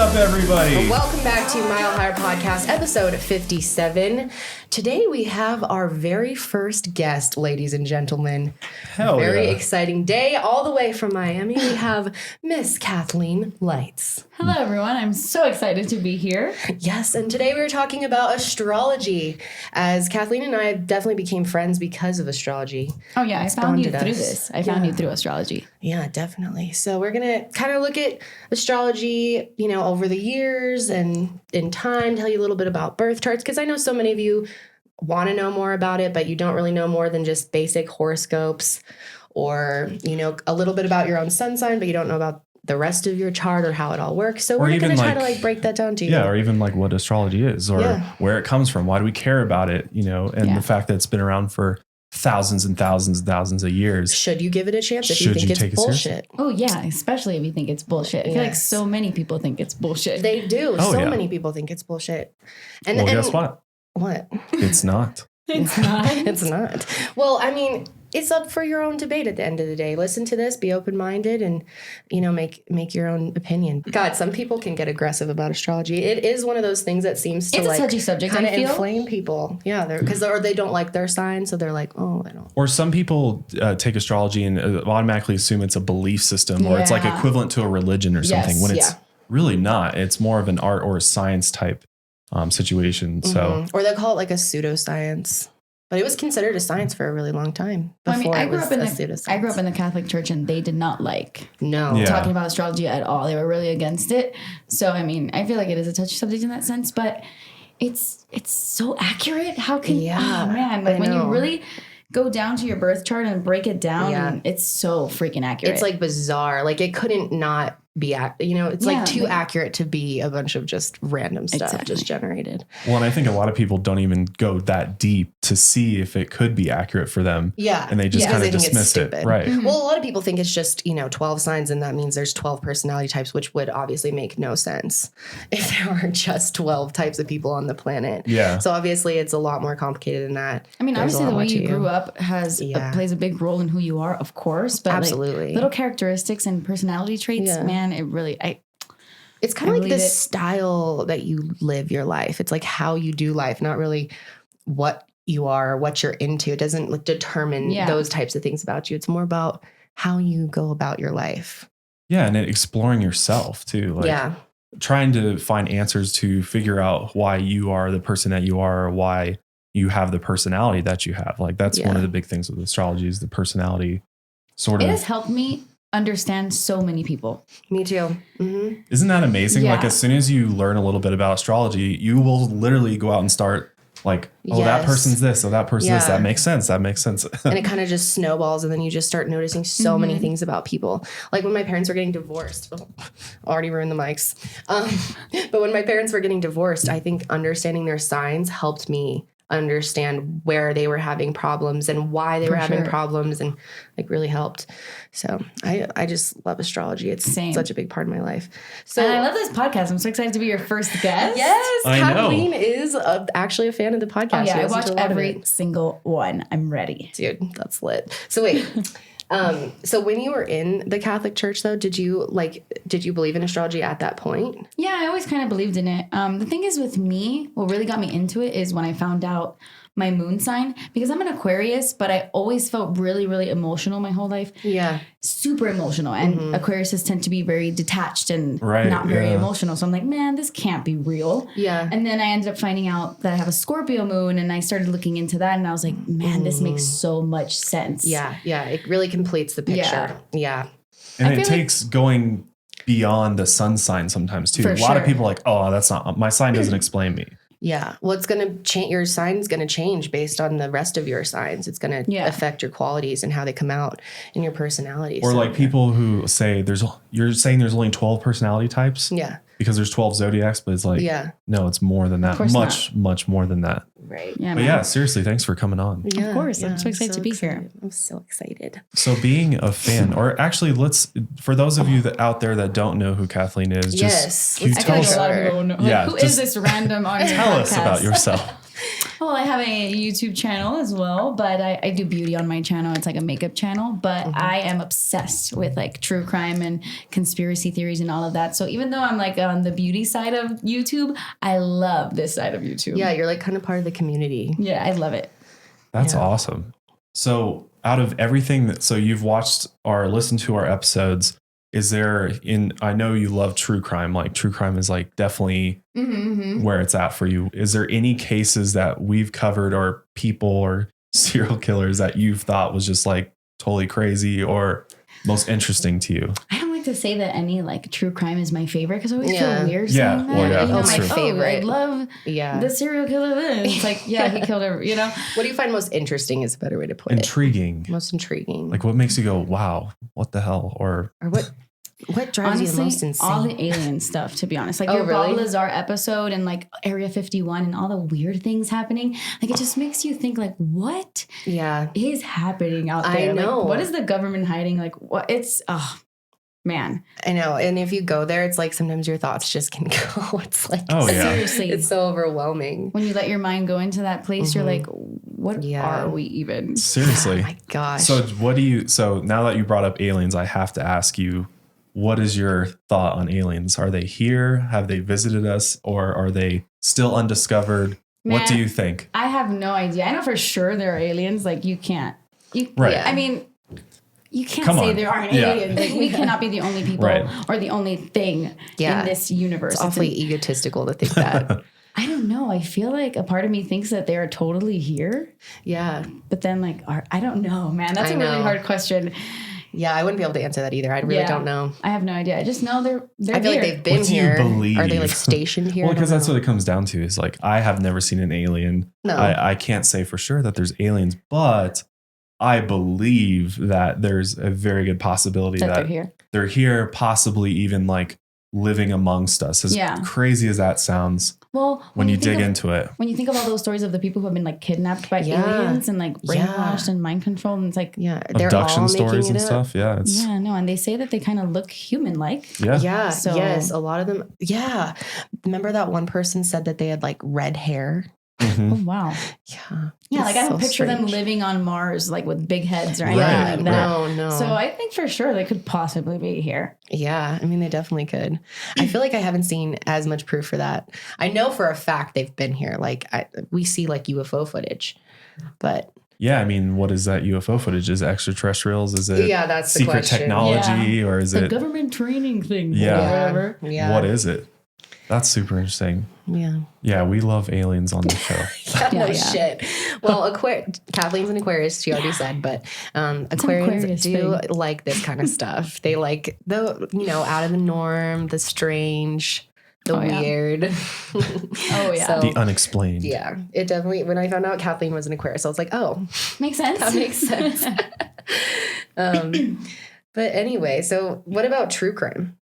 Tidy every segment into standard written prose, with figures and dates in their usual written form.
up, everybody? Welcome back to Mile Higher Podcast, episode 57. Today we have our very first guest, ladies and gentlemen. Hell Very yeah. exciting day. All the way from Miami, we have Miss KathleenLights. Hello, everyone. I'm so excited to be here. Yes, and today we're talking about astrology, as Kathleen and I definitely became friends because of astrology. Oh, yeah. I found you bonded through us. this. I found you through astrology. Yeah, definitely. So we're going to kind of look at astrology, over the years and in time, tell you a little bit about birth charts, because I know so many of you want to know more about it, but you don't really know more than just basic horoscopes or, a little bit about your own sun sign, but you don't know about the rest of your chart or how it all works. So we're going to try to break that down to you. Yeah, or even like what astrology is or where it comes from. Why do we care about it, and the fact that it's been around for thousands and thousands and thousands of years. Should you give it a chance if you think it's bullshit? Oh, yeah, especially if you think it's bullshit. I feel like so many people think it's bullshit. They do. Many people think it's bullshit. And guess what? What? It's not. It's not. It's not. Well, I mean, it's up for your own debate at the end of the day. Listen to this, be open-minded, and, make your own opinion. God, some people can get aggressive about astrology. It is one of those things that seems to it's a touchy subject, kind of inflame people. Yeah, or they don't like their sign, so they're like, oh, I don't. Or some people take astrology and automatically assume it's a belief system or it's like equivalent to a religion or something when it's really not. It's more of an art or a science type situation. Mm-hmm. So, or they call it like a pseudoscience. But it was considered a science for a really long time before I it was a pseudoscience. I grew up in the Catholic Church, and they did not like talking about astrology at all. They were really against it. So, I feel like it is a touchy subject in that sense, but it's so accurate. How can when you really go down to your birth chart and break it down, it's so freaking accurate. It's like bizarre. Like it couldn't not be, it's like too accurate to be a bunch of just random stuff just generated. Well, and I think a lot of people don't even go that deep to see if it could be accurate for them. Yeah. And they just kind of dismiss it. Right. Mm-hmm. Well, a lot of people think it's just, 12 signs and that means there's 12 personality types, which would obviously make no sense if there were just 12 types of people on the planet. Yeah. So obviously it's a lot more complicated than that. Obviously the way you grew up plays a big role in who you are, of course. But absolutely. Little characteristics and personality traits, man, it really, it's kind of like the style that you live your life. It's like how you do life, not really what you are or what you're into. It doesn't determine those types of things about you. It's more about how you go about your life. Yeah. And exploring yourself too. Trying to find answers to figure out why you are the person that you are or why you have the personality that you have. Like that's one of the big things with astrology is the personality sort of. It has helped me understand so many people. Me too. Mm-hmm. Isn't that amazing? Like as soon as you learn a little bit about astrology, you will literally go out and start that person's this, that person's this. That makes sense. That makes sense. And it kind of just snowballs, and then you just start noticing so many things about people. Like when my parents were getting divorced, already ruined the mics. But when my parents were getting divorced, I think understanding their signs helped me understand where they were having problems and why they were having problems, and really helped. So I just love astrology. It's such a big part of my life. So and I love this podcast. I'm so excited to be your first guest. Yes, Kathleen is actually a fan of the podcast. Oh, yeah, I watch every single one. I'm ready. Dude, that's lit. So wait. So when you were in the Catholic Church, though, did you believe in astrology at that point? Yeah, I always kind of believed in it. The thing is with me, what really got me into it is when I found out my moon sign, because I'm an Aquarius, but I always felt really, really emotional my whole life. Yeah. Super emotional. And Aquariuses tend to be very detached and not very emotional. So I'm like, man, this can't be real. Yeah. And then I ended up finding out that I have a Scorpio moon, and I started looking into that, and I was like, man, this makes so much sense. Yeah. Yeah. It really completes the picture. Yeah. And it takes going beyond the sun sign sometimes too. A lot of people are like, oh, that's not, my sign doesn't explain me. Yeah. Well, it's going to change. Your sign's going to change based on the rest of your signs. It's going to affect your qualities and how they come out in your personality. Or people who say you're saying there's only 12 personality types. Yeah. Because there's 12 zodiacs, but it's no, it's more than that. Much more than that. Right. Yeah, but seriously, thanks for coming on. Yeah, of course. I'm so excited to be here. I'm so excited. So being a fan, or actually for those of you out there that don't know who Kathleen is, I feel like a lot of people don't know. Who is this random on your podcast? Tell us about yourself. Well, I have a YouTube channel as well, but I do beauty on my channel. It's like a makeup channel, but I am obsessed with like true crime and conspiracy theories and all of that. So even though I'm like on the beauty side of YouTube, I love this side of YouTube. Yeah, you're like kind of part of the community. Yeah, I love it. That's awesome. So out of everything so you've watched or listened to our episodes, is there I know you love true crime, like true crime is like definitely where it's at for you. Is there any cases that we've covered or people or serial killers that you've thought was just like totally crazy or most interesting to you? I don't like to say that any like true crime is my favorite because I always feel weird saying that. Well, yeah, you know, my favorite. I love the serial killer. It's like, he killed her, you know. What do you find most interesting is a better way to put it. Intriguing. Most intriguing. Like what makes you go, wow, what the hell? Or what drives you the most insane? All the alien stuff, to be honest. Like your Bob Lazar episode and like Area 51 and all the weird things happening. Like it just makes you think like, what is happening out there? I know. Like, what is the government hiding? Like what man. I know. And if you go there, it's like sometimes your thoughts just can go. It's like, seriously. It's so overwhelming. When you let your mind go into that place, you're like, what are we even? Seriously. Oh my gosh. So now that you brought up aliens, I have to ask you, what is your thought on aliens? Are they here? Have they visited us? Or are they still undiscovered? Man, what do you think? I have no idea. I know for sure there are aliens. Like you can't. Right. I mean, you can't say there aren't aliens. Like we cannot be the only people or the only thing in this universe. It's awfully egotistical to think that. I don't know. I feel like a part of me thinks that they're totally here. Yeah. But then like, I don't know, man. That's a really hard question. Yeah, I wouldn't be able to answer that either. I really don't know. I have no idea. I just know they're I feel here. like they've been here. Do you believe? Are they like stationed here? Well, because that's what it comes down to is like, I have never seen an alien. No. I can't say for sure that there's aliens, but I believe that there's a very good possibility that they're here, possibly even like living amongst us. As crazy as that sounds. Well, when you dig into it, when you think of all those stories of the people who have been like kidnapped by aliens and like brainwashed and mind controlled, and it's like abduction stories and stuff. Yeah, and they say that they kind of look human-like. So, yes, a lot of them. Yeah, remember that one person said that they had like red hair. Oh wow. Yeah, like I don't picture them living on Mars like with big heads or anything like that. No. So I think for sure they could possibly be here. Yeah, I mean they definitely could. I feel like I haven't seen as much proof for that. I know for a fact they've been here. Like we see like UFO footage, but yeah, I mean, what is that UFO footage? Is it extraterrestrials? Is it that's secret technology or is it government training thing? Yeah. Or whatever. Yeah. What is it? That's super interesting. Yeah, we love aliens on the show. Shit. Well, Kathleen's an Aquarius, she already said, but Aquarians do like this kind of stuff. They like the, out of the norm, the strange, the weird. The unexplained. Yeah, it definitely, when I found out Kathleen was an Aquarius, I was like, oh. Makes sense. That makes sense. But anyway, so what about true crime?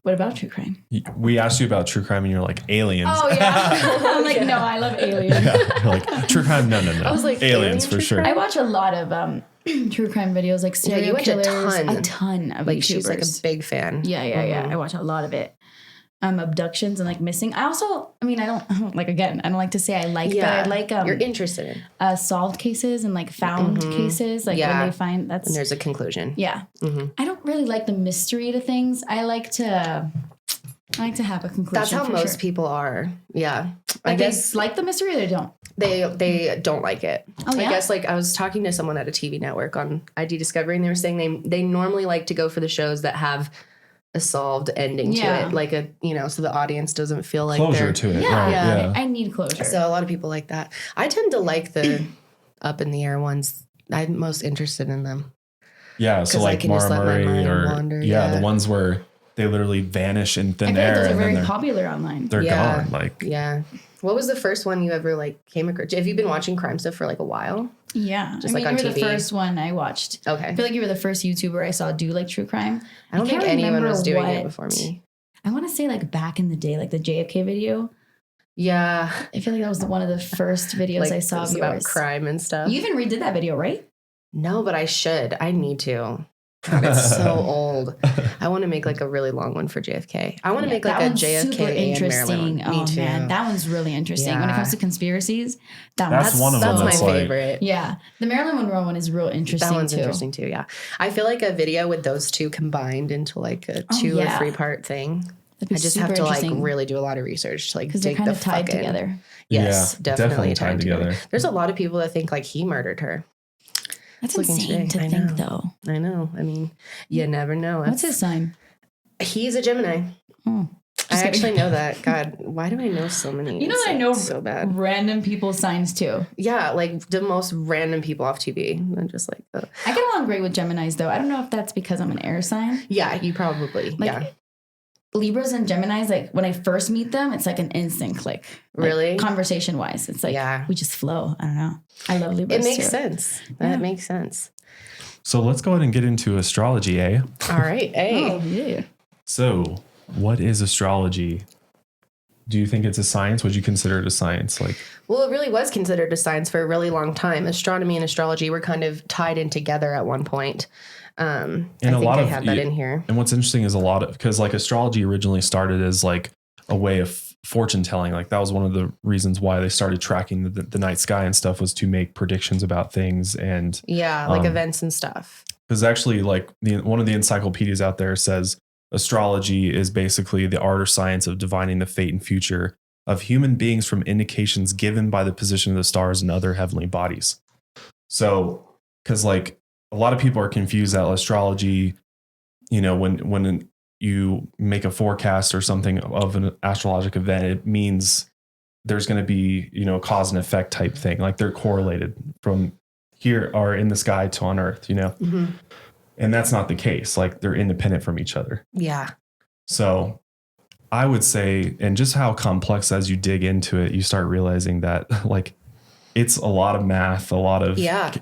What about true crime? We asked you about true crime and you're like, aliens. Oh, yeah. I'm like, no, I love aliens. You're like, true crime? No. I was like, aliens for sure. I watch a lot of true crime videos, like serial killers. A ton of like, YouTubers. She's like a big fan. Yeah. I watch a lot of it. Abductions and like missing. I don't like, again, I don't like to say I like that. I like you're interested in solved cases and like found cases, like when they find and there's a conclusion. I don't really like the mystery to things. I like to have a conclusion. That's how most people are. I guess they like the mystery or they don't. They don't like it. I guess like I was talking to someone at a TV network on ID Discovery and they were saying they normally like to go for the shows that have a solved ending to it, like a so the audience doesn't feel like closure to it. Yeah. I need closure. So a lot of people like that. I tend to like the up in the air ones. I'm most interested in them. Yeah, so like Mara Murray or wander, the ones where they literally vanish in thin air. Those are very popular online. They're gone. What was the first one you ever like came across? Have you been watching crime stuff for like a while? Yeah. Just like on you were TV? The first one I watched. Okay. I feel like you were the first YouTuber I saw do like true crime. I don't think anyone was doing it before me. I want to say like back in the day, like the JFK video. Yeah. I feel like that was one of the first videos I saw of yours. About crime and stuff. You even redid that video, right? No, but I should. I need to. God, it's so old. I want to make like a really long one for JFK. I want to make like a JFK and Marilyn one. Me too. Man, that one's really interesting. When it comes to conspiracies, that's one of them. That's my favorite. Yeah. The Marilyn Monroe one is real interesting. That one's interesting too. Yeah. I feel like a video with those two combined into like a 2 or 3 part thing. I just have to like really do a lot of research to like dig they're kind of tied together. Yes, definitely tied together. There's a lot of people that think like he murdered her. That's insane to think, though. I know. I mean, you never know. What's his sign? He's a Gemini. I actually know that. God, why do I know so many? You know that I know so bad. Random people's signs too. Yeah, like the most random people off TV. I'm just like, I get along great with Geminis, though. I don't know if that's because I'm an air sign. Yeah, you probably. Like, Libras and Geminis, like when I first meet them, it's like an instant click. Like, really? Conversation wise. It's like we just flow. I don't know. I love Libras. It makes sense. That makes sense. So let's go ahead and get into astrology, eh? All right, Oh, yeah. So what is astrology? Do you think it's a science? Would you consider it a science? Well, it really was considered a science for a really long time. Astronomy and astrology were kind of tied in together at one point. And I think I have that in here. And what's interesting is because like astrology originally started as like a way of fortune telling. Like that was one of the reasons why they started tracking the night sky and stuff, was to make predictions about things and like events and stuff. Because actually, like one of the encyclopedias out there says astrology is basically the art or science of divining the fate and future of human beings from indications given by the position of the stars and other heavenly bodies. So, because like a lot of people are confused that astrology, when you make a forecast or something of an astrologic event, it means there's going to be, cause and effect type thing. Like they're correlated from here or in the sky to on Earth, Mm-hmm. And that's not the case. Like they're independent from each other. Yeah. So I would say, and just how complex as you dig into it, you start realizing that like it's a lot of math, a lot of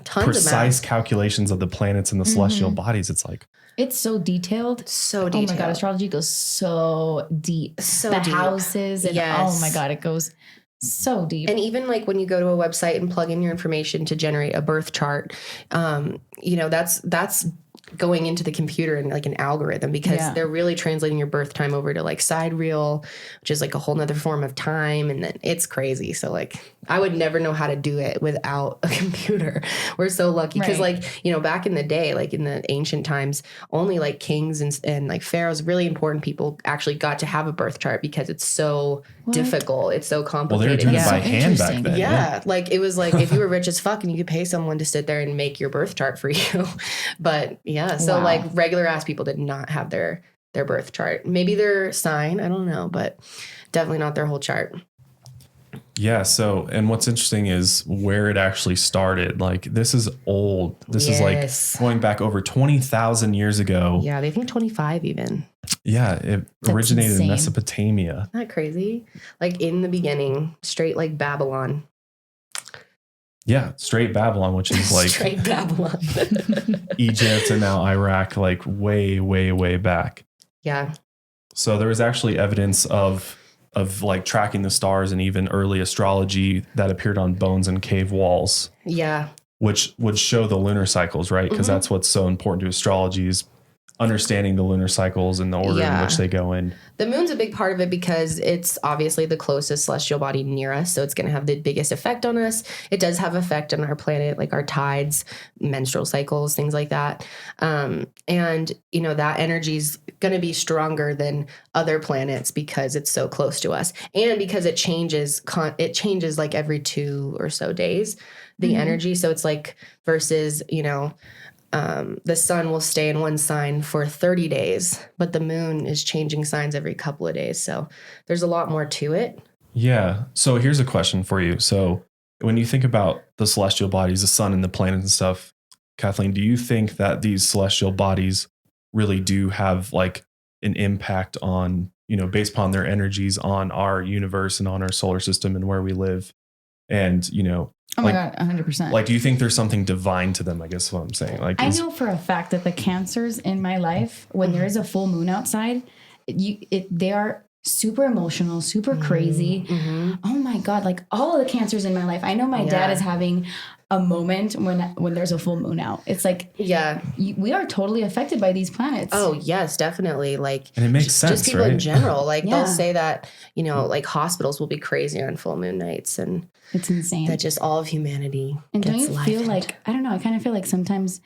precise calculations of the planets and the celestial bodies. It's like, it's so detailed. So detailed. Oh my God. Astrology goes so deep. So the deep. Houses. And oh my God, it goes so deep. And even like when you go to a website and plug in your information to generate a birth chart, that's going into the computer and like an algorithm, because they're really translating your birth time over to like sidereal, which is like a whole nother form of time. And then it's crazy. So like I would never know how to do it without a computer. We're so lucky because back in the day, like in the ancient times, only like kings and like pharaohs, really important people actually got to have a birth chart because it's so difficult. It's so complicated. Well, they were doing it by hand back then. Yeah. Like it was like if you were rich as fuck and you could pay someone to sit there and make your birth chart for you. But so like regular ass people did not have their birth chart. Maybe their sign, I don't know, but definitely not their whole chart. Yeah. So, and what's interesting is where it actually started. Like this is old. This is like going back over 20,000 years ago. Yeah. They think 25 even. Yeah. It originated in Mesopotamia. Isn't that crazy? Like in the beginning, straight like Babylon. Yeah, straight Babylon, which is like straight Babylon, Egypt and now Iraq, like way, way, way back. Yeah. So there was actually evidence of like tracking the stars and even early astrology that appeared on bones and cave walls. Yeah. Which would show the lunar cycles, right? Because that's what's so important to astrology is understanding the lunar cycles and the order in which they go in. The moon's a big part of it because it's obviously the closest celestial body near us. So it's going to have the biggest effect on us. It does have effect on our planet, like our tides, menstrual cycles, things like that. And, that energy is going to be stronger than other planets because it's so close to us. And because it changes like every 2 or so days, the energy. So it's like versus, the sun will stay in one sign for 30 days, but the moon is changing signs every couple of days. So there's a lot more to it. Yeah. So here's a question for you. So when you think about the celestial bodies, the sun and the planets and stuff, Kathleen, do you think that these celestial bodies really do have like an impact on, based upon their energies on our universe and on our solar system and where we live? And, oh my God, 100%. Like, do you think there's something divine to them? I guess is what I'm saying. Like, I know for a fact that the Cancers in my life, when there is a full moon outside, they are super emotional, super crazy. Oh my God, like all of the cancers in my life. I know my dad is having a moment when there's a full moon out. It's like, we are totally affected by these planets. Oh yes, definitely. Like, and it makes sense, just people right? in general, like they'll say that, you know, like hospitals will be crazy on full moon nights, and it's insane that just all of humanity. And don't you lightened. feel like, I don't know, I kind of feel like sometimes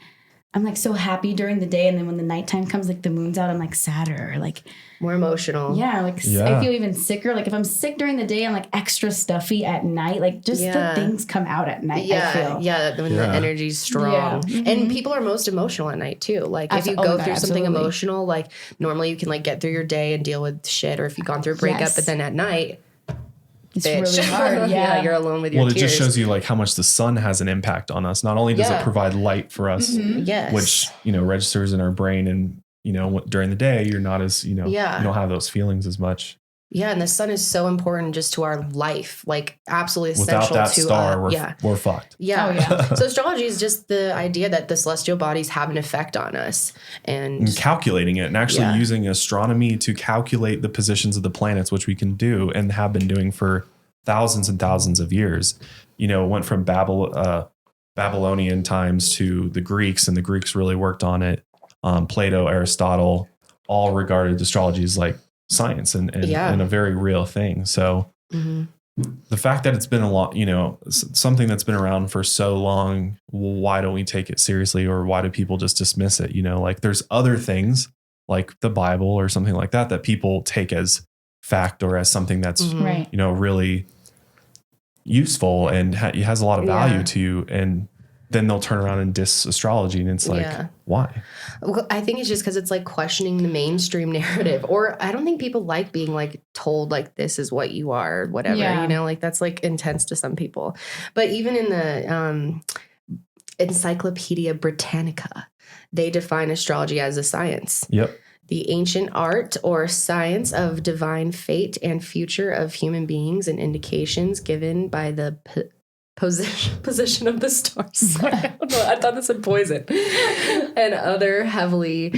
I'm like so happy during the day, and then when the nighttime comes, like the moon's out, I'm like sadder, like more emotional. Yeah, like I feel even sicker. Like if I'm sick during the day, I'm like extra stuffy at night. Like just the things come out at night. I feel. When the energy's strong, and people are most emotional at night too. Like if you go through something emotional, like normally you can like get through your day and deal with shit, or if you've gone through a breakup, but then at night. It's really hard. You're alone with your tears. Well, it just shows you like how much the sun has an impact on us. Not only does it provide light for us, which, you know, registers in our brain, and, you know, during the day, you're not as, you know, you don't have those feelings as much. Yeah, and the sun is so important just to our life, like absolutely essential. Without that to star, we're fucked. Yeah. So astrology is just the idea that the celestial bodies have an effect on us, and calculating it, and actually using astronomy to calculate the positions of the planets, which we can do and have been doing for thousands and thousands of years. You know, it went from Babylonian times to the Greeks, and the Greeks really worked on it. Plato, Aristotle, all regarded astrology as like science and a very real thing. So the fact that it's been a lot, you know, something that's been around for so long, why don't we take it seriously, or why do people just dismiss it? You know, like there's other things like the Bible or something like that people take as fact or as something that's, you know, really useful and has a lot of value to you. And then they'll turn around and diss astrology, and it's like, why? Well, I think it's just because it's like questioning the mainstream narrative, or I don't think people like being like told like this is what you are, whatever, you know, like that's like intense to some people. But even in the Encyclopedia Britannica, they define astrology as a science. Yep. The ancient art or science of divine fate and future of human beings, and indications given by the position of the stars. Sorry, I thought this would poison. And other heavenly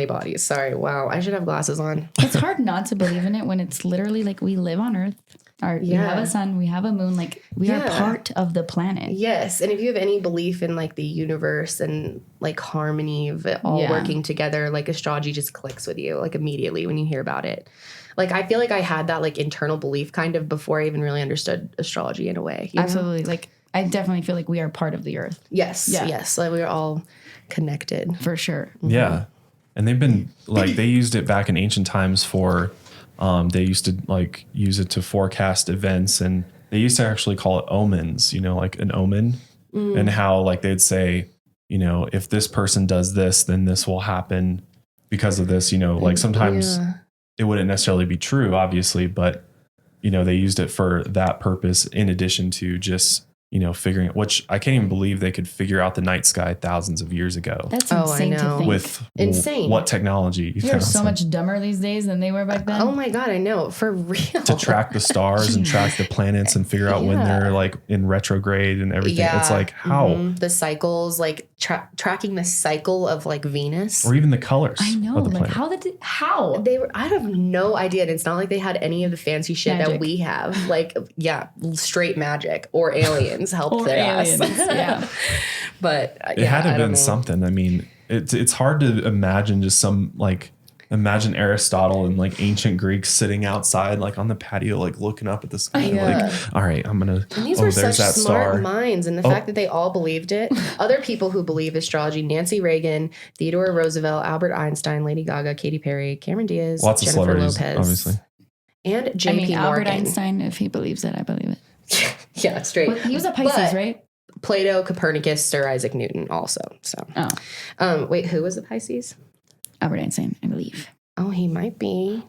bodies. Sorry. Wow. I should have glasses on. It's hard not to believe in it when it's literally like we live on Earth. We have a sun, we have a moon, like we are part of the planet. Yes. And if you have any belief in like the universe and like harmony of it all working together, like astrology just clicks with you like immediately when you hear about it. Like, I feel like I had that like internal belief kind of before I even really understood astrology in a way. Absolutely. Like, I definitely feel like we are part of the earth. Yes. Yeah. Yes. Like, we're all connected. For sure. Yeah. And they've been like, they used it back in ancient times for, they used to like use it to forecast events, and they used to actually call it omens, you know, like an omen, and how like they'd say, you know, if this person does this, then this will happen because of this, you know, like sometimes it wouldn't necessarily be true, obviously, but, you know, they used it for that purpose in addition to just, you know, figuring it, which I can't even believe they could figure out the night sky thousands of years ago. That's insane to think. With insane. What technology? They're so much dumber these days than they were back then. Oh my God, I know. For real. To track the stars and track the planets and figure out when they're like in retrograde and everything. Yeah. It's like how? The cycles, like tracking the cycle of like Venus. Or even the colors. I know. Of the like planet. how? They were, I have no idea. And it's not like they had any of the fancy shit that we have. Like, straight magic or aliens helped their ass. Yeah. But it had to have been something. I mean, it's hard to imagine just imagine Aristotle and like ancient Greeks sitting outside like on the patio, like looking up at the sky. Like, all right, I'm gonna. And these were such smart minds, and the fact that they all believed it. Other people who believe astrology: Nancy Reagan, Theodore Roosevelt, Albert Einstein, Lady Gaga, Katy Perry, Cameron Diaz, Jennifer Lopez, obviously, and J.P. Morgan. Albert Einstein, if he believes it, I believe it. Yeah, straight. Well, he was a Pisces, right? Plato, Copernicus, Sir Isaac Newton, also. So, wait, who was the Pisces? Albert Einstein, I believe. Oh, he might be.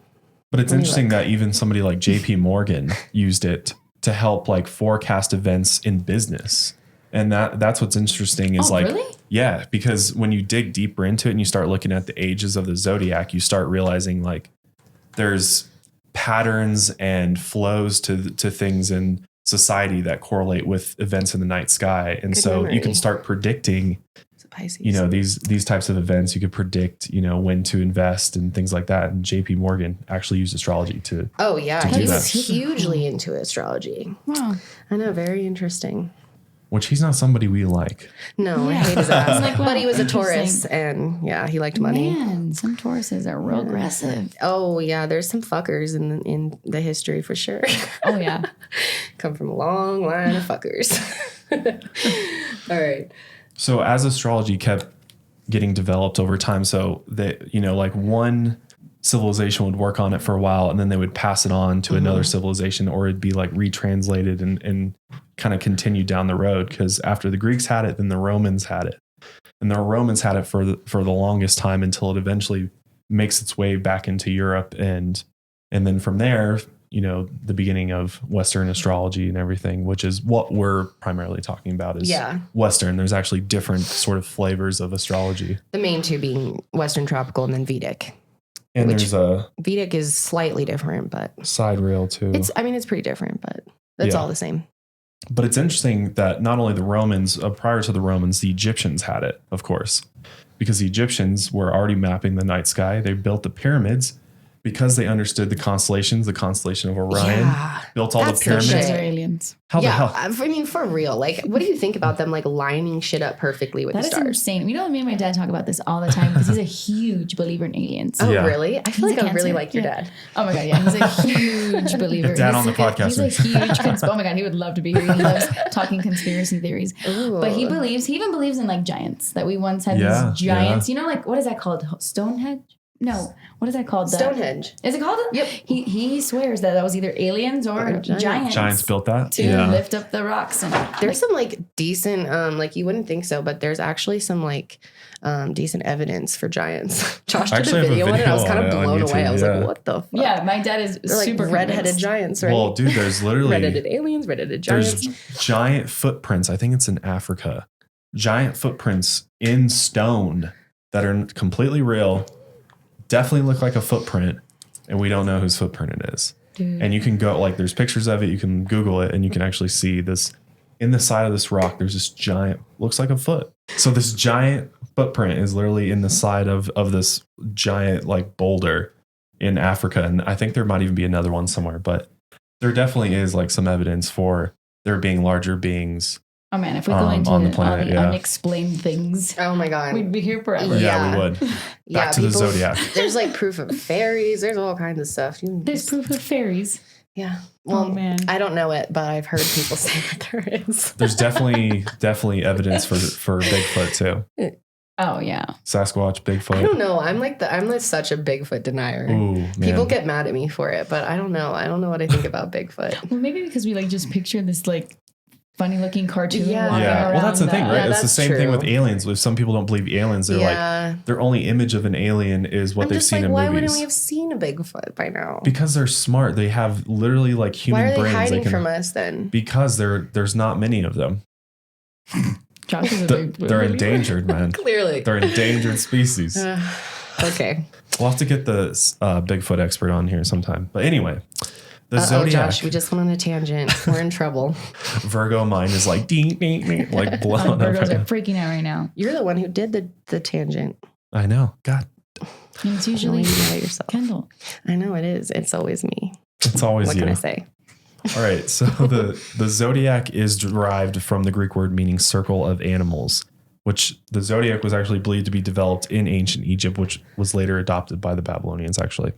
But it's interesting that even somebody like J.P. Morgan used it to help like forecast events in business. And that's what's interesting is like, really? Yeah, because when you dig deeper into it and you start looking at the ages of the zodiac, you start realizing like there's patterns and flows to things in society that correlate with events in the night sky. And you can start predicting Pisces. You know, these types of events, you could predict, you know, when to invest and things like that. And JP Morgan actually used astrology to. Oh, yeah. He was hugely into astrology. Wow. I know. Very interesting. Which he's not somebody we like. No, I hate his ass. Like, but he was a Taurus, and yeah, he liked money. Man, some Tauruses are real aggressive. Oh yeah, there's some fuckers in the history for sure. Oh yeah, come from a long line of fuckers. All right. So as astrology kept getting developed over time, so that, you know, like one civilization would work on it for a while and then they would pass it on to another civilization, or it'd be like retranslated and kind of continue down the road. Because after the Greeks had it, then the Romans had it, and the Romans had it for the longest time until it eventually makes its way back into Europe, and then from there, you know, the beginning of Western astrology and everything, which is what we're primarily talking about is Western. There's actually different sort of flavors of astrology. The main two being Western tropical and then Vedic. And there's a Vedic is slightly different, but sidereal too. It's pretty different, but it's all the same. But it's interesting that not only the Romans, prior to the Romans, the Egyptians had it, of course, because the Egyptians were already mapping the night sky. They built the pyramids because they understood the constellation of Orion, built all the pyramids. Those are aliens. How the hell? I mean, for real. Like, what do you think about them, like, lining shit up perfectly with the stars? That is insane. You know, me and my dad talk about this all the time because he's a huge believer in aliens. Oh, really? I feel like I really like your dad. Oh, my God, yeah. He's a huge believer. Dad on the podcast. He's a huge oh, my God, he would love to be here. He loves talking conspiracy theories. Ooh. But he even believes in, like, giants, that we once had these giants. You know, like, what is that called? Stonehenge? No, what is that called? Stonehenge. Is it called? Yep. He swears that was either aliens or giants. Giants built that to lift up the rocks. And there's some like decent, like you wouldn't think so, but there's actually some like decent evidence for giants. Josh did a video on it. I was kind of blown away. I was like, what the fuck? Yeah, my dad is super like redheaded giants, right? Well, dude, there's literally redheaded aliens, redheaded giants. There's giant footprints. I think it's in Africa. Giant footprints in stone that are completely real. Definitely look like a footprint, and we don't know whose footprint it is. Dude. And you can go, like, there's pictures of it. You can Google it, and you can actually see this in the side of this rock. There's this giant, looks like a foot. So this giant footprint is literally in the side of this giant, like, boulder in Africa. And I think there might even be another one somewhere, but there definitely is like some evidence for there being larger beings. Oh man, if we go into the planet, unexplained things, oh my God, we'd be here forever. Yeah, we would. Back to the zodiac. There's like proof of fairies. There's all kinds of stuff. There's proof of fairies. Yeah. Well, man, I don't know it, but I've heard people say that there is. There's definitely evidence for Bigfoot too. Oh yeah, Sasquatch, Bigfoot. I don't know. I'm like such a Bigfoot denier. Ooh, man. People get mad at me for it, but I don't know. I don't know what I think about Bigfoot. Well, maybe because we like just picture this like funny looking cartoon. Yeah. Well, that's the thing, right? It's the same thing with aliens. If some people don't believe aliens, they're like, their only image of an alien is what they've seen in movies. Why wouldn't we have seen a Bigfoot by now? Because they're smart. They have literally like human brains. Why are they hiding from us then? Because there's not many of them. Josh is they're endangered, man. Clearly. They're endangered species. Okay. We'll have to get the Bigfoot expert on here sometime. But anyway. The zodiac. Josh, we just went on a tangent. We're in trouble. Virgo mind is like ding, ding, ding, like blown up. Virgos are freaking out right now. You're the one who did the tangent. I know. God. It's usually yourself. Kendall. I know it is. It's always me. It's always what you. What can I say? All right. So the zodiac is derived from the Greek word meaning circle of animals, which the zodiac was actually believed to be developed in ancient Egypt, which was later adopted by the Babylonians, actually.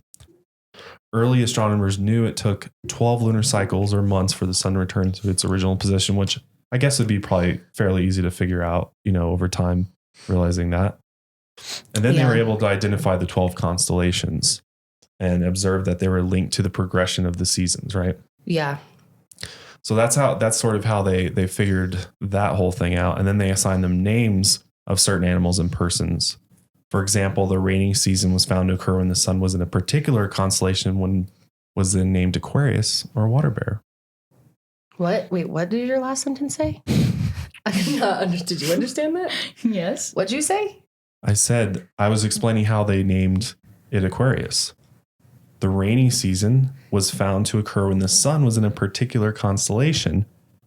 Early astronomers knew it took 12 lunar cycles or months for the sun to return to its original position, which I guess would be probably fairly easy to figure out, over time, realizing that. And then they were able to identify the 12 constellations and observe that they were linked to the progression of the seasons, right? Yeah. So that's sort of how they figured that whole thing out. And then they assigned them names of certain animals and persons. For example, the rainy season was found to occur when the sun was in a particular constellation, when was then named Aquarius or Water Bear. What? Wait, what did your last sentence say? I did not understand. Did you understand that? Yes. What'd you say? I said, I was explaining how they named it Aquarius. The rainy season was found to occur when the sun was in a particular constellation,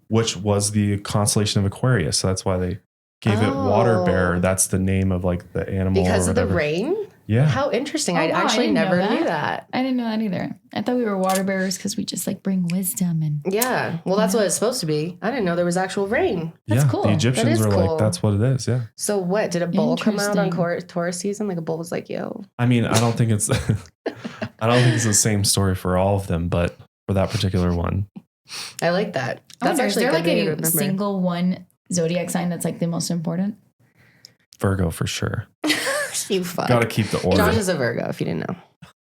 which was the constellation of Aquarius. So that's why they gave it water bearer. That's the name of like the animal. Because or of the rain? Yeah. How interesting. I actually never knew that. I didn't know that either. I thought we were water bearers because we just like bring wisdom and. Yeah. Well, that's what it's supposed to be. I didn't know there was actual rain. That's cool. The Egyptians were like, that's what it is. Yeah. So what? Did a bull come out on Taurus season? Like a bull was like, yo. I mean, I don't think it's the same story for all of them, but for that particular one. I like that. That's actually is there like a single one zodiac sign that's like the most important? Virgo for sure. You fuck. Got to keep the order. Josh is a Virgo, if you didn't know.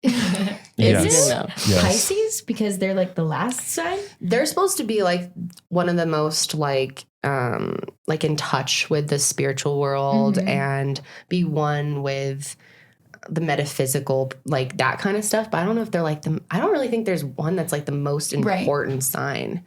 Is it? Yes. Pisces? Because they're like the last sign? They're supposed to be like one of the most like in touch with the spiritual world and be one with the metaphysical, like that kind of stuff. But I don't know if they're like I don't really think there's one that's like the most important sign.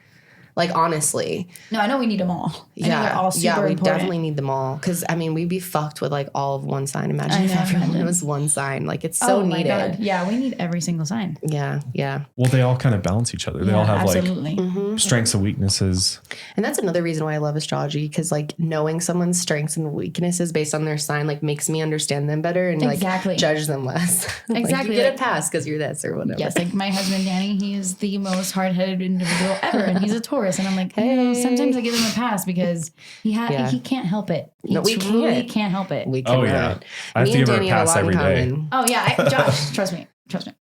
Like, honestly. No, I know we need them all. They're all super important. Definitely need them all. Because, I mean, we'd be fucked with, like, all of one sign. Imagine if everyone was one sign. Like, it's so needed. My God. Yeah, we need every single sign. Yeah, yeah. Well, they all kind of balance each other. They all have, absolutely. like, strengths and weaknesses. And that's another reason why I love astrology. Because, like, knowing someone's strengths and weaknesses based on their sign, like, makes me understand them better and, like, judge them less. Exactly. Like, you get a pass because you're this or whatever. Yes, like, my husband, Danny, he is the most hard-headed individual ever. And he's a Taurus. And I'm like, hey. Sometimes I give him a pass because he can't help it. He truly can't help it. We can I have to give her a pass every day. Oh yeah, Josh, trust me.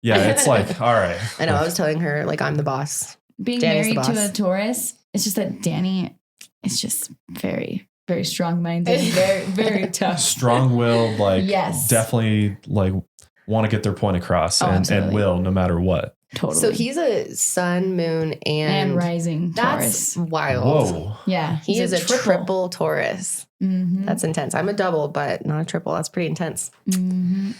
Yeah, it's like, all right. I know. I was telling her like I'm the boss. Being Danny's married to a Taurus, it's just that Danny is just very, very strong-minded, very, very tough, strong-willed. Like, definitely like want to get their point across and will no matter what. Totally. So he's a sun, moon, and rising Taurus. That's wild. Whoa. Yeah. He is a triple Taurus. Mm-hmm. That's intense. I'm a double, but not a triple. That's pretty intense. Mm-hmm.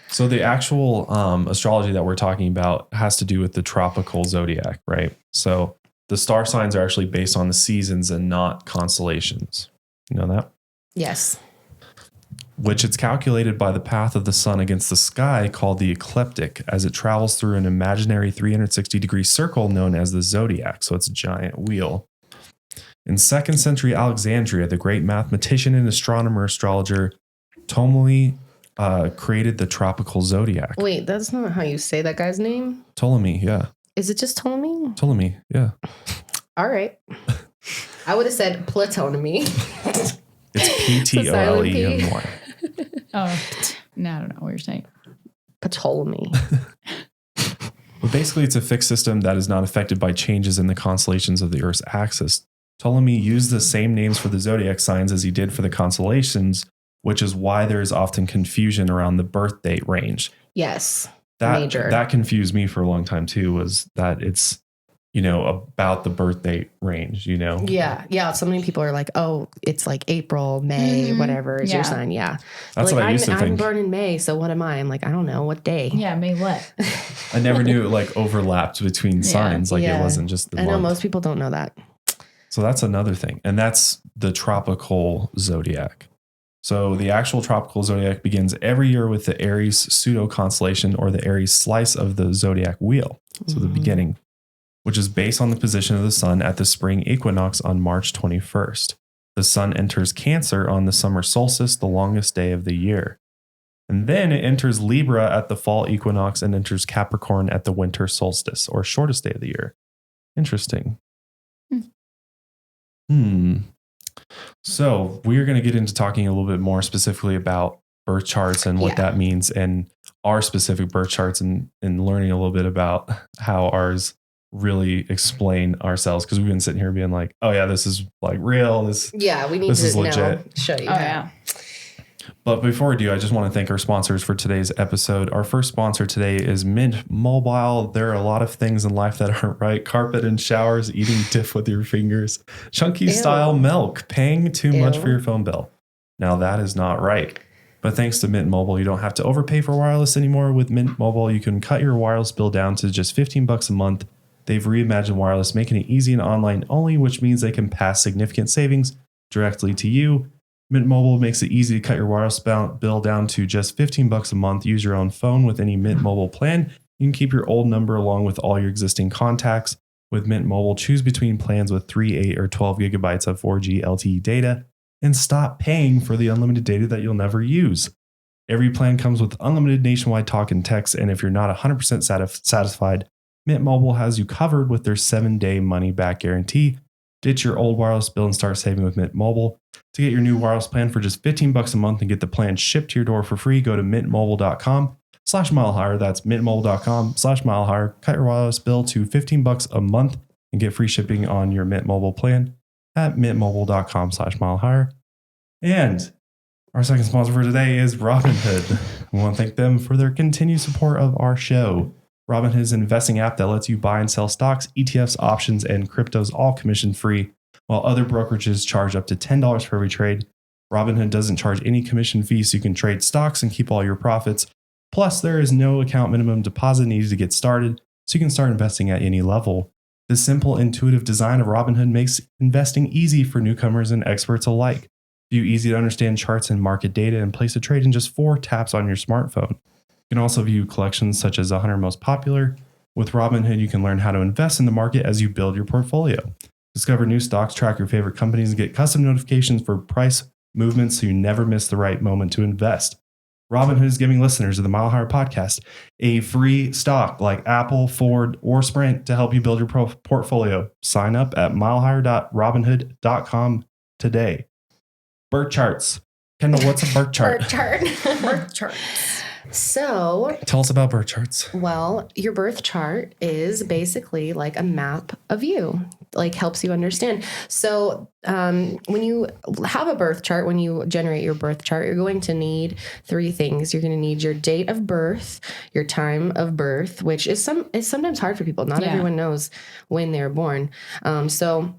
So the actual astrology that we're talking about has to do with the tropical zodiac, right? So the star signs are actually based on the seasons and not constellations. You know that? Yes. Which it's calculated by the path of the sun against the sky called the ecliptic as it travels through an imaginary 360-degree circle known as the zodiac. So it's a giant wheel. In 2nd century Alexandria, the great mathematician and astrologer Ptolemy created the tropical zodiac. Wait, that's not how you say that guy's name? Ptolemy, yeah. Is it just Ptolemy? Ptolemy, yeah. All right. I would have said Platonymy. It's Ptolemy. Oh, no, I don't know what you're saying. Ptolemy. But basically, it's a fixed system that is not affected by changes in the constellations of the Earth's axis. Ptolemy used the same names for the zodiac signs as he did for the constellations, which is why there is often confusion around the birth date range. Yes. Major. That confused me for a long time, too, was that it's, about the birth date range, Yeah. Yeah. So many people are like, oh, it's like April, May, whatever is your sign. Yeah. That's like, what I used to think. I'm born in May. So what am I? I'm like, I don't know. What day? Yeah. May what? I never knew it like overlapped between signs. Like it wasn't just the month. I know most people don't know that. So that's another thing. And that's the tropical zodiac. So the actual tropical zodiac begins every year with the Aries pseudo constellation or the Aries slice of the zodiac wheel. So the beginning, which is based on the position of the sun at the spring equinox on March 21st. The sun enters Cancer on the summer solstice, the longest day of the year. And then it enters Libra at the fall equinox and enters Capricorn at the winter solstice, or shortest day of the year. Interesting. So we're going to get into talking a little bit more specifically about birth charts and what that means and our specific birth charts and learning a little bit about how ours really explain ourselves, because we've been sitting here being like, oh yeah, this is like real. We need to legit show you. Yeah. But before we do, I just want to thank our sponsors for today's episode. Our first sponsor today is Mint Mobile. There are a lot of things in life that aren't right. Carpet and showers, eating dip with your fingers, chunky style milk, paying too much for your phone bill. Now that is not right. But thanks to Mint Mobile, you don't have to overpay for wireless anymore. With Mint Mobile, you can cut your wireless bill down to just $15 a month. They've reimagined wireless, making it easy and online only, which means they can pass significant savings directly to you. Mint Mobile makes it easy to cut your wireless bill down to just $15 a month. Use your own phone with any Mint Mobile plan. You can keep your old number along with all your existing contacts. With Mint Mobile, choose between plans with 3, 8, or 12 gigabytes of 4G LTE data. and stop paying for the unlimited data that you'll never use. Every plan comes with unlimited nationwide talk and text, and if you're not 100% satisfied, Mint Mobile has you covered with their 7-day money-back guarantee. Ditch your old wireless bill and start saving with Mint Mobile. To get your new wireless plan for just $15 a month and get the plan shipped to your door for free, go to mintmobile.com/milehigher. That's mintmobile.com/milehigher. Cut your wireless bill to $15 a month and get free shipping on your Mint Mobile plan at mintmobile.com/milehigher. And our second sponsor for today is Robinhood. We want to thank them for their continued support of our show. Robinhood is an investing app that lets you buy and sell stocks, ETFs, options, and cryptos, all commission-free, while other brokerages charge up to $10 for every trade. Robinhood doesn't charge any commission fees, so you can trade stocks and keep all your profits. Plus, there is no account minimum deposit needed to get started, so you can start investing at any level. The simple, intuitive design of Robinhood makes investing easy for newcomers and experts alike. View easy-to-understand charts and market data and place a trade in just 4 taps on your smartphone. You can also view collections such as 100 most popular. With Robinhood, you can learn how to invest in the market as you build your portfolio. Discover new stocks, track your favorite companies, and get custom notifications for price movements so you never miss the right moment to invest. Robinhood is giving listeners of the Mile Higher podcast a free stock like Apple, Ford, or Sprint to help you build your portfolio. Sign up at milehigher.robinhood.com today. Birth charts. Kendall, what's a birth chart? Birth chart. Birth charts. So, tell us about birth charts. Well, your birth chart is basically like a map of you, like helps you understand. So, when you have a birth chart, when you generate your birth chart, you're going to need 3 things. You're going to need your date of birth, your time of birth, which is sometimes hard for people. Not everyone knows when they're born. So,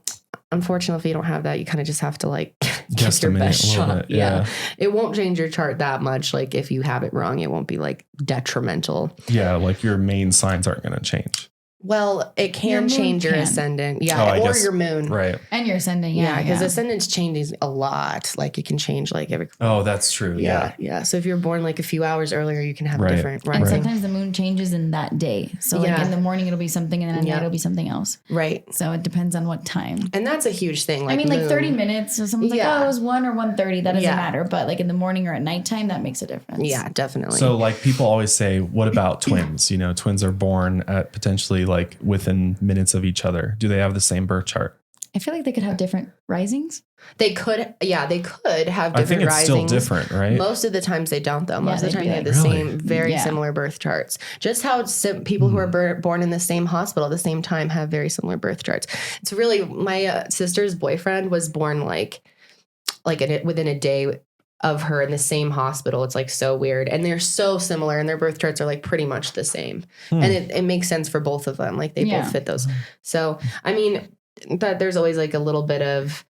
unfortunately, if you don't have that, you kind of just have to like give your best shot. Yeah. It won't change your chart that much. Like if you have it wrong, it won't be like detrimental. Yeah. Like your main signs aren't going to change. Well, it can change your ascendant. Yeah. Or your moon. Right. And your ascendant. Yeah. Because ascendant's changes a lot. Like it can change like every. Oh, that's true. Yeah. Yeah. So if you're born like a few hours earlier, you can have a different. And sometimes the moon changes in that day. So like in the morning, it'll be something and then at night it'll be something else. Right. So it depends on what time. And that's a huge thing. Like, I mean, like 30 minutes. So someone's like, oh, it was 1 or 1:30. That doesn't matter. But like in the morning or at nighttime, that makes a difference. Yeah, definitely. So like people always say, what about twins? You know, twins are born at potentially like within minutes of each other. Do they have the same birth chart? I feel like they could have different risings. They could have different risings. I think it's still different, right? Most of the times they don't, though. Most of the time they have the same, very similar birth charts. Just how people who are born in the same hospital at the same time have very similar birth charts. It's really, my sister's boyfriend was born within a day of her in the same hospital. It's like so weird. And they're so similar and their birth charts are like pretty much the same. And it makes sense for both of them. Like they both fit those. So, I mean, but there's always like a little bit of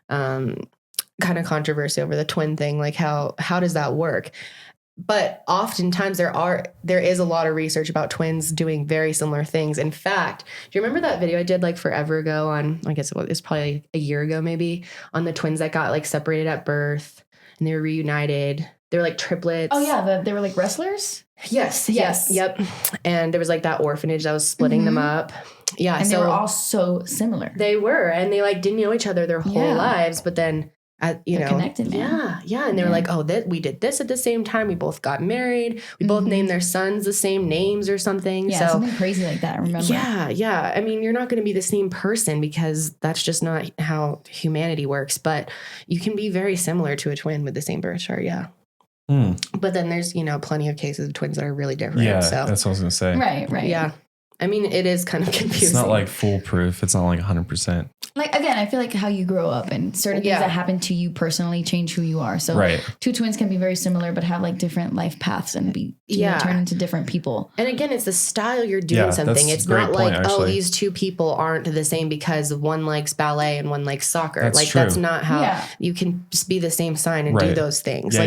kind of controversy over the twin thing. Like how does that work? But oftentimes there is a lot of research about twins doing very similar things. In fact, do you remember that video I did like forever ago on, I guess it was probably a year ago maybe, on the twins that got like separated at birth? And they were reunited. They were like triplets. Oh, yeah. They were like wrestlers? Yes. Yep. And there was like that orphanage that was splitting them up. Yeah. And they were all so similar. They were. And they like didn't know each other their whole lives. But then, They're connected now. Yeah. And they were like, oh, we did this at the same time. We both got married. We both named their sons the same names or something. Yeah, something crazy like that, I remember. Yeah. I mean, you're not going to be the same person because that's just not how humanity works. But you can be very similar to a twin with the same birth chart, But then there's, plenty of cases of twins that are really different. Yeah, so. that's what I was going to say. Right. Yeah. I mean, it is kind of confusing. It's not like foolproof. It's not like 100%. Like, again, I feel like how you grow up and certain things that happen to you personally change who you are. So two twins can be very similar, but have like different life paths and be turn into different people. And again, it's the style you're doing something. It's not like, these two people aren't the same because one likes ballet and one likes soccer. That's not how you can just be the same sign and do those things.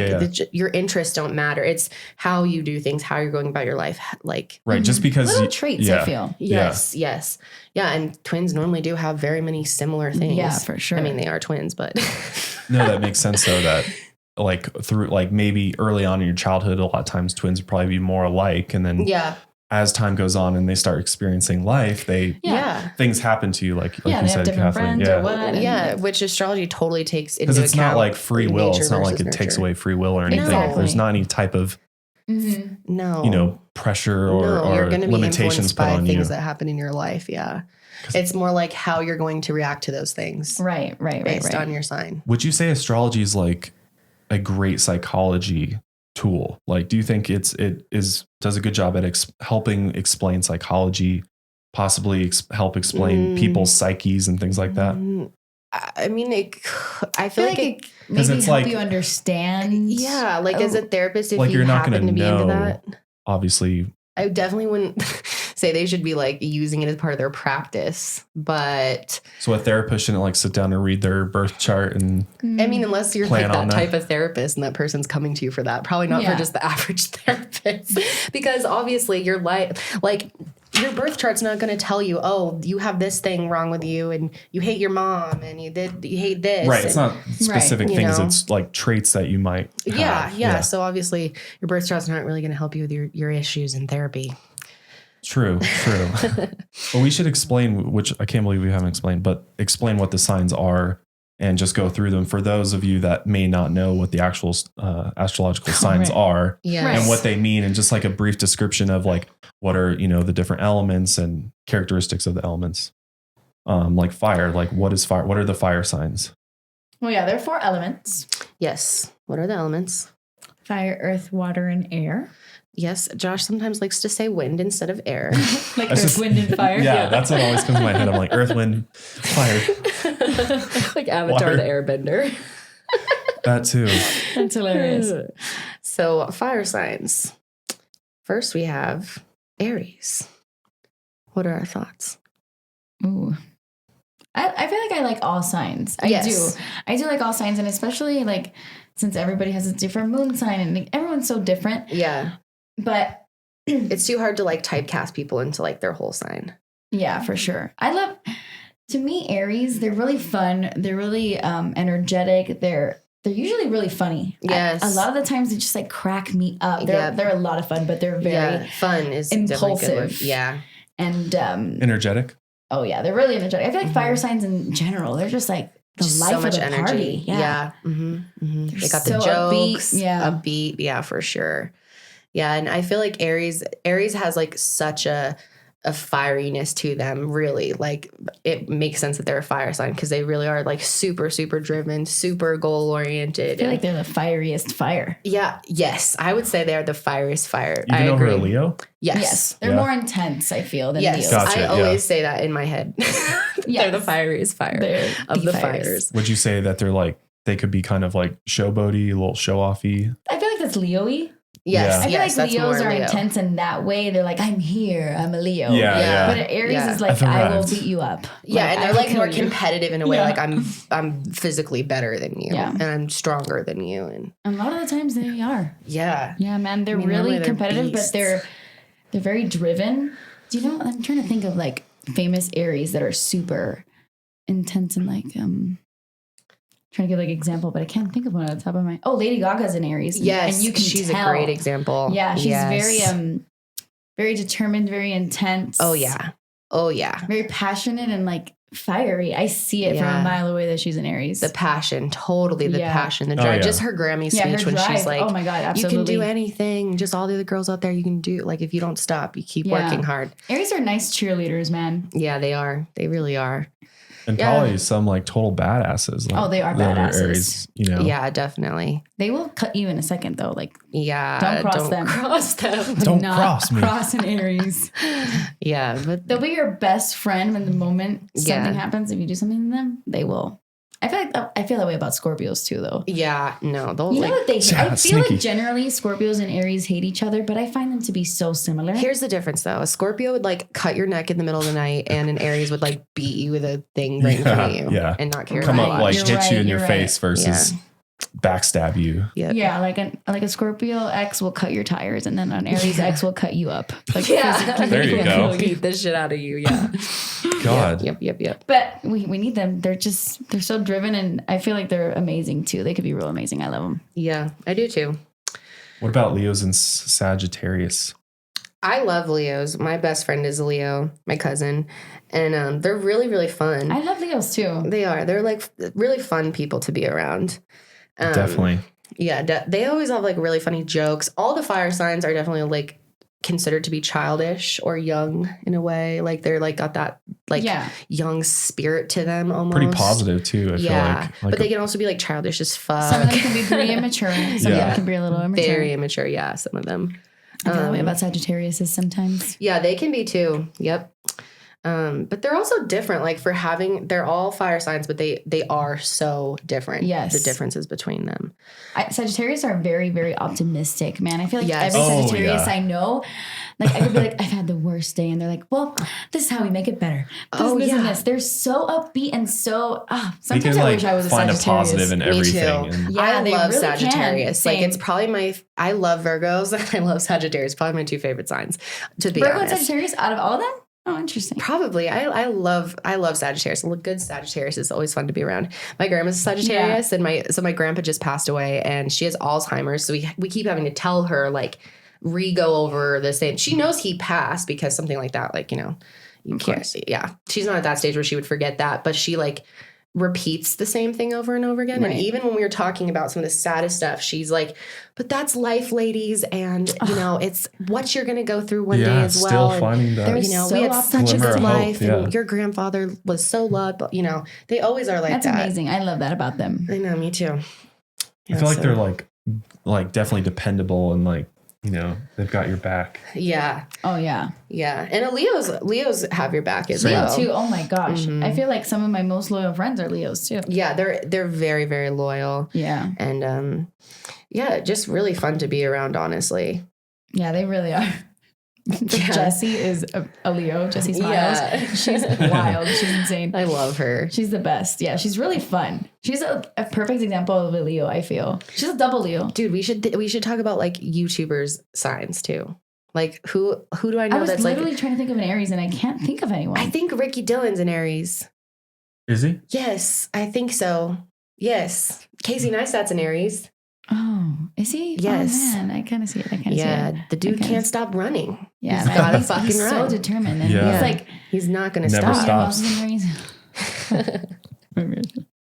Your interests don't matter. It's how you do things, how you're going about your life. Just because little traits, I feel. Yes. Yeah, and twins normally do have very many similar things. Yeah, for sure. I mean, they are twins, but... No, that makes sense, though, that like through like maybe early on in your childhood, a lot of times twins would probably be more alike. And then as time goes on and they start experiencing life, things happen to you, like you said, Kathleen. Which astrology totally takes into account. Because it's not like free will. It's not like it takes away free will or anything. Exactly. There's not any type of pressure or you're limitations put on you. Things that happen in your life. Yeah. It's more like how you're going to react to those things. Right. Based on your sign. Would you say astrology is like a great psychology tool? Like, do you think it does a good job at helping explain psychology, possibly help explain people's psyches and things like that? I mean, I feel like it maybe help you understand. Yeah, like as a therapist, if like you you're not happen going to be know, into that, obviously. I definitely wouldn't say they should be like using it as part of their practice, but so a therapist shouldn't like sit down and read their birth chart and I mean, unless you're like that type of therapist and that person's coming to you for that, probably not for just the average therapist, because obviously your life, like your birth chart's not going to tell you, oh, you have this thing wrong with you and you hate your mom and you hate this. Right. It's not specific things. It's like traits that you might have. Yeah. So obviously your birth chart's not really going to help you with your issues in therapy. True. But we should explain, which I can't believe we haven't explained, but explain what the signs are and just go through them for those of you that may not know what the actual astrological signs are and what they mean, and just like a brief description of like what are, the different elements and characteristics of the elements. Like fire, like what is fire? What are the fire signs? Well, yeah, there are 4 elements. Yes. What are the elements? Fire, earth, water, and air. Yes, Josh sometimes likes to say wind instead of air. Like earth, wind, and fire. Yeah, that's what always comes to my head. I'm like, earth, wind, fire. Like Avatar the Airbender. That too. That's hilarious. So fire signs. First we have Aries. What are our thoughts? Ooh. I feel like I like all signs. I do like all signs, and especially like since everybody has a different moon sign and like, everyone's so different. Yeah. But it's too hard to like typecast people into like their whole sign. Yeah, for sure. To me, Aries, they're really fun. They're really energetic. They're usually really funny. Yes. A lot of the times they just like crack me up. They're a lot of fun, but they're very fun is impulsive. Yeah. And energetic. Oh yeah, they're really energetic. I feel like fire signs in general, they're just like the life so much of the energy. Party. Yeah. They got the jokes. Upbeat. Yeah, for sure. Yeah, and I feel like Aries has like such a fieriness to them, really. Like it makes sense that they're a fire sign because they really are like super, super driven, super goal oriented. I feel like they're the fieriest fire. Yeah. Yes. I would say they're the fieriest fire. Even over a Leo? Yes. They're more intense, I feel, than Leos. Gotcha, I always say that in my head. They're the fieriest fire of the fires. Would you say that they're like, they could be kind of like showboaty, a little show-offy? I feel like that's Leo-y. Yes, I feel like Leos are intense in that way. They're like, I'm here, I'm a Leo. Yeah. But Aries is like, I will beat you up. Yeah, and they're like more competitive in a way. Like I'm physically better than you, and I'm stronger than you. And a lot of the times they are. Yeah, man, they're really competitive, but they're very driven. Do you know? I'm trying to think of like famous Aries that are super intense and like trying to give like an example, but I can't think of one on the top of my. Oh, Lady Gaga's an Aries. Yes, and you can she's tell. a great example. Yeah, she's very determined, very intense. Oh yeah. Very passionate and like fiery. I see it from a mile away that she's an Aries. The passion, totally the passion, the drive. Just her Grammy speech when she's like, "Oh my god, absolutely, you can do anything. Just all the other girls out there, you can do. Like if you don't stop, you keep working hard." Aries are nice cheerleaders, man. Yeah, they are. They really are. And probably some like total badasses. Like they are badasses. Aries, Yeah, definitely. They will cut you in a second though. Like, don't cross them. Don't cross me. Cross an Aries. Yeah, but they'll be your best friend when the moment something happens. If you do something to them, they will. I feel that way about Scorpios too, though. Yeah, no, they'll know that they. I feel like generally Scorpios and Aries hate each other, but I find them to be so similar. Here's the difference, though: a Scorpio would like cut your neck in the middle of the night, and an Aries would like beat you with a thing right in front of you, and not care. Come up like hit you in your face versus backstab you. Yeah, like a Scorpio X will cut your tires, and then an Aries X will cut you up. Like there you go. Beat the shit out of you. Yeah. God. Yep. But we need them. They're so driven, and I feel like they're amazing too. They could be real amazing. I love them. Yeah, I do too. What about Leos and Sagittarius? I love Leos. My best friend is a Leo, my cousin, and they're really, really fun. I love Leos too. They are. They're like really fun people to be around. Definitely. Yeah, they always have like really funny jokes. All the fire signs are definitely like considered to be childish or young in a way. Like they're like got that like young spirit to them almost. Pretty positive too, I feel like. But they can also be like childish as fuck. Some of them can be pretty immature. Some of them can be a little immature. Very immature, yeah, some of them. I feel that way about Sagittarius sometimes. Yeah, they can be too. Yep. But they're also different. Like they're all fire signs, but they are so different. Yes. The differences between them. Sagittarius are very, very optimistic, man. I feel like every Sagittarius I know, like I could be like, I've had the worst day. And they're like, well, this is how we make it better. This. They're so upbeat and so, sometimes I wish I was a Sagittarius. Find a positive in everything. Me too. I love really Sagittarius. Like it's probably I love Virgos and I love Sagittarius. Probably my two favorite signs, to be honest. Virgo and Sagittarius out of all of them? Oh, interesting. Probably. I love Sagittarius. A good Sagittarius is always fun to be around. My grandma's a Sagittarius and my grandpa just passed away and she has Alzheimer's. So we keep having to tell her like re-go over the same. She knows he passed because something like that, like, you can't. Yeah. She's not at that stage where she would forget that, but she like repeats the same thing over and over again. Right. And even when we were talking about some of the saddest stuff, she's like, but that's life, ladies. And, it's what you're going to go through one day as well. Still finding that. We had such a good life and your grandfather was so loved, but, they always are like that's that. That's amazing. I love that about them. I know, me too. I feel like they're like definitely dependable and like, they've got your back. Yeah. Oh yeah. Yeah. And Leos have your back as well. Leo too. Oh my gosh. Mm-hmm. I feel like some of my most loyal friends are Leos too. Yeah, they're very, very loyal. Yeah. And just really fun to be around, honestly. Yeah, they really are. Jessie is a Leo. Jessie Smiles. Yeah. She's wild. She's insane. I love her. She's the best. Yeah, she's really fun. She's a perfect example of a Leo, I feel. She's a double Leo. Dude, we should talk about like YouTubers signs too. Like who do I know that's like... I was literally trying to think of an Aries and I can't think of anyone. I think Ricky Dillon's an Aries. Is he? Yes, I think so. Yes. Casey Neistat's an Aries. Oh, is he? Yes. Oh, man, I kind of see it. Yeah, the dude can't stop running. Yeah, he's gotta fucking he's run. So determined. And he's like... He's not going to stop. Never stops.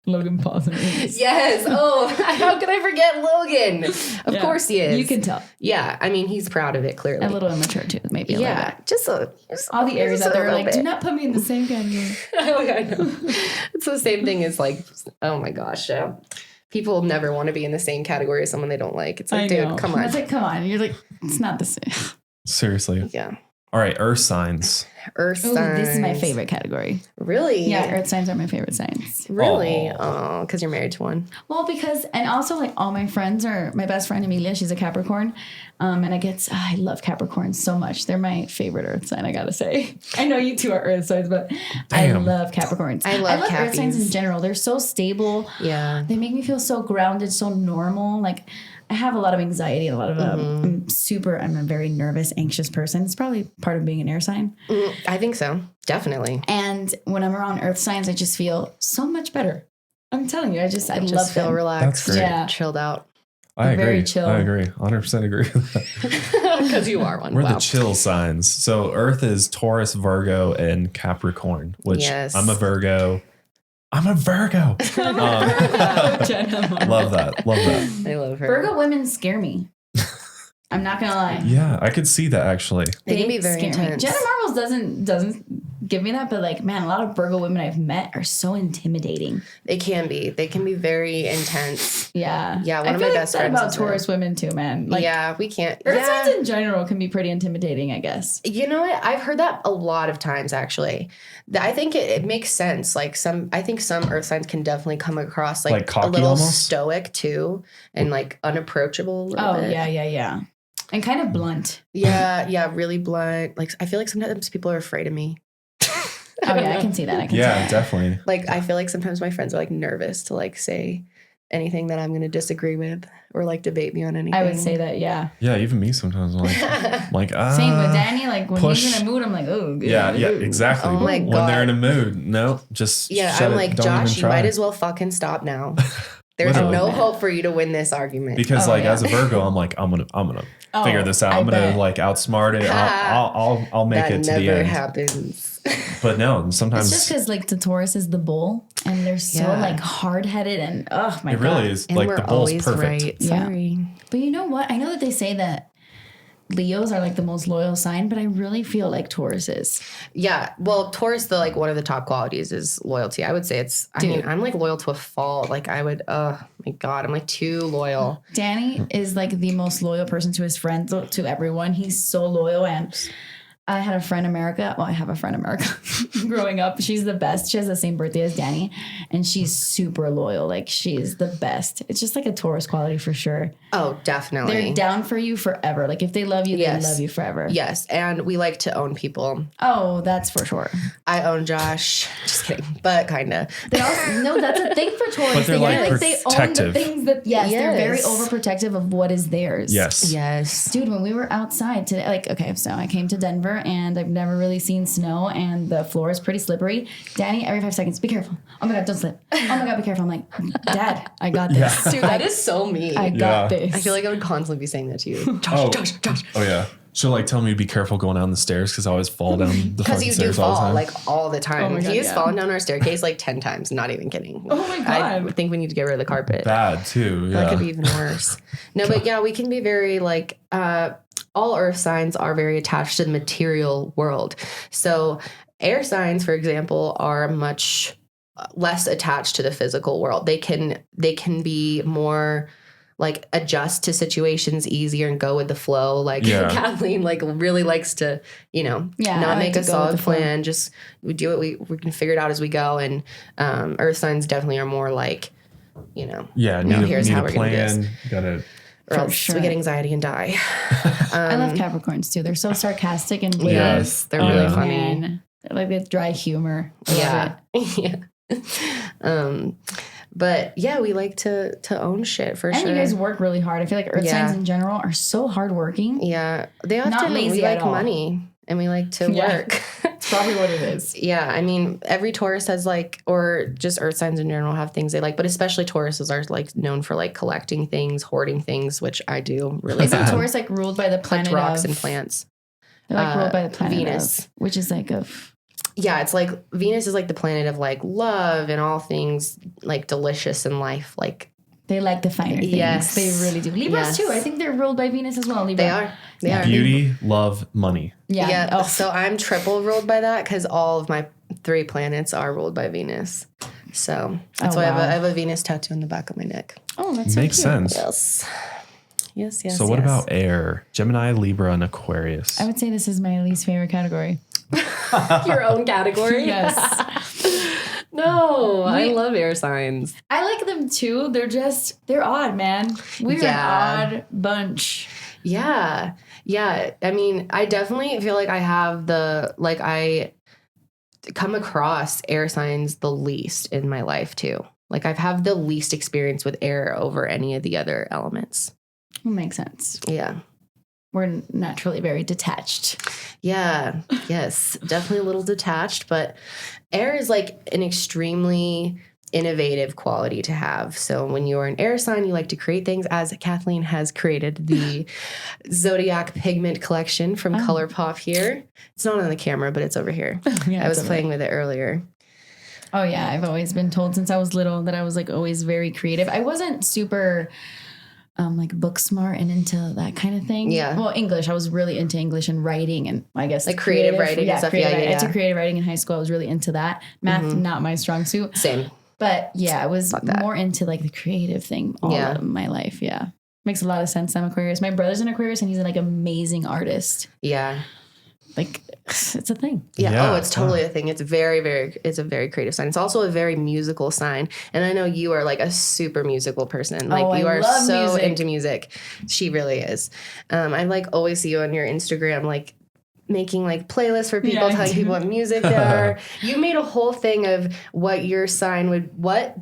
Logan Paul's an Aries. Yes. Oh, how could I forget Logan? Of course he is. You can tell. Yeah. I mean, he's proud of it, clearly. A little immature, too, maybe. A little bit. Just all the Aries out there are like, do not put me in the same category. I know. It's the same thing as like, oh my gosh. People never want to be in the same category as someone they don't like. It's like, dude, come on. It's like, come on. You're like, it's not the same. Seriously. Yeah. All right, earth signs. Earth signs. This is my favorite category. Really? Yeah, earth signs are my favorite signs. Really? Oh, because you're married to one. Well, and also like all my friends are, my best friend Amelia, she's a Capricorn. And I love Capricorns so much. They're my favorite earth sign, I gotta say. I know you two are earth signs, but I love Capricorns. I love earth signs in general. They're so stable. Yeah. They make me feel so grounded, so normal. Like, I have a lot of anxiety, a lot of, I'm a very nervous, anxious person. It's probably part of being an air sign. I think so. Definitely. And when I'm around earth signs, I just feel so much better. I'm telling you, I love feel relaxed. That's great. Yeah. Chilled out. I agree. Very chill. I agree. 100% agree with that. Because you are one. We're the chill signs. So earth is Taurus, Virgo, and Capricorn, which I'm a Virgo. Love that. I love her. Virgo women scare me. I'm not gonna lie. Yeah, I could see that actually. They can be very intense. Jenna Marbles doesn't give me that, but like, man, a lot of Virgo women I've met are so intimidating. They can be very intense. Yeah. Yeah. One of my best friends about Taurus women too, man. Like, yeah, we can't. Earth signs in general can be pretty intimidating, I guess. You know what? I've heard that a lot of times actually. I think it makes sense. Like I think some earth signs can definitely come across like cocky a little almost? Stoic too, and like unapproachable a little bit. Yeah. And kind of blunt. Yeah, really blunt. Like I feel like sometimes people are afraid of me. Oh yeah, I can see that. Definitely. Like I feel like sometimes my friends are like nervous to like say anything that I'm going to disagree with or like debate me on anything. I would say that, yeah. Yeah, even me sometimes. I'm like same with Danny. Like when he's in a mood, I'm like, oh, good. Yeah, exactly. Oh my God. When they're in a mood, no, just I'm like, Josh, you might as well fucking stop now. There's no hope for you to win this argument. Because as a Virgo, I'm like, I'm gonna figure this out. I'm gonna like outsmart it. I'll make it to the end. That never happens. But no, sometimes it's just because like the Taurus is the bull, and they're so like hard headed, and oh my god, it really is. And like the bull's perfect. Right. Sorry, but you know what? I know that they say that Leos are like the most loyal sign, but I really feel like Taurus is. Yeah. Well, Taurus, one of the top qualities is loyalty. I would say I'm like loyal to a fault. Like I would, oh my God, I'm like too loyal. Danny is like the most loyal person to his friends, to everyone. He's so loyal. And I had a friend America. Well, I have a friend America growing up. She's the best. She has the same birthday as Danny, and she's super loyal. Like she's the best. It's just like a Taurus quality for sure. Oh, definitely. They're down for you forever. Like if they love you, they love you forever. Yes, and we like to own people. Oh, that's for sure. I own Josh. Just kidding, but kind of. No, that's a thing for Taurus. But they're like they own the things that. Yes, they're very overprotective of what is theirs. Yes. Dude, when we were outside today, so I came to Denver. And I've never really seen snow, and the floor is pretty slippery. Danny, every 5 seconds, be careful. Oh my God, don't slip. Oh my God, be careful. I'm like, Dad, I got this. Yeah. Dude, that is so me. I got this. I feel like I would constantly be saying that to you. Josh. Oh yeah. She'll like tell me to be careful going down the stairs because I always fall down the fucking stairs fall, all the time. Like all the time. Oh God, he's fallen down our staircase like 10 times. Not even kidding. Oh my God. I think we need to get rid of the carpet. Bad too. Yeah. That could be even worse. No, but yeah, we can be very like all earth signs are very attached to the material world. So air signs, for example, are much less attached to the physical world. They can be more like adjust to situations easier and go with the flow. Like Kathleen like really likes to, not make a solid plan. Just we do it. We can figure it out as we go. And earth signs definitely are more like, here's how we're going to do this. Gotta or else we get anxiety and die. I love Capricorns too. They're so sarcastic and weird. Yes, they're really funny. Man. They're like the dry humor. Yeah. But yeah, we like to own shit for sure. And you guys work really hard. I feel like earth signs in general are so hardworking. Yeah. They often we like money and we like to work. It's probably what it is. Yeah. I mean, every Taurus has or just earth signs in general have things they like, but especially Tauruses are like known for like collecting things, hoarding things, which I do really. Isn't Taurus like ruled by the planet rocks and plants? They're like ruled by the planet Venus, which is like yeah, it's like Venus is like the planet of like love and all things like delicious in life. Like they like the finer things. Yes. They really do. Libras too. I think they're ruled by Venus as well. Libra. They are. Beauty, love, money. Yeah. Oh. So I'm triple ruled by that because all of my 3 planets are ruled by Venus. So that's why I have a Venus tattoo on the back of my neck. Oh, that's so makes cute. sense. Yes. So what about air? Gemini, Libra, and Aquarius. I would say this is my least favorite category. Your own category? Yes. No, I love air signs. I like them too. They're odd, man. We're an odd bunch. Yeah. Yeah. I mean, I definitely feel like I have I come across air signs the least in my life too. Like I've had the least experience with air over any of the other elements. Makes sense. Yeah. We're naturally very detached. Yeah. Yes. Definitely a little detached, but air is like an extremely innovative quality to have. So when you're an air sign, you like to create things, as Kathleen has created the Zodiac pigment collection from ColourPop here. It's not on the camera, but it's over here. I was playing with it earlier. Oh yeah. I've always been told since I was little that I was like always very creative. I wasn't super like book smart and into that kind of thing. Yeah. Well, English. I was really into English and writing and I guess like creative writing and stuff. I took creative writing in high school. I was really into that. Math, not my strong suit. Same. But yeah, I was more into like the creative thing all of my life. Yeah. Makes a lot of sense. I'm Aquarius. My brother's an Aquarius and he's like amazing artist. Yeah. Like it's a thing. Yeah. Oh, it's totally a thing. It's it's a very creative sign. It's also a very musical sign. And I know you are like a super musical person. Like you are so into music. She really is. I like always see you on your Instagram, like making like playlists for people, telling people what music they are. You made a whole thing of what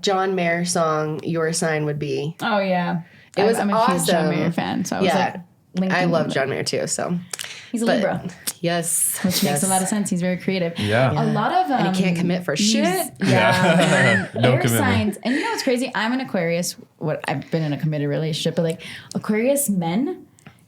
John Mayer song your sign would be. Oh yeah. It was I'm a awesome. huge John Mayer fan. So I was like, I love John Mayer too. So he's a Libra. Yes. Which makes a lot of sense. He's very creative. Yeah. A lot of and he can't commit for shit. Yeah. No air commitment. signs. And you know what's crazy? I'm an Aquarius. I've been in a committed relationship, but like Aquarius men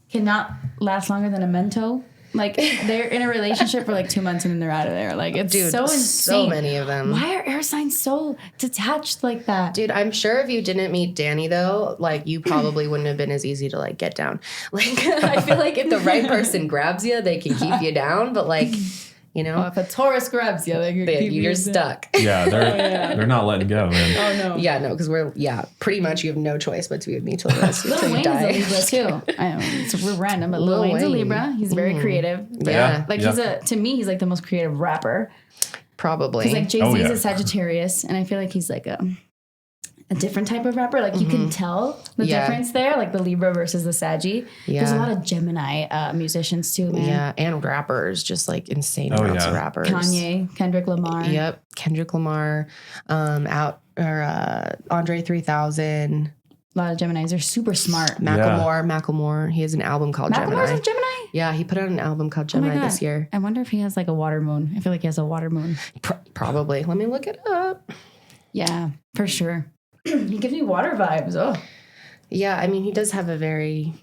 cannot last longer than a Mento. Like they're in a relationship for like 2 months and then they're out of there. Like it's so insane. So many of them. Why are air signs so detached like that? Dude, I'm sure if you didn't meet Danny though, like you probably wouldn't have been as easy to like get down. Like I feel like if the right person grabs you, they can keep you down. But like, you know, if a Taurus grabs you, you're stuck. Yeah, they're not letting go, man. Oh no. Yeah, no, because pretty much you have no choice but to be with me till the rest of Lil you Wayne's die. a Libra too. I know it's real random, but Lil Wayne's a Libra. He's very creative. Yeah. Like to me, he's like the most creative rapper. Probably. Because like Jay-Z is a Sagittarius, and I feel like he's like a different type of rapper. Like you can tell the difference there, like the Libra versus the Saggy. Yeah. There's a lot of Gemini musicians too, man. Yeah, and rappers, just like insane amounts of rappers. Kanye, Kendrick Lamar. Yep, Kendrick Lamar, Andre 3000. A lot of Geminis are super smart. Macklemore. He has an album called Gemini. Macklemore's a Gemini? Yeah, he put out an album called Gemini this year. I wonder if he has like a water moon. I feel like he has a water moon. Probably. Let me look it up. Yeah, for sure. He gives me water vibes. Oh. Yeah, I mean, he does have a very...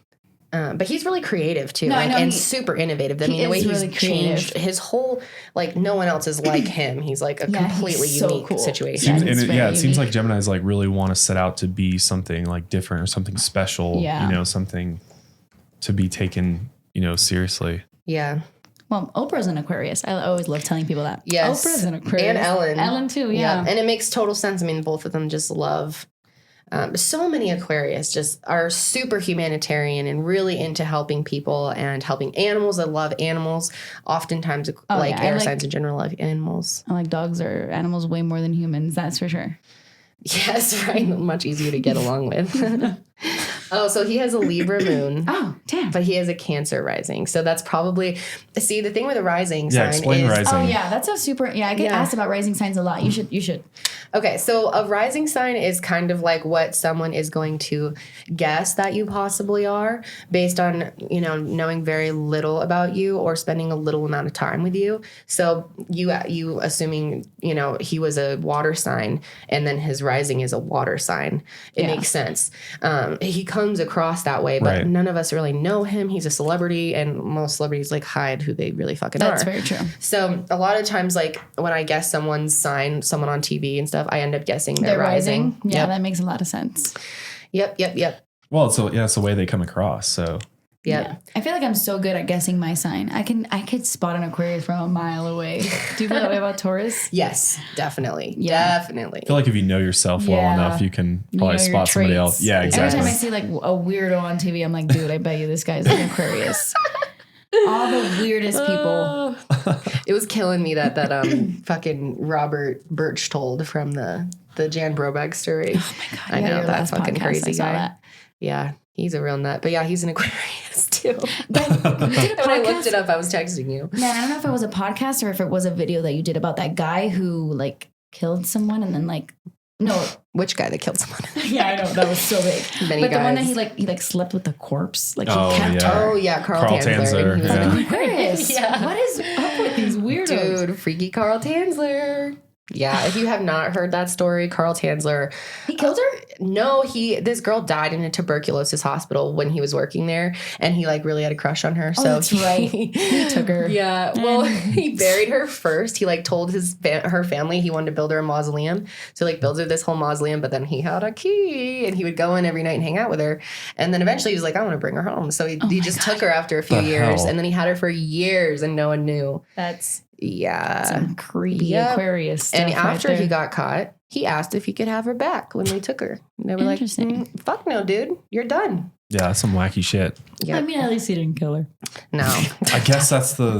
but he's really creative too, and super innovative. I mean, the way he's really changed his whole, like no one else is like him. He's like a completely unique situation. It seems like Geminis like really want to set out to be something like different or something special. Yeah. You know, something to be taken, you know, seriously. Yeah. Well, Oprah's an Aquarius. I always love telling people that. Yes. Oprah's an Aquarius. And Ellen. Ellen too, yeah. And it makes total sense. I mean, both of them just love... so many Aquarius just are super humanitarian and really into helping people and helping animals. I love animals. Oftentimes, air signs in general love animals. I like dogs or animals way more than humans. That's for sure. Yes, right. Much easier to get along with. Oh, so he has a Libra moon. Oh, damn. But he has a Cancer rising. So that's probably... See, the thing with a rising sign explain is... rising. Oh, yeah. That's a super... Yeah, I get asked about rising signs a lot. You should. Okay, so a rising sign is kind of like what someone is going to guess that you possibly are based on, you know, knowing very little about you or spending a little amount of time with you. So you assuming, you know, he was a water sign and then his rising is a water sign. It makes sense. He comes across that way, but none of us really know him. He's a celebrity, and most celebrities like hide who they really fucking are. That's very true. So a lot of times, like when I guess someone's sign, someone on TV and stuff, I end up guessing their rising. Yeah, that makes a lot of sense. Yep. Well, it's the way they come across. So Yeah. I feel like I'm so good at guessing my sign. I could spot an Aquarius from a mile away. Do you feel that way about Taurus? Yes, definitely. Yeah. Definitely. I feel like if you know yourself well enough, you can probably spot somebody else. Yeah, exactly. Every time I see like a weirdo on TV, I'm like, dude, I bet you this guy's an Aquarius. All the weirdest people. It was killing me that fucking Robert Birch told from the Jan Brobeck story. Oh my God. I know, that fucking crazy guy. That. Yeah. He's a real nut. But yeah, he's an Aquarius too. When I looked it up, I was texting you. Man, I don't know if it was a podcast or if it was a video that you did about that guy who like killed someone and then like... No. Which guy that killed someone? Yeah, I know. That was so big. But the one that he slept with the corpse. Like he kept her. Oh, yeah. Carl Tanzler. And he was like, Aquarius. Yeah. What is up with these weirdos? Dude, freaky Carl Tanzler. Yeah, if you have not heard that story, Carl Tanzler. He killed her? No, this girl died in a tuberculosis hospital when he was working there, and he like really had a crush on her. Oh, so that's right. He took her. Yeah, well, he buried her first. He like told her family he wanted to build her a mausoleum. So like builds her this whole mausoleum, but then he had a key, and he would go in every night and hang out with her. And then eventually he was like, I want to bring her home. So he just took her after a few years, and then he had her for years, and no one knew. That's some creepy Aquarius stuff. And after he got caught, he asked if he could have her back when they took her. And they were like, fuck no, dude. You're done. Yeah, that's some wacky shit. Yep. I mean, at least he didn't kill her. No. I guess that's the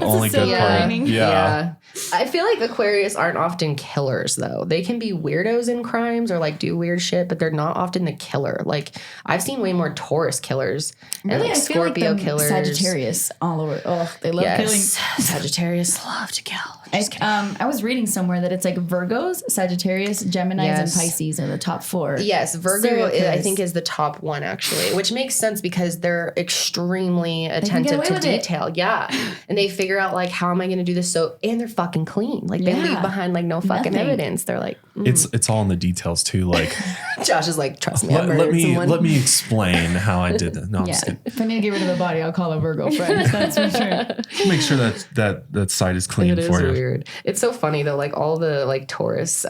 only good part. Yeah. I feel like Aquarius aren't often killers, though. They can be weirdos in crimes or like do weird shit, but they're not often the killer. Like I've seen way more Taurus killers and like Scorpio killers. Sagittarius all over. Oh, they love killing. Sagittarius love to kill. I was reading somewhere that it's like Virgos, Sagittarius, Geminis, and Pisces are the top 4. Yes, Virgo I think is the top one actually, which makes sense because they're extremely attentive to detail. Yeah, and they figure out like, how am I going to do this? And they're fucking clean. Like they leave behind like no fucking evidence. They're like, it's all in the details too. Like Josh is like, trust me, let me explain how I did it. No, I'm just kidding. If I need to get rid of the body, I'll call a Virgo friend. That's for sure. Make sure that site is clean for you. Weird. It's so funny though. Like all the like Taurus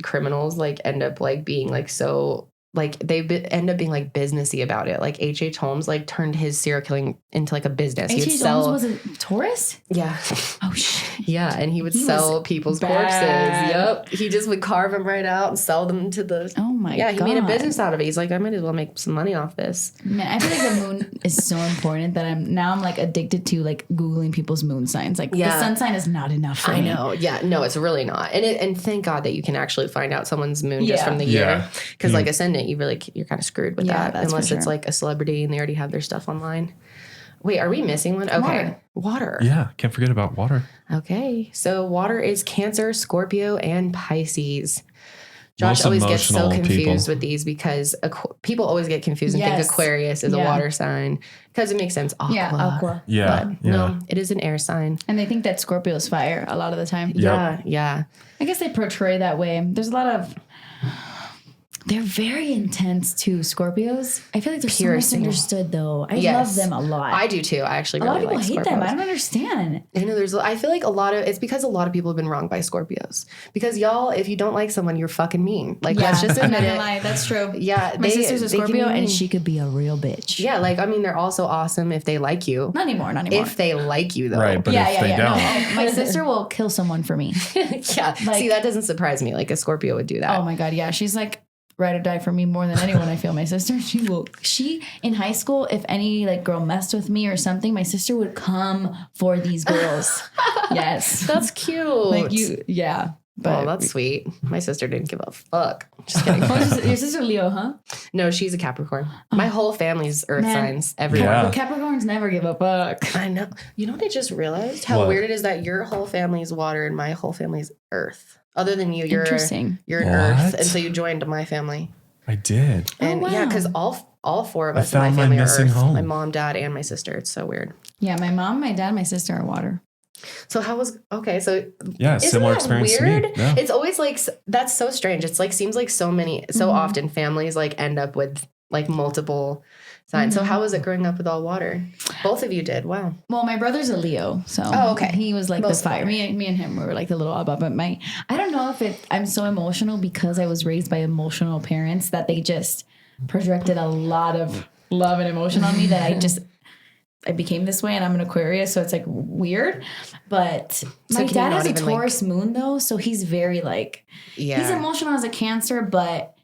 criminals like end up like being like so. Like they end up being like businessy about it. Like H.H. Holmes like turned his serial killing into like a business. H.H. Holmes was a Taurus? Yeah. Oh shit. Yeah, and he would sell people's corpses. Yep. He just would carve them right out and sell them to the. Oh my god. Yeah, he made a business out of it. He's like, I might as well make some money off this. Man, I feel like the moon is so important that I'm like addicted to like Googling people's moon signs. Like the sun sign is not enough for me. I know. Yeah, no, it's really not. And thank God that you can actually find out someone's moon just from the year. Because like ascendant, you're kind of screwed with that unless it's like a celebrity and they already have their stuff online. Wait, are we missing one? Okay. Water. Yeah, can't forget about water. Okay. So water is Cancer, Scorpio, and Pisces. Josh always gets so confused with these because people always get confused and think Aquarius is a water sign because it makes sense. Aqua. Yeah, aqua. Yeah. But no, it is an air sign. And they think that Scorpio is fire a lot of the time. Yep. Yeah. I guess they portray that way. There's a lot of... They're very intense too, Scorpios. I feel like they're so misunderstood though. I love them a lot. I do too. I actually really like Scorpios. A lot of people hate them. I don't understand. I know I feel like it's because a lot of people have been wronged by Scorpios. Because y'all, if you don't like someone, you're fucking mean. Like, let's just admit it. Lie. That's true. Yeah. My sister's a Scorpio and she could be a real bitch. Yeah. Like, I mean, they're also awesome if they like you. Not anymore. If they like you though. Right. But if they don't. No, my sister will kill someone for me. Yeah. Like, see, that doesn't surprise me. Like a Scorpio would do that. Oh my God. Yeah. She's like, ride or die for me more than anyone. I feel my sister. She in high school, if any like girl messed with me or something, my sister would come for these girls. Yes. That's cute. Like yeah. But that's sweet. My sister didn't give a fuck. Just kidding. Your sister Leo, huh? No, she's a Capricorn. My whole family's earth signs. Everyone. Yeah. But Capricorns never give a fuck. I know. You know what I just realized? How weird it is that your whole family's water and my whole family's earth. Other than you, you're an earth, and so you joined my family. I did. And yeah, because all 4 of us in my family are earth. My mom, dad, and my sister. It's so weird. Yeah, my mom, my dad, my sister are water. So similar experience weird? to me. Yeah. It's always like, that's so strange. It's like, seems like so often families like end up with like multiple signs. So how was it growing up with all water? Both of you did. Wow. Well, my brother's a Leo, so he was like the fire. Me and him were like the little above. But I don't know if I'm so emotional because I was raised by emotional parents that they just projected a lot of love and emotion on me that I became this way, and I'm an Aquarius, so it's like weird. But my dad has a Taurus moon though, so he's very like he's emotional as a Cancer, but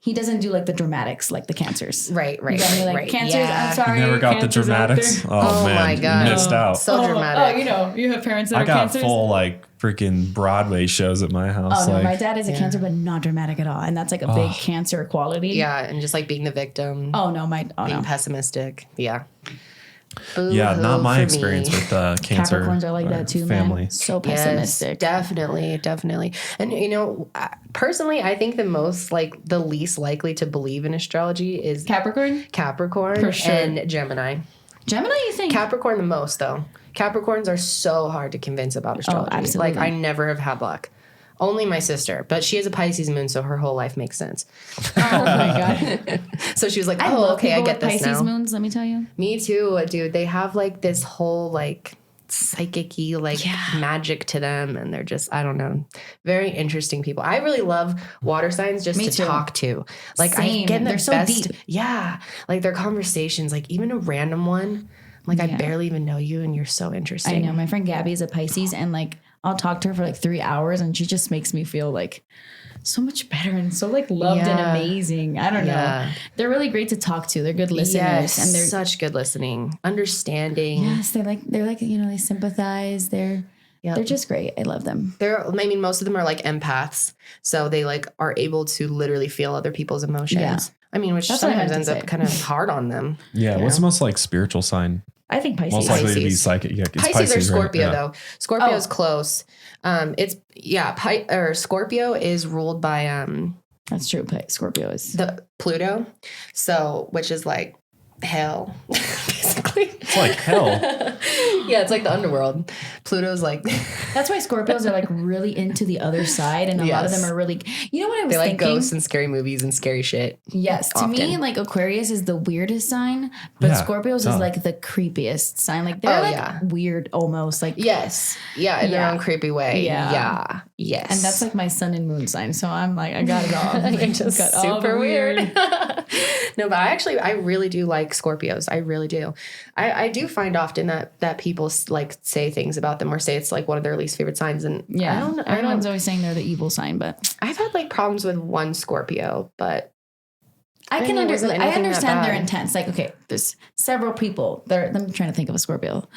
he doesn't do like the dramatics like the Cancers. Right. Cancers, I'm sorry. You never got Cancers the dramatics? Oh man, my God. Missed out. So dramatic. You have parents that are Cancers? Cancers? I got full like freaking Broadway shows at my house. Oh no, my dad is a Cancer, but not dramatic at all. And that's like a big Cancer quality. Yeah, and just like being the victim. Being pessimistic. Yeah. Yeah, not my experience with Cancer. Capricorns are like that too, family. Man. So pessimistic. Yes, definitely. And personally, I think the least likely to believe in astrology is Capricorn for sure, and Gemini. Gemini, you think? Capricorn the most though. Capricorns are so hard to convince about astrology. Absolutely. Like I never have had luck. Only my sister, but she has a Pisces moon, so her whole life makes sense. Oh my God. So she was like, I get this Pisces now. moons, let me tell you. Me too, dude. They have like this whole like psychic-y magic to them, and they're just, I don't know, very interesting people. I really love water signs just to talk to. Like I get they're so deep. Yeah. Like their conversations, like even a random one, like I barely even know you and you're so interesting. I know. My friend Gabby is a Pisces, and like I'll talk to her for like 3 hours and she just makes me feel like so much better and so like loved and amazing. I don't know. They're really great to talk to. They're good listeners. And they're such good listening, understanding. Yes. They're like, they sympathize. They're They're just great. I love them. Most of them are like empaths. So they like are able to literally feel other people's emotions. Yeah. I mean, which sometimes ends up kind of hard on them. Yeah. What's the most like spiritual sign? I think Pisces. Most likely to be psychic. Yeah, Pisces or Scorpio, right? Though. Scorpio is close. Scorpio is ruled by that's true. Scorpio is the Pluto. So, which is like hell, basically. It's like hell. Yeah, it's like the underworld. Pluto's like that's why Scorpios are like really into the other side, and a lot of them are really. You know what I was thinking? They like ghosts and scary movies and scary shit. Yes, to me, like Aquarius is the weirdest sign, but Scorpios is like the creepiest sign. Like they're weird, almost like in their own creepy way. Yeah, yes, and that's like my sun and moon sign. So I'm like, I got it all. You're just super weird. No, but I really do like Scorpios. I really do. I do find often that people like say things about them or say it's like one of their least favorite signs. And everyone's always saying they're the evil sign, but I've had like problems with one Scorpio, but I understand their intents. Like, okay, there's several people. I'm trying to think of a Scorpio.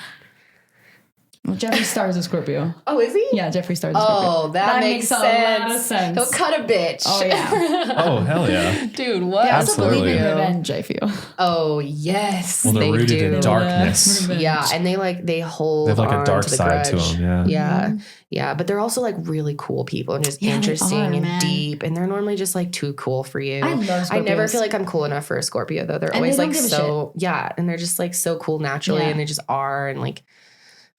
Well, Jeffree Star's a Scorpio. Oh, is he? Yeah, Jeffree Star's a Scorpio. Oh, that makes sense. A lot of sense. He'll cut a bitch. Oh, yeah. Oh, hell yeah. Dude, what? They also believe in revenge, I feel. Oh, yes. Well, they're rooted in darkness. Yeah, and they hold They have like a dark side to them, yeah. Yeah. Mm-hmm. Yeah, but they're also like really cool people and just interesting and deep. And they're normally just like too cool for you. I love Scorpios. I never feel like I'm cool enough for a Scorpio, though. They're always like so, and they're just like so cool naturally and they just are. And like,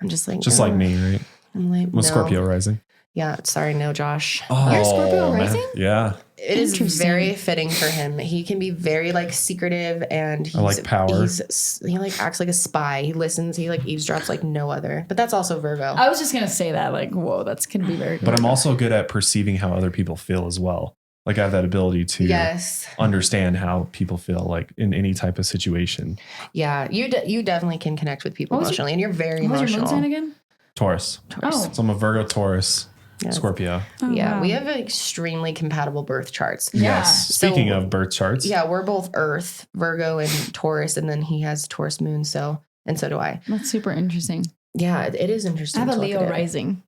I'm just like, just like me, right? I'm like, I'm a Scorpio rising. Yeah, sorry, no, Josh. Oh, you're Scorpio rising? Yeah. It is very fitting for him. He can be very like secretive and I like power. He like acts like a spy. He listens. He like eavesdrops like no other. But that's also Virgo. I was just gonna say that. Like, whoa, that's can be very. But I'm also good at perceiving how other people feel as well. Like I have that ability to understand how people feel like in any type of situation. Yeah, you definitely can connect with people emotionally, and you're very emotional. What's your moon sign again? Taurus. Oh. So I'm a Virgo, Taurus, Scorpio. Oh, yeah, we have extremely compatible birth charts. Yeah. Yes. Speaking of birth charts. Yeah, we're both Earth, Virgo, and Taurus, and then he has Taurus moon, and so do I. That's super interesting. Yeah, it is interesting. I have a Leo rising.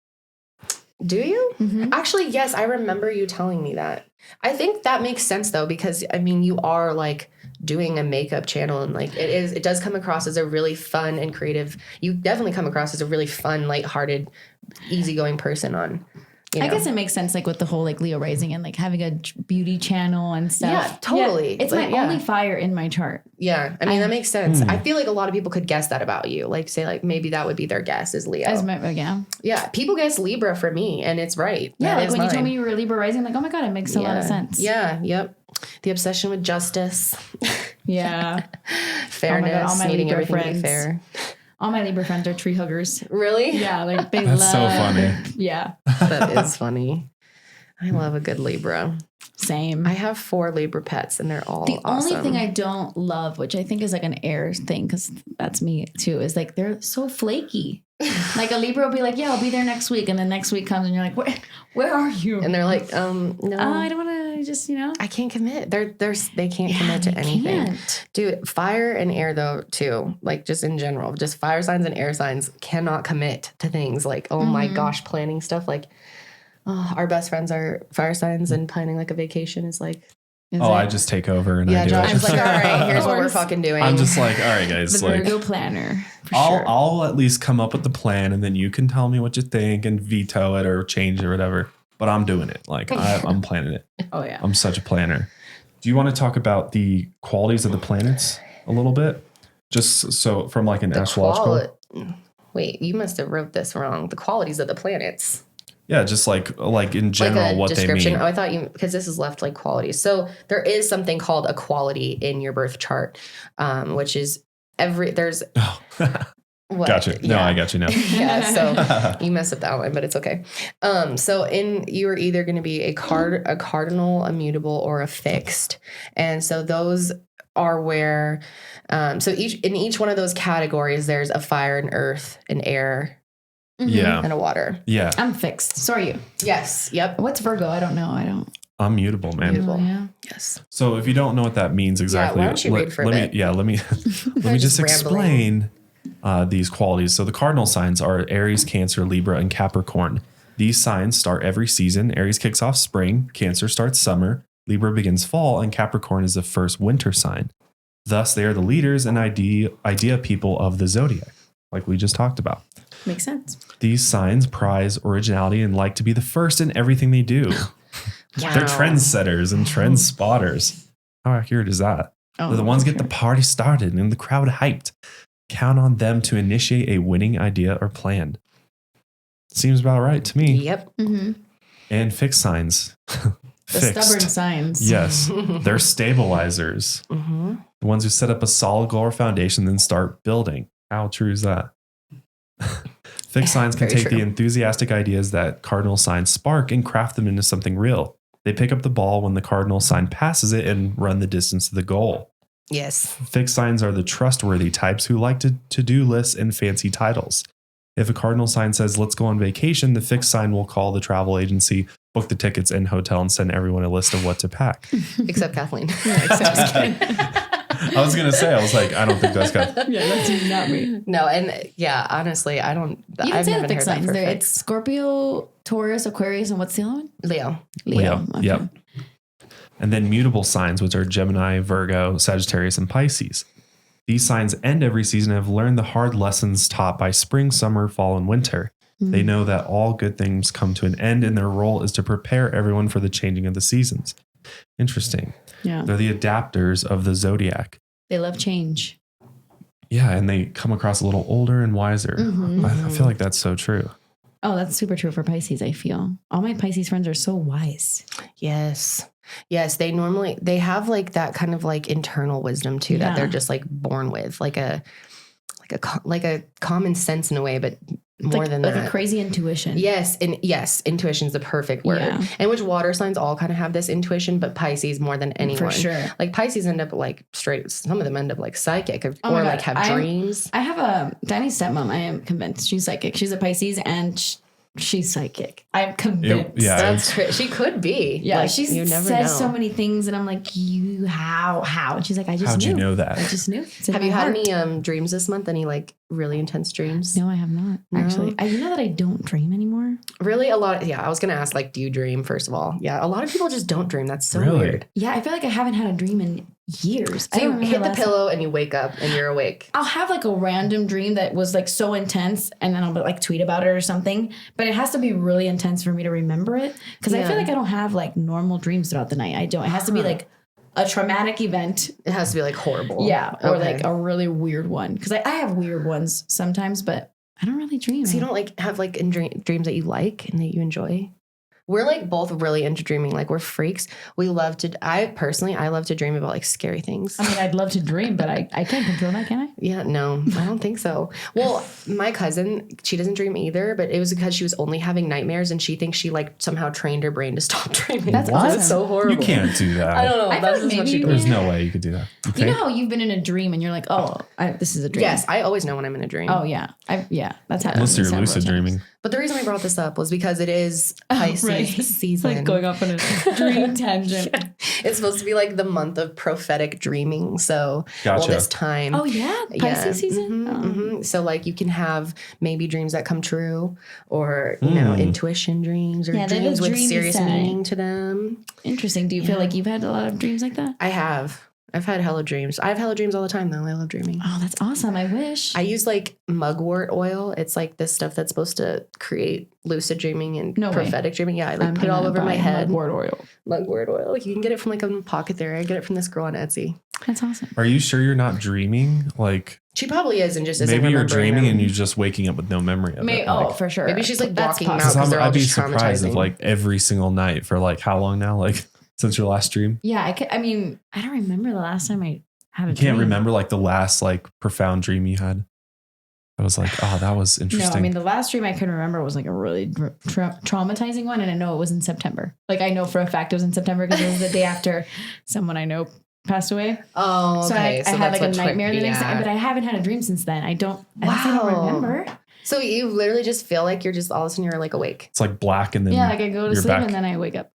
Do you? Mm-hmm. Actually, yes, I remember you telling me that. I think that makes sense though, because I mean, you are like doing a makeup channel and like it does come across as a really fun and creative. You definitely come across as a really fun, lighthearted, easygoing person on. I guess it makes sense, like with the whole like Leo rising and like having a beauty channel and stuff. Yeah, totally. Yeah, it's my only fire in my chart. Yeah, I mean that makes sense. I feel like a lot of people could guess that about you. Like say like maybe that would be their guess is Leo. Yeah, people guess Libra for me, and it's right. Yeah, like when you told me you were Libra rising, I'm like, oh my god, it makes a lot of sense. Yeah, yep. The obsession with justice. Yeah, fairness, all my needing Libra everything friends. to be fair. All my Libra friends are tree huggers. Really? Yeah, like they That's love. so funny. Yeah, that is funny. I love a good Libra. Same. I have 4 Libra pets and they're all the awesome. only thing I don't love, which I think is like an air thing, because that's me too, is like they're so flaky. Like a Libra will be like, yeah, I'll be there next week, and then next week comes and you're like, where are you? And they're like, no, I don't want to just, I can't commit. They can't commit to anything. Can't. Dude, fire and air though too, like just in general, just fire signs and air signs cannot commit to things. Like, oh my gosh, planning stuff. Like, our best friends are fire signs, and planning like a vacation is like. I just take over and I do Josh it. is like, all right, here's what we're fucking doing. I'm just like, all right, guys. The Virgo planner. I'll at least come up with the plan, and then you can tell me what you think and veto it or change it or whatever. But I'm doing it. Like I'm planning it. Oh yeah. I'm such a planner. Do you want to talk about the qualities of the planets a little bit? Just so from like an astrological. Wait, you must have wrote this wrong. The qualities of the planets. Yeah, just like in general, like what they mean. Oh, I thought because this is left like qualities. So there is something called a quality in your birth chart, which is there's. What? Gotcha. No, I got you now. Yeah, so you messed up that one, but it's okay. So you are either going to be a cardinal, a mutable, or a fixed, and so those are where. So in each one of those categories, there's a fire, an earth, an air. Yeah. And a water. Yeah. I'm fixed. So are you. Yes. Yep. What's Virgo? I don't know. I'm mutable, man. Mutable. Yeah. Yes. So if you don't know what that means exactly, why don't you read for a bit? let me just explain. these qualities. So the cardinal signs are Aries, Cancer, Libra, and Capricorn. These signs start every season. Aries kicks off spring, Cancer starts summer, Libra begins fall, and Capricorn is the first winter sign. Thus, they are the leaders and idea people of the zodiac, like we just talked about. Makes sense. These signs prize originality and like to be the first in everything they do. They're trendsetters and trend spotters. How accurate is that? They're the ones get the party started and the crowd hyped. Count on them to initiate a winning idea or plan. Seems about right to me. Yep. Mm-hmm. And fixed signs. The stubborn signs. Yes. They're stabilizers. Mm-hmm. The ones who set up a solid goal or foundation, then start building. How true is that? Fixed signs can take the enthusiastic ideas that cardinal signs spark and craft them into something real. They pick up the ball when the cardinal sign passes it and run the distance to the goal. Yes. Fixed signs are the trustworthy types who like to-do lists and fancy titles. If a cardinal sign says, let's go on vacation, the fixed sign will call the travel agency, book the tickets and hotel, and send everyone a list of what to pack. Except Kathleen. I was going to say, I was like, I don't think that's Kathleen. Yeah, that's not me. No, and yeah, honestly, I don't. You can say the fixed signs. It's Scorpio, Taurus, Aquarius, and what's the other one? Leo. Okay. Yep. And then mutable signs, which are Gemini, Virgo, Sagittarius, and Pisces. These signs end every season and have learned the hard lessons taught by spring, summer, fall, and winter. Mm-hmm. They know that all good things come to an end, and their role is to prepare everyone for the changing of the seasons. Interesting. Yeah. They're the adapters of the zodiac. They love change. Yeah, and they come across a little older and wiser. Mm-hmm. I feel like that's so true. Oh, that's super true for Pisces, I feel. All my Pisces friends are so wise. Yes. Yes, they have like that kind of like internal wisdom too, that they're just like born with, like a common sense in a way, but more than that. Like a crazy intuition. Yes. And yes, intuition is the perfect word. Yeah. And which water signs all kind of have this intuition, but Pisces more than anyone. For sure. Like Pisces end up like some of them end up like psychic or like have dreams. I have a Danny's stepmom. I am convinced she's psychic. She's a Pisces and she's psychic. I'm convinced. That's she could be. Yeah, like, she says so many things, and I'm like, how? And she's like, I just knew. How'd you know that? I just knew. Have you had any dreams this month? Any like really intense dreams? No, I have not. No? Actually, you know that I don't dream anymore. Really, a lot. Yeah, I was gonna ask, like, do you dream? First of all, yeah, a lot of people just don't dream. That's so weird. Yeah, I feel like I haven't had a dream in years. So you hit the pillow and you wake up and you're awake. I'll have like a random dream that was like so intense, and then I'll like tweet about it or something. But it has to be really intense for me to remember it, because I feel like I don't have like normal dreams throughout the night. I don't. It has to be like a traumatic event. It has to be like horrible. Yeah, or like a really weird one. Because I have weird ones sometimes, but I don't really dream. So you don't like have like dreams that you like and that you enjoy? We're like both really into dreaming. Like we're freaks. We love to, I love to dream about like scary things. I mean, I'd love to dream, but I can't control that, can I? Yeah, no, I don't think so. Well, my cousin, she doesn't dream either, but it was because she was only having nightmares and she thinks she like somehow trained her brain to stop dreaming. That's awesome. It's so horrible. You can't do that. I don't know. That's like maybe there's no way you could do that. You know how you've been in a dream and you're like, oh, this is a dream. Yes, I always know when I'm in a dream. Oh yeah. That's happening. Unless you're lucid dreaming. But the reason I brought this up was because it is Pisces season. Like going off on a dream tangent. Yeah. It's supposed to be like the month of prophetic dreaming. So all this time. Oh yeah, Pisces season. Mm-hmm, mm-hmm. So like you can have maybe dreams that come true, or you know, intuition dreams, or dreams with serious meaning to them. Interesting. Do you feel like you've had a lot of dreams like that? I have. I've had hella dreams. I have hella dreams all the time, though. I love dreaming. Oh, that's awesome. I wish. I use like mugwort oil. It's like this stuff that's supposed to create lucid dreaming and prophetic dreaming. Yeah, I like put it all over my head. Mugwort oil. Mugwort oil. You can get it from like a pocket there. I get it from this girl on Etsy. That's awesome. Are you sure you're not dreaming? Like she probably is, and just isn't maybe you're dreaming them. And you're just waking up with no memory of it. Oh, for sure. Maybe she's like blocking out because they're all I'd be just surprised if like every single night for like how long now? Like since your last dream? Yeah, I mean, I don't remember the last time I had a dream. You can't remember like the last like profound dream you had? I was like, oh, that was interesting. No, I mean, the last dream I can remember was like a really traumatizing one. And I know it was in September. Like I know for a fact it was in September because it was the day after someone I know passed away. Oh, okay. So I had like a nightmare the next day, but I haven't had a dream since then. I don't remember. So you literally just feel like you're just all of a sudden you're like awake. It's like black and then like I go to sleep and then I wake up.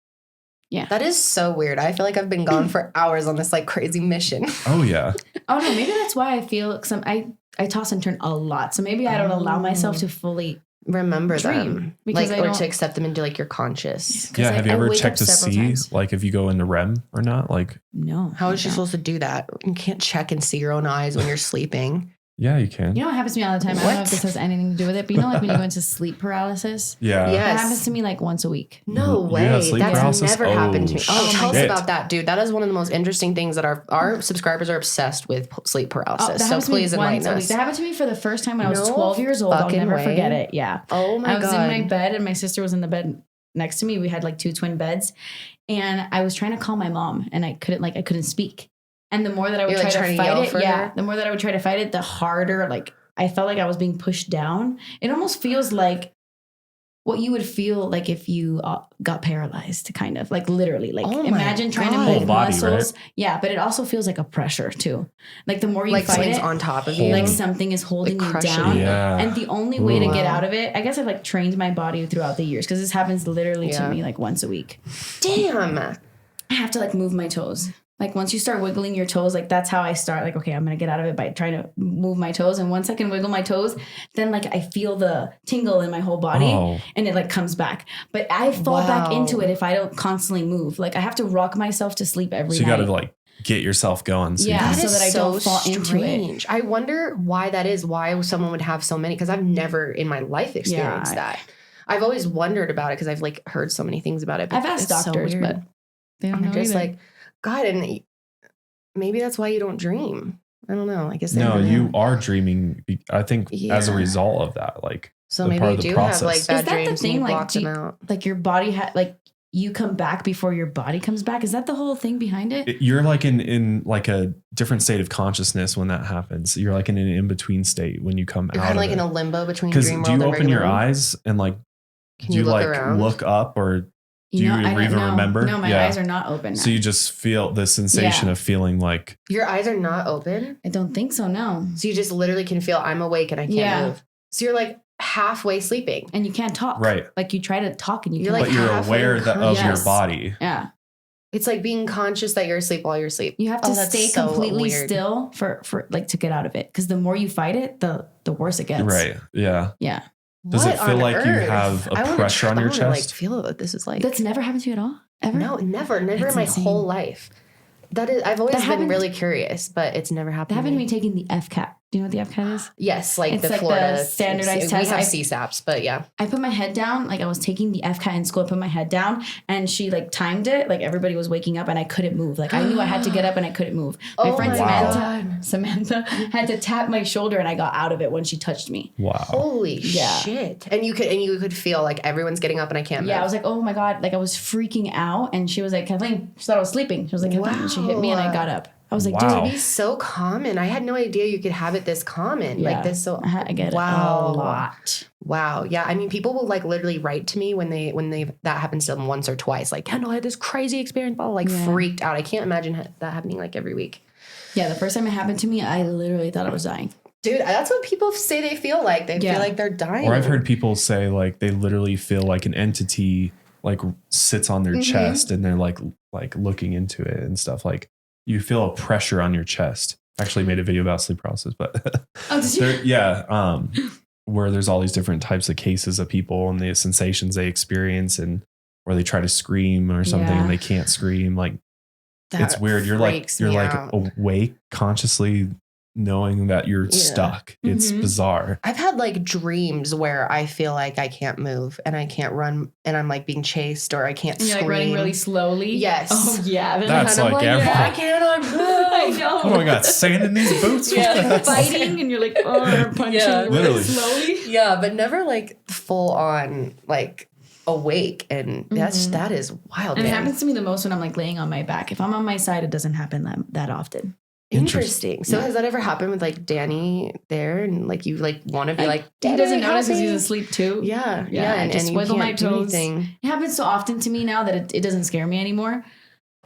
Yeah. That is so weird. I feel like I've been gone for hours on this like crazy mission. Oh yeah. Oh no, maybe that's why I feel I toss and turn a lot. So maybe I don't allow myself to fully remember dream them, because like, or to accept them into like your conscious. Yeah. Have you ever checked to see like if you go into REM or not? Like, no. How is she supposed to do that? You can't check and see your own eyes when you're sleeping. Yeah, you can. You know what happens to me all the time? I don't know if this has anything to do with it, but you know, like when you go into sleep paralysis? Yeah. Yes. That happens to me like once a week. No way. That's paralysis? never happened to me. Oh, tell us shit. about that, dude. That is one of the most interesting things that our subscribers are obsessed with, sleep paralysis. So please enlighten us. That happened to me for the first time when I was 12 years old. I'll never forget it. Yeah. Oh my God. I was in my bed and my sister was in the bed next to me. We had like 2 twin beds. And I was trying to call my mom and I couldn't speak. And the more that I would try to fight it, the more that I would try to fight it, the harder like I felt like I was being pushed down. It almost feels like what you would feel like if you got paralyzed, kind of like literally. Like imagine trying to move muscles. Right? Yeah, but it also feels like a pressure too. Like the more you fight it, on top of you, like something is holding you down. Yeah. And the only way to get out of it, I guess I've like trained my body throughout the years because this happens literally to me like once a week. Damn. I have to like move my toes. Like once you start wiggling your toes, like that's how I start. Like, okay, I'm going to get out of it by trying to move my toes. And once I can wiggle my toes, then like I feel the tingle in my whole body and it like comes back. But I fall back into it if I don't constantly move. Like I have to rock myself to sleep every night. So you got to like get yourself going. So so that I don't fall into it. I wonder why that is, why someone would have so many, because I've never in my life experienced that. I've always wondered about it because I've like heard so many things about it. I've asked doctors, but they don't know just either. Like, God, and maybe that's why you don't dream. I don't know. I guess you are dreaming. I think as a result of that, like so maybe you do have like bad dreams. Is that the thing? Like, like your body like you come back before your body comes back. Is that the whole thing behind it? You're like in like a different state of consciousness when that happens. You're like in an in between state when you come out. You're kind of like in a limbo between dream world and regular. Do you open your world? eyes and like do you like look up or? Do you even remember? No, my eyes are not open now. So you just feel the sensation of feeling like... Your eyes are not open? I don't think so, no. So you just literally can feel I'm awake and I can't move. So you're like halfway sleeping. And you can't talk. Right. Like you try to talk and you're can't. But you're aware of your body. Yeah. It's like being conscious that you're asleep while you're asleep. You have to stay completely still for like to get out of it. Because the more you fight it, the worse it gets. Right. Yeah. Yeah. Does it feel like you have a pressure on your chest? I like feel what this is like. That's never happened to you at all? Ever? No, never in my whole life. I've always been really curious, but it's never happened. That happened to me taking the FCAT. Do you know what the FCAT is? Yes, like it's the like Florida the standardized test. We have CSAPs, but yeah. I put my head down, like I was taking the FCAT in school. I put my head down, and she like timed it. Like everybody was waking up, and I couldn't move. Like I knew I had to get up, and I couldn't move. My friend Samantha had to tap my shoulder, and I got out of it when she touched me. Wow! Holy shit! And you could feel like everyone's getting up, and I can't move. Yeah, I was like, oh my God! Like I was freaking out, and she was like, Kathleen. She thought I was sleeping. She was like, Kathleen, and she hit me, and I got up. I was like, dude, it's so common. I had no idea you could have it this common. Yeah. Like this. So I get it a lot. Wow. Yeah. I mean, people will like literally write to me when that happens to them once or twice. Like, Kendall, I had this crazy experience. Blah, like freaked out. I can't imagine that happening like every week. Yeah. The first time it happened to me, I literally thought I was dying. Dude, that's what people say they feel like. They feel like they're dying. Or I've heard people say like they literally feel like an entity like sits on their chest and they're like looking into it and stuff. Like you feel a pressure on your chest. Actually made a video about sleep paralysis, but where there's all these different types of cases of people and the sensations they experience and where they try to scream or something and they can't scream. Like it's weird. You're like awake consciously knowing that you're stuck. It's bizarre. I've had like dreams where I feel like I can't move and I can't run and I'm like being chased or I can't scream. You're like running really slowly? Yes. Oh yeah. That's like everyone. I can't move. I know. Oh my God, sand in these boots? Fighting and you're like, punching really slowly. Yeah, but never like full on like awake and that is wild. And it happens to me the most when I'm like laying on my back. If I'm on my side, it doesn't happen that often. Interesting. So has that ever happened with like Danny there and like you like want to be like he doesn't notice because he's asleep too. Yeah. And just wiggle my toes. Anything. It happens so often to me now that it doesn't scare me anymore.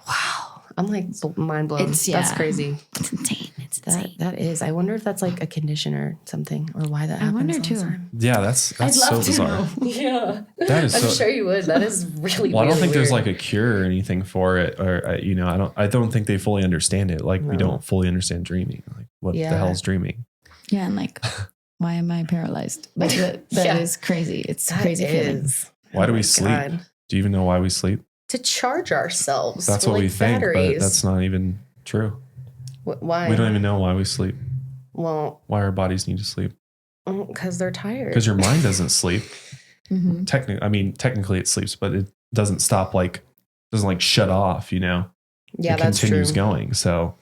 Wow. I'm like mind blown. That's crazy. It's insane. It's insane. That is. I wonder if that's like a condition or something or why that happens. I wonder too. Yeah, that's so bizarre. Yeah. That is I'm sure you would. That is really well, I don't think weird. there's like a cure or anything for it or I don't think they fully understand it. Like we don't fully understand dreaming. Like what the hell is dreaming? Yeah, and like, why am I paralyzed? Like that is crazy. It's that crazy feeling. Why do we sleep? God. Do you even know why we sleep? To charge ourselves. That's what we think, but that's not even true. Why? We don't even know why we sleep. Well, why our bodies need to sleep? Because they're tired. Because your mind doesn't sleep. Mm-hmm. Technically it sleeps, but it doesn't stop, doesn't shut off, Yeah, it continues going. So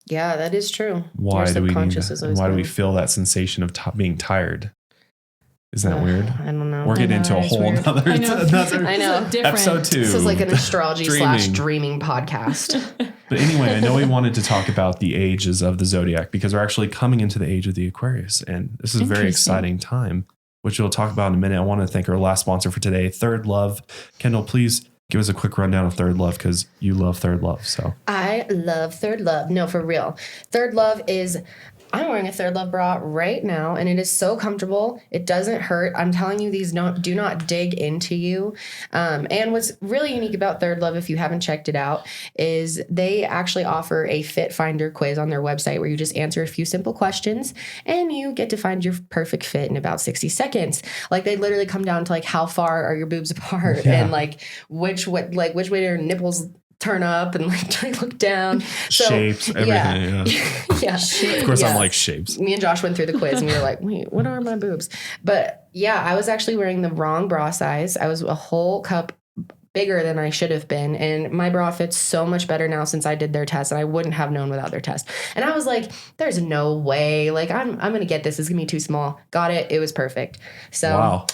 yeah, that is true. Why do we feel that sensation of being tired? Isn't that weird? I don't know. We're getting into a whole nother episode 2. This is like an astrology / dreaming podcast. But anyway, I know we wanted to talk about the ages of the zodiac because we're actually coming into the age of the Aquarius. And this is a very exciting time, which we'll talk about in a minute. I want to thank our last sponsor for today, Third Love. Kendall, please give us a quick rundown of Third Love because you love Third Love. So I love Third Love. No, for real. Third Love is... I'm wearing a Third Love bra right now, and it is so comfortable. It doesn't hurt. I'm telling you, these do not dig into you. And what's really unique about Third Love, if you haven't checked it out, is they actually offer a fit finder quiz on their website where you just answer a few simple questions, and you get to find your perfect fit in about 60 seconds. They literally come down to how far are your boobs apart, and which way do your nipples turn up and look down. So, shapes, everything. Yeah. Of course, I'm like shapes. Me and Josh went through the quiz and we were like, wait, what are my boobs? But yeah, I was actually wearing the wrong bra size. I was a whole cup bigger than I should have been. And my bra fits so much better now since I did their test, and I wouldn't have known without their test. And I was like, there's no way. I'm going to get this. It's going to be too small. Got it. It was perfect. So wow.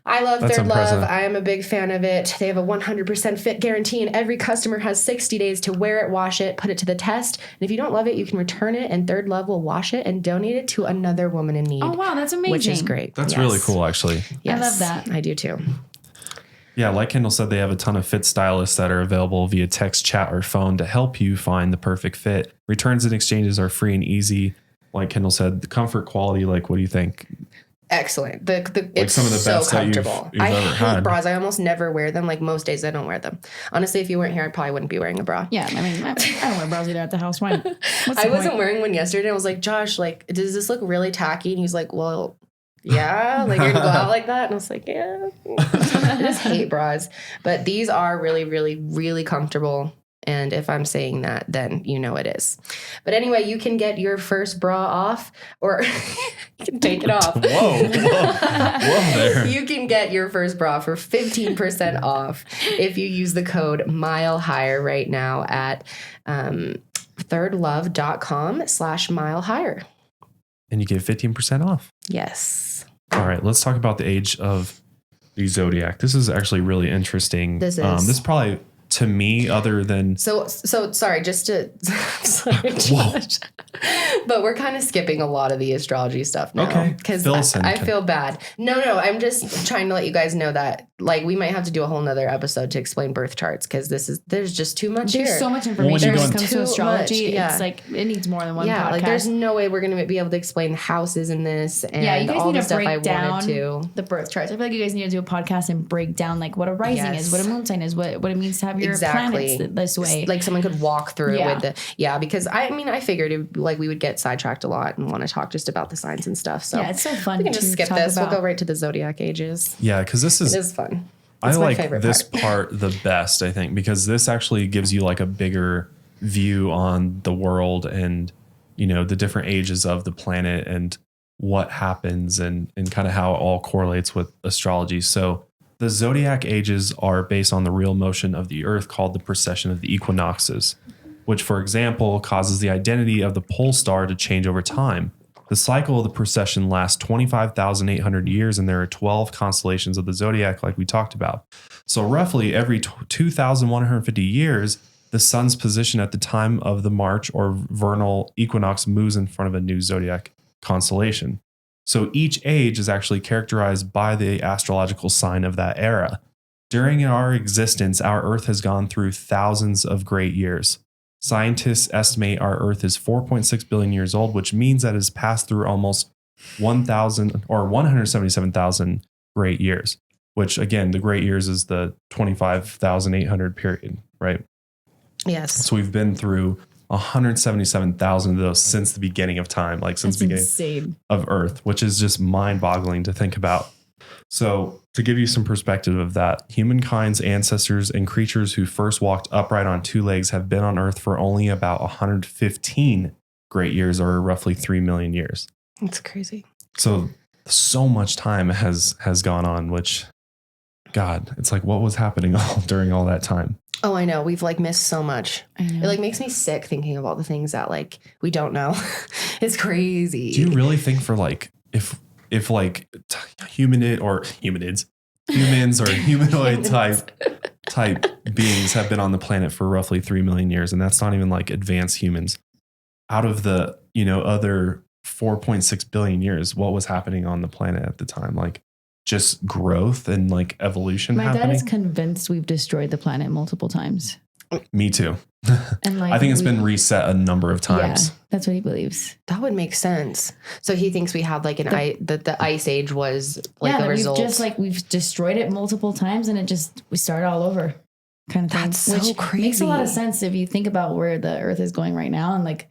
I love Third Love. I am a big fan of it. They have a 100% fit guarantee, and every customer has 60 days to wear it, wash it, put it to the test. And if you don't love it, you can return it, and Third Love will wash it and donate it to another woman in need. Oh, wow. That's amazing. Which is great. That's really cool, actually. Yes, I love that. I do too. Yeah, like Kendall said, they have a ton of fit stylists that are available via text, chat, or phone to help you find the perfect fit. Returns and exchanges are free and easy. Like Kendall said, the comfort quality, what do you think? Excellent. It's some of the so best comfortable. that you've ever had. I hate bras. I almost never wear them. Most days I don't wear them. Honestly, if you weren't here, I probably wouldn't be wearing a bra. Yeah, I don't wear bras either at the house. Why? I wasn't wearing one yesterday. I was like, Josh, does this look really tacky? And he's like, well, yeah, you're gonna go out like that? And I was like, yeah. I just hate bras. But these are really, really, really comfortable. And if I'm saying that, then you know it is. But anyway, you can get your first bra off, or you can take it off. Whoa there. You can get your first bra for 15% off if you use the code MILEHIGHER right now at thirdlove.com/milehigher. And you get 15% off. Yes. All right, let's talk about the age of the zodiac. This is actually really interesting. This is. This is probably, to me, other than... So sorry, just to... sorry, Josh. But we're kind of skipping a lot of the astrology stuff now. Okay. Because I feel bad. No, I'm just trying to let you guys know that, we might have to do a whole nother episode to explain birth charts, because there's just too much There's here. so much information when it comes to astrology. Much, it needs more than one podcast. There's no way we're going to be able to explain the houses in this and you guys all need the to stuff I break down wanted to. The birth charts. I feel like you guys need to do a podcast and break down what a rising is, what a moon sign is, what it means to have your planets this way. Someone could walk through because I figured we would get sidetracked a lot and want to talk just about the signs and stuff. So yeah, it's so fun. We can just skip this. We'll go right to the zodiac ages. Yeah, because it is fun. I like this part the best, I think, because this actually gives you a bigger view on the world and, the different ages of the planet and what happens and kind of how it all correlates with astrology. So the zodiac ages are based on the real motion of the earth called the precession of the equinoxes, which, for example, causes the identity of the pole star to change over time. The cycle of the precession lasts 25,800 years, and there are 12 constellations of the zodiac, like we talked about. So roughly every 2,150 years, the sun's position at the time of the March or vernal equinox moves in front of a new zodiac constellation. So each age is actually characterized by the astrological sign of that era. During our existence, our Earth has gone through thousands of great years. Scientists estimate our Earth is 4.6 billion years old, which means that it has passed through almost 1,000 or 177,000 great years, which again, the great years is the 25,800 period, right? Yes. So we've been through 177,000 of those since the beginning of time, like since the beginning of Earth, which is just mind-boggling to think about. So to give you some perspective of that, humankind's ancestors and creatures who first walked upright on two legs have been on Earth for only about 115 great years, or roughly 3 million years. That's crazy. So much time has gone on, which, God, it's like, what was happening during all that time? Oh, I know. We've like missed so much. It like makes me sick thinking of all the things that like we don't know. It's crazy. Do you really think for like, if like humans or humanoid type beings have been on the planet for roughly 3 million years, and that's not even like advanced humans, out of the, other 4.6 billion years, what was happening on the planet at the time? Like just growth and like evolution happening? My dad is convinced we've destroyed the planet multiple times. Me too. And like, I think it's been reset a number of times. Yeah, that's what he believes. That would make sense. So he thinks we had like the ice age was like a result. We've destroyed it multiple times, and we started all over. Kind of That's thing, so which crazy. Makes a lot of sense if you think about where the Earth is going right now, and like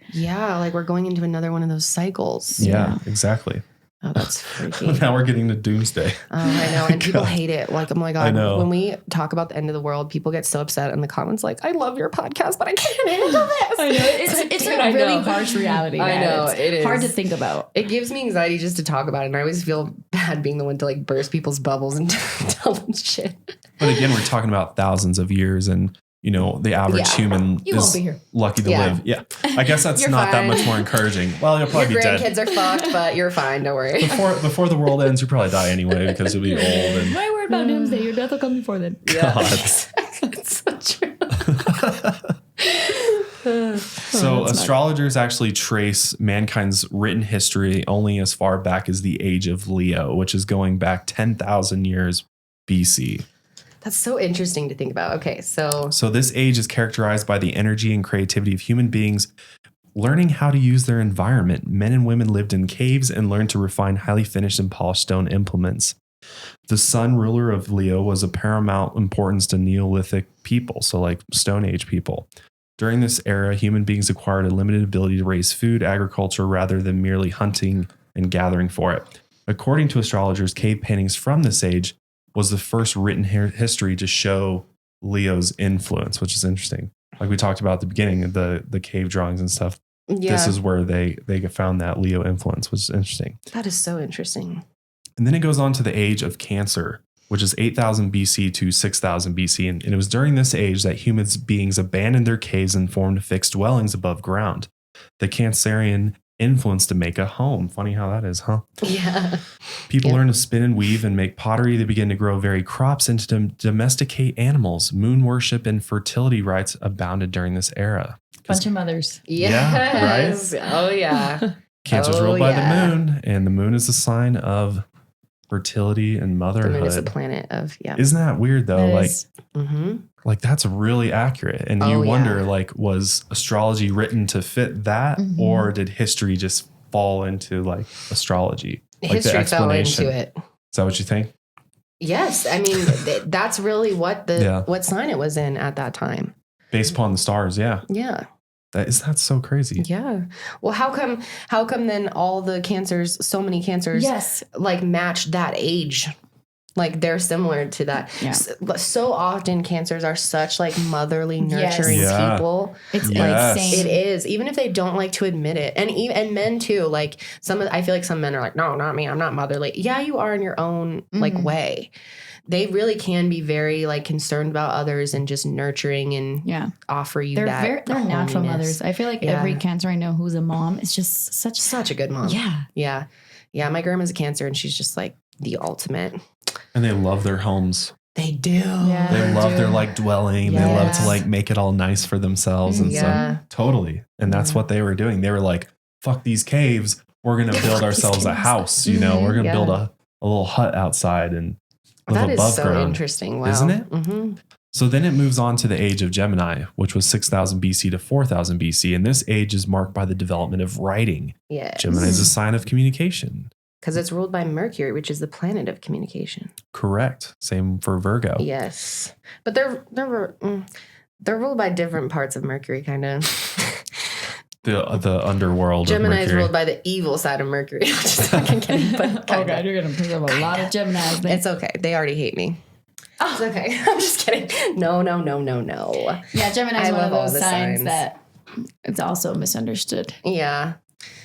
we're going into another one of those cycles. Yeah. Exactly. Oh, that's freaky. Now we're getting to doomsday. I know, and people hate it. Like, oh my God, I know. when we talk about the end of the world, people get so upset in the comments. Like, I love your podcast, but I can't handle this. I know it's a really harsh reality. I know it is hard to is. think about. It gives me anxiety just to talk about it, and I always feel bad being the one to like burst people's bubbles and tell them shit. But again, we're talking about thousands of years, and the average human is lucky to live. Yeah. I guess that's not that much more encouraging. Well, you'll probably be dead. Your grandkids are fucked, but you're fine. Don't worry. Before the world ends, you'll probably die anyway because you'll be old. And why worry about doomsday? Your death will come before then. Yeah. It's so true. So astrologers actually trace mankind's written history only as far back as the age of Leo, which is going back 10,000 years BC. That's so interesting to think about. Okay, so this age is characterized by the energy and creativity of human beings learning how to use their environment. Men and women lived in caves and learned to refine highly finished and polished stone implements. The sun ruler of Leo was of paramount importance to Neolithic people, so like Stone Age people. During this era, human beings acquired a limited ability to raise food, agriculture, rather than merely hunting and gathering for it. According to astrologers, cave paintings from this age was the first written history to show Leo's influence, which is interesting. Like we talked about at the beginning of the cave drawings and stuff. Yeah. This is where they found that Leo influence, which is interesting. That is so interesting. And then it goes on to the age of Cancer, which is 8,000 BC to 6,000 BC. And it was during this age that human beings abandoned their caves and formed fixed dwellings above ground. The Cancerian influence to make a home. Funny how that is, huh? Yeah. People learn to spin and weave and make pottery. They begin to grow varied crops and to domesticate animals. Moon worship and fertility rites abounded during this era. Bunch of mothers. Yes. Yeah, right? Oh, yeah. Cancer's ruled by the moon, and the moon is a sign of fertility and motherhood. The moon is a planet of, Isn't that weird, though? Mm-hmm. Like that's really accurate. And you wonder, like, was astrology written to fit that, or did history just fall into like astrology? Like history fell into it. Is that what you think? Yes. I mean, that's really what what sign it was in at that time. Based upon the stars, yeah. Yeah. That's so crazy. Yeah. Well, how come then all the cancers, so many cancers, like match that age? Like they're similar to that. Yeah. So often cancers are such like motherly, nurturing people. It's insane. It is, even if they don't like to admit it. And men too. Like I feel like some men are like, no, not me. I'm not motherly. Yeah, you are in your own like way. They really can be very like concerned about others and just nurturing and offer you they're natural mothers. I feel like every Cancer I know who's a mom is just such a good mom. Yeah. Yeah. Yeah. My grandma's a Cancer and she's just like the ultimate. And they love their homes. They do. Yeah, they love their like dwelling. Yes. They love to like make it all nice for themselves and stuff. Totally. And that's what they were doing. They were like, fuck these caves. We're going to build ourselves a house. You know, we're going to build a little hut outside and live that above is so ground. Interesting. Wow. Isn't it? Mm-hmm. So then it moves on to the age of Gemini, which was 6,000 BC to 4,000 BC. And this age is marked by the development of writing. Yes. Gemini is a sign of communication. Because it's ruled by Mercury, which is the planet of communication. Correct. Same for Virgo. Yes. But they're ruled by different parts of Mercury, kind of. the underworld. Gemini is ruled by the evil side of Mercury. I'm just fucking kidding. But oh God, you're gonna pick up a lot of Geminis. It's okay. They already hate me. Oh. It's okay. I'm just kidding. No. Yeah, Gemini is one of those signs that it's also misunderstood. Yeah.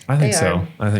I think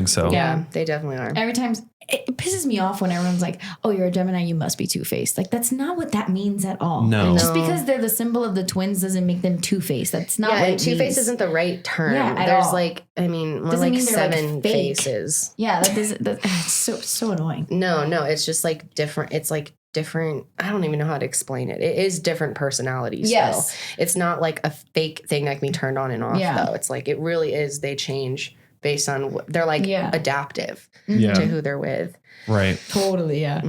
so. Yeah, they definitely are. Every time it pisses me off when everyone's like, "Oh, you're a Gemini, you must be two-faced." Like that's not what that means at all. No. Just because they're the symbol of the twins doesn't make them two-faced. That's not what it two-faced means. isn't the right term. Yeah, there's all. Like, I mean, more doesn't like mean 7 like fake. faces. Yeah, it's so annoying. No, it's just like different. It's like different. I don't even know how to explain it. It is different personalities. Yes. Though. It's not like a fake thing that can be turned on and off though. It's like, it really is. They change based on what they're like adaptive to who they're with. Right. Totally. Yeah.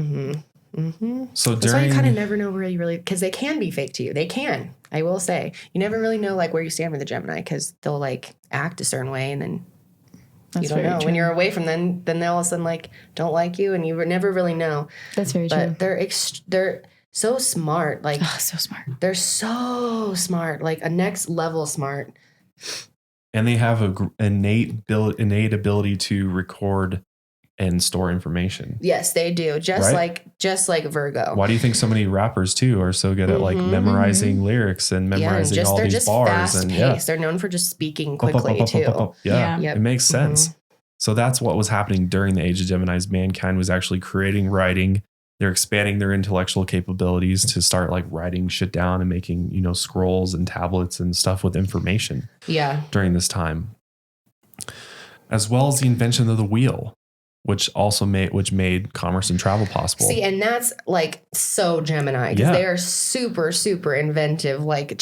So that's why you kind of never know where you really, because they can be fake to you. They can. I will say, you never really know like where you stand with a Gemini because they'll like act a certain way and then you don't know. True. When you're away from them, then they all of a sudden like don't like you and you never really know. That's very true. But they're so smart. Like so smart. They're so smart. Like a next level smart. And they have a innate ability to record and store information. Yes, they do. Just like Virgo. Why do you think so many rappers too are so good at like memorizing lyrics and memorizing all these bars? Fast paced. They're known for just speaking quickly too. It makes sense. So that's what was happening during the age of Geminis. Mankind was actually creating writing. They're expanding their intellectual capabilities to start like writing shit down and making, scrolls and tablets and stuff with information. Yeah. During this time. As well as the invention of the wheel, which made commerce and travel possible. See, and that's like so Gemini because they are super, super inventive, like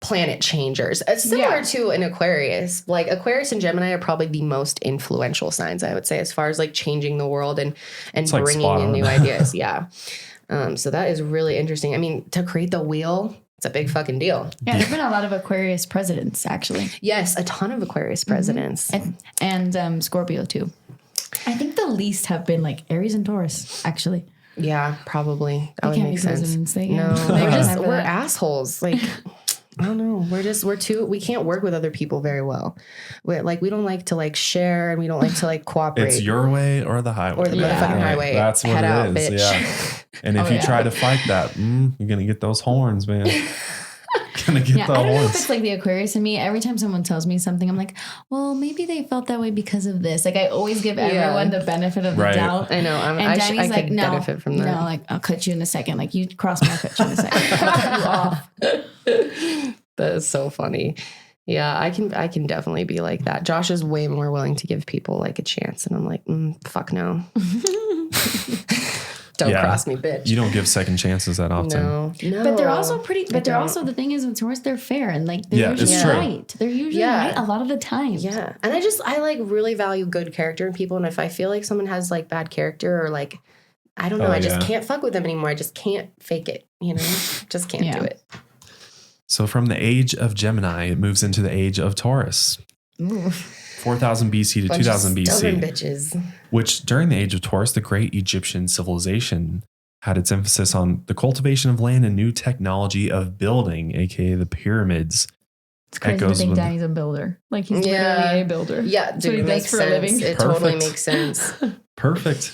planet changers. It's similar to an Aquarius. Like Aquarius and Gemini are probably the most influential signs, I would say, as far as like changing the world and bringing in new ideas. Yeah. So that is really interesting. I mean, to create the wheel, it's a big fucking deal. Yeah, there've been a lot of Aquarius presidents, actually. Yes, a ton of Aquarius presidents. And Scorpio, too. I think the least have been like Aries and Taurus, actually. Yeah, probably. That would make sense. No, we're assholes. Like, I don't know. We can't work with other people very well. We don't like to like share and we don't like to like cooperate. It's your way or the highway. Or the motherfucking highway. That's what it is. Bitch. Yeah. And if you try to fight that, you're going to get those horns, man. I don't know if it's like the Aquarius in me. Every time someone tells me something, I'm like, well, maybe they felt that way because of this. Like I always give everyone the benefit of the doubt. I know. And Danny's like, no, benefit from that. No, like I'll cut you in a second. Like you cross me, I'll cut you in a second. I'll cut you off. That is so funny. Yeah, I can definitely be like that. Josh is way more willing to give people like a chance, and I'm like, fuck no. Don't cross me, bitch. You don't give second chances that often. No. But they're also they're also, the thing is with Taurus, they're fair and like they're usually right. They're usually right a lot of the time. Yeah. And I like really value good character in people. And if I feel like someone has like bad character or like, I don't know, I just can't fuck with them anymore. I just can't fake it, just can't do it. So from the age of Gemini, it moves into the age of Taurus. 4000 BC to 2000 BC. Bitches. Which during the age of Taurus, the great Egyptian civilization had its emphasis on the cultivation of land and new technology of building, aka the pyramids. It's crazy to think Danny's a builder. Like he's literally a builder. Yeah, dude, it makes sense. It totally makes sense. Perfect.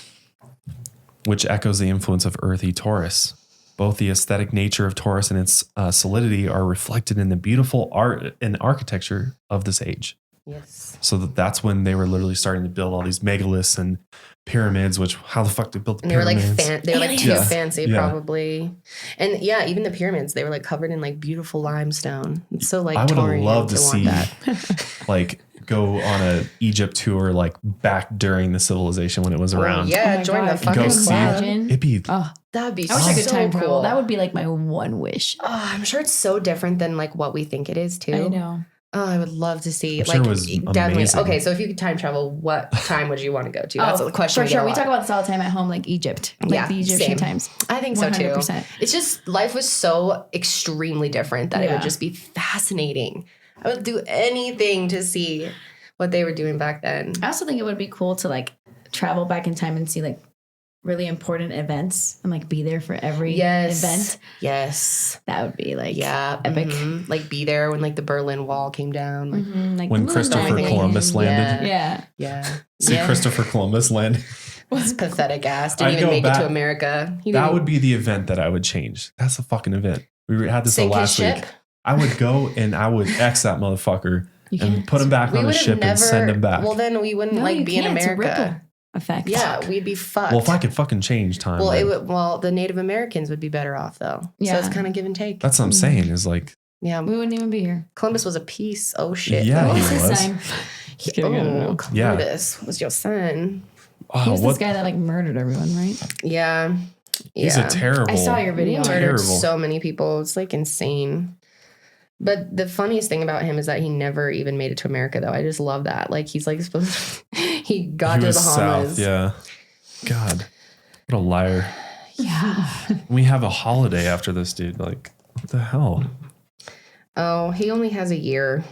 Which echoes the influence of earthy Taurus. Both the aesthetic nature of Taurus and its solidity are reflected in the beautiful art and architecture of this age. Yes. So that's when they were literally starting to build all these megaliths and pyramids, which how the fuck they built the pyramids? They were like too fancy probably. And even the pyramids, they were like covered in like beautiful limestone. It's so like I would have loved to see that. Like go on a Egypt tour like back during the civilization when it was around. Yeah, join the fucking club. It'd be that'd be I wish I could time cool. travel. That would be like my one wish. Oh, I'm sure it's so different than like what we think it is too. I know. Oh, I would love to see. I'm sure it was amazing. Okay, so if you could time travel, what time would you want to go to? That's the question. For sure. We talk about this all the time at home, like Egypt. Like the Egyptian times. I think 100%. So too. It's just life was so extremely different that it would just be fascinating. I would do anything to see what they were doing back then. I also think it would be cool to like travel back in time and see like really important events and like be there for every event. Yes. That would be like epic. Mm-hmm. Like be there when like the Berlin Wall came down. Like, like when Christopher Columbus landed. Yeah. See Christopher Columbus land. What's pathetic ass. Didn't even make it to America. That would be the event that I would change. That's a fucking event. We had this last week. I would go and I would X that motherfucker and put him back on the ship and send him back. Well, then we wouldn't be in America. Effect. Yeah, we'd be fucked. Well, if I could fucking change time. Well, the Native Americans would be better off though. Yeah. So it's kind of give and take. That's what I'm saying is like. Yeah. We wouldn't even be here. Columbus was a piece. Oh shit. Yeah, he was. Columbus was your son. He was this guy that like murdered everyone, right? Yeah. He's a terrible. I saw your video. He murdered so many people. It's like insane. But the funniest thing about him is that he never even made it to America, though. I just love that. Like, he's like supposed to, he got to the Bahamas. South, yeah. God, what a liar. Yeah. We have a holiday after this, dude. Like, what the hell? Oh, he only has a year.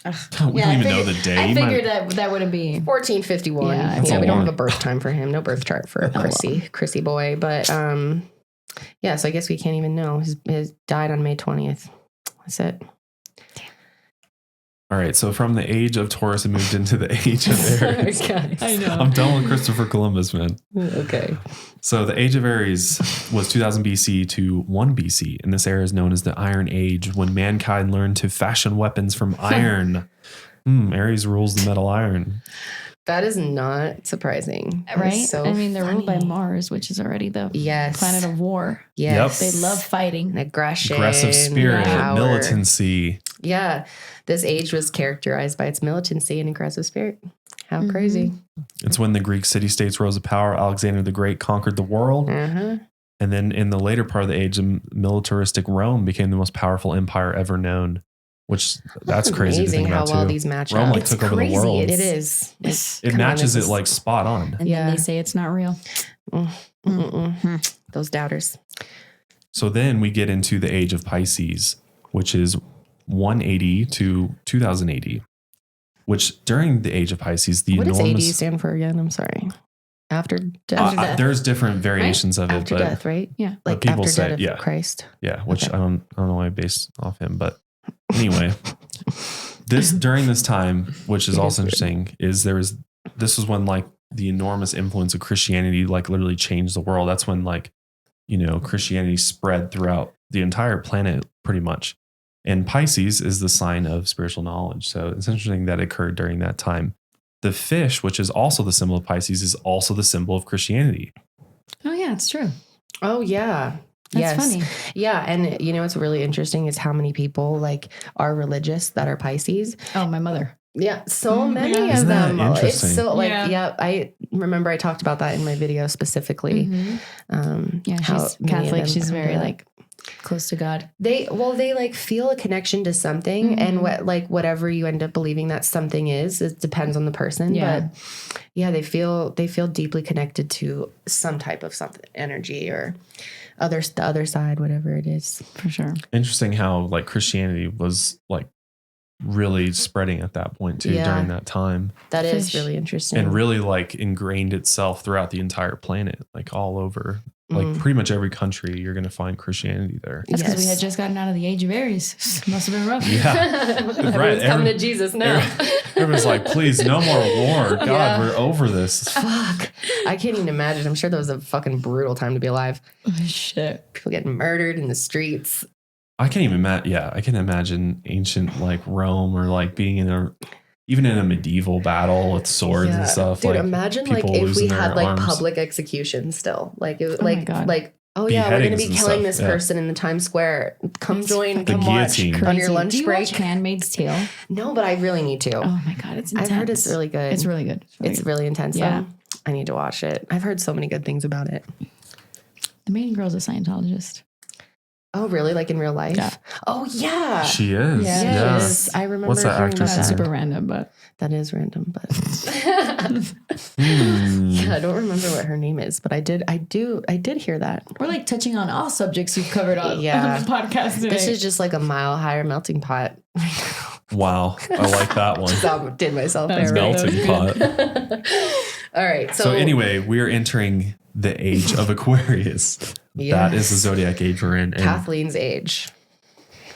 We don't even know the day. I figured that wouldn't be 1451. Yeah, we don't have a birth time for him. No birth chart for Chrissy boy. But so I guess we can't even know. His died on May 20th. That's it. All right, so from the age of Taurus, it moved into the age of Aries. I know. I'm done with Christopher Columbus, man. Okay. So the age of Aries was 2000 BC to 1 BC, and this era is known as the Iron Age, when mankind learned to fashion weapons from iron. Aries rules the metal iron. That is not surprising. Right? So they're ruled by Mars, which is already the planet of war. Yes. Yep. They love fighting. Aggression. Aggressive spirit, power. militancy. Yeah. This age was characterized by its militancy and aggressive spirit. How crazy. It's when the Greek city-states rose to power. Alexander the Great conquered the world. And then in the later part of the age, militaristic Rome became the most powerful empire ever known. Which that's crazy to think about too. How well these match Rome up. took over the world. It is. It matches it like spot on. And then they say it's not real. Those doubters. So then we get into the age of Pisces, which is 180 to 2080. Which during the age of Pisces, what does AD stand for again? I'm sorry. After death. There's different variations of it. After death, right? Yeah. Like people after say, death of Christ. Yeah, which I don't know why I based off him, but anyway, during this time, which is also interesting, is this was when like the enormous influence of Christianity like literally changed the world. That's when like, Christianity spread throughout the entire planet pretty much. And Pisces is the sign of spiritual knowledge. So it's interesting that it occurred during that time. The fish, which is also the symbol of Pisces, is also the symbol of Christianity. Oh yeah, it's true. Oh yeah. That's funny. Yeah. And what's really interesting is how many people like are religious that are Pisces. Oh, my mother. Yeah. So many of them. It's so like, I remember I talked about that in my video specifically. She's Catholic. She's very like close to God. They like feel a connection to something and whatever you end up believing that something is, it depends on the person. Yeah. But they feel deeply connected to some type of something, energy or the other side, whatever it is. For sure. Interesting how like Christianity was like really spreading at that point too during that time. That is really interesting. And really like ingrained itself throughout the entire planet, like all over. Like pretty much every country, you're going to find Christianity there. That's because we had just gotten out of the age of Aries. Must have been rough. Yeah. Right. Coming to Jesus now. Everyone's like, please, no more war. God, we're over this. Fuck. I can't even imagine. I'm sure that was a fucking brutal time to be alive. Oh, shit. People getting murdered in the streets. I can't even imagine. Yeah, I can imagine ancient like Rome or like being even in a medieval battle with swords and stuff. Dude, like, imagine like if we had like public execution still. Like it, we're gonna be killing this person in the Times Square. Come join, come watch on your lunch break. Do you watch Handmaid's Tale? No, but I really need to. Oh my God, it's intense. I've heard it's really good. It's really good. It's really intense. Yeah. I need to watch it. I've heard so many good things about it. The main girl's a Scientologist. Oh, really? Like in real life? Yeah. Oh, yeah. She is. Yes. I remember. What's that actress? That's super random, but that is random. But yeah, I don't remember what her name is, but I did hear that. We're like touching on all subjects you've covered on the podcast today. This is just like a mile higher melting pot. Wow, I like that one. Did myself there. Melting pot. All right. So anyway, we're entering the age of Aquarius. Yes. That is the zodiac age we're in. Kathleen's age.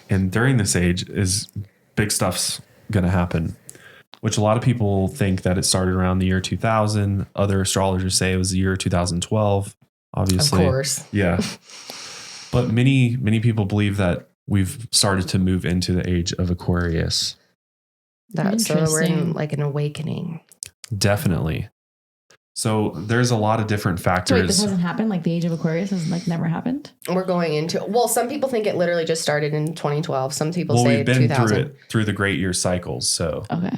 And during this age is big stuff's going to happen, which a lot of people think that it started around the year 2000. Other astrologers say it was the year 2012, obviously. Of course. Yeah. But many people believe that we've started to move into the age of Aquarius. So we're in like an awakening. Definitely. So there's a lot of different factors. So wait, this hasn't happened? Like the age of Aquarius has like never happened? We're going into, well, some people think it literally just started in 2012. Some people say we've been 2000. through the great year cycles. So okay.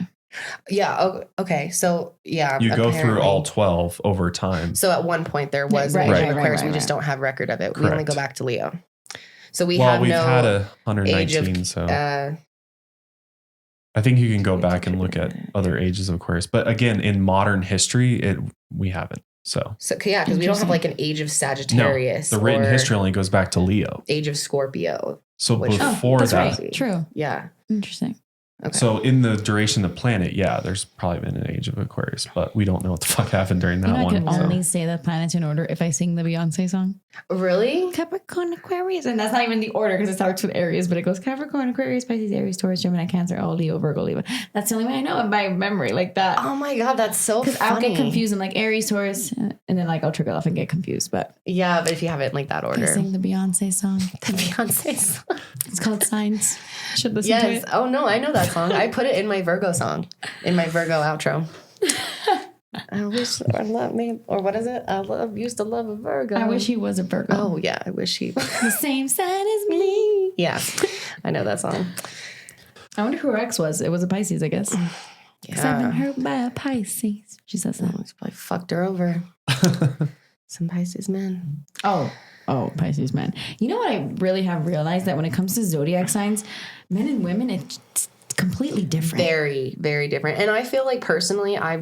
Yeah. Okay. So yeah. You go through all 12 over time. So at one point there was an age of Aquarius. We just don't have record of it. Correct. We only go back to Leo. So we've had 119. So I think you can go back and look at other ages of Aquarius. But again, in modern history, we haven't. So yeah, because we don't have like an age of Sagittarius. No, the written history only goes back to Leo. Age of Scorpio. So before that's that. Right. True. Yeah. Interesting. Okay. So in the duration of the planet, there's probably been an age of Aquarius, but we don't know what the fuck happened during that one. I can only say the planets in order if I sing the Beyonce song. Really? Capricorn, Aquarius. And that's not even the order because it starts with Aries, but it goes Capricorn, Aquarius, Pisces, Aries, Taurus, Gemini, Cancer, Leo, Virgo, Libra. That's the only way I know it by memory like that. Oh my God, that's so funny. Because I'll get confused in like Aries, Taurus, and then like I'll trigger off and get confused. But yeah, but if you have it in like that order. I sing the Beyonce song. The Beyonce song. It's called Signs. Should listen to it. Oh no, I know that song. I put it in my Virgo song, in my Virgo outro. I wish I love me, or what is it? Used to love a Virgo. I wish he was a Virgo. Oh yeah, I wish he was the same sign as me. Yeah, I know that song. I wonder who her ex was. It was a Pisces, I guess. Yeah, I've been hurt by a Pisces. She says that. He's probably fucked her over. Some Pisces men. Oh, Pisces men. You know what I really have realized? That when it comes to zodiac signs, men and women, it's completely different. Very, very different. And I feel like personally, I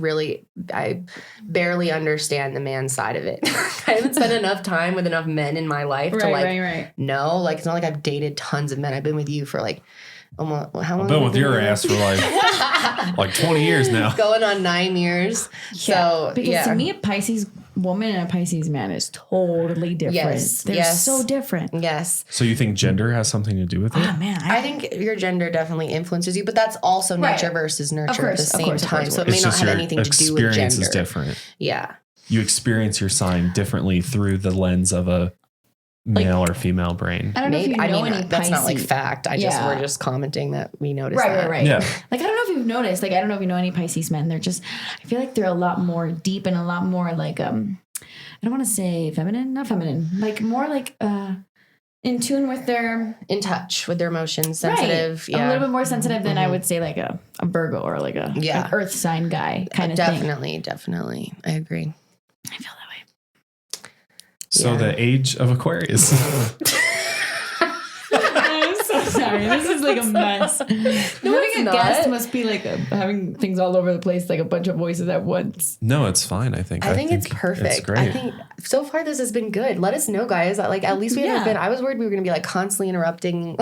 barely understand the man side of it. I haven't spent enough time with enough men in my life to know. Like, it's not like I've dated tons of men. I've been with you for like almost, how long? I've been with your ass for like 20 years now. Going on 9 years. Yeah. So, because to me, a Pisces woman and a Pisces man is totally different. Yes. They're so different. Yes. So you think gender has something to do with it? Oh, man. I think your gender definitely influences you, but that's also nature versus nurture at the same time. So it may not have anything to do with gender. Experience is different. Yeah. You experience your sign differently through the lens of a male or female brain. I don't know if you know any Pisces. That's not like fact. We're just commenting that we noticed that. Right. Yeah. Like, I don't know if you've noticed, like, I don't know if you know any Pisces men. They're just, I feel like they're a lot more deep and a lot more like, I don't want to say not feminine, like more like in tune with in touch with their emotions, sensitive. Right. Yeah. A little bit more sensitive than I would say like a Virgo or like an earth sign guy kind of thing. Definitely. I agree. I feel that way. So the age of Aquarius. I'm so sorry. This is like a mess. Having a guest must be like having things all over the place, like a bunch of voices at once. No, it's fine. I think it's perfect. It's great. I think so far this has been good. Let us know, guys. Like at least we haven't been. I was worried we were going to be like constantly interrupting.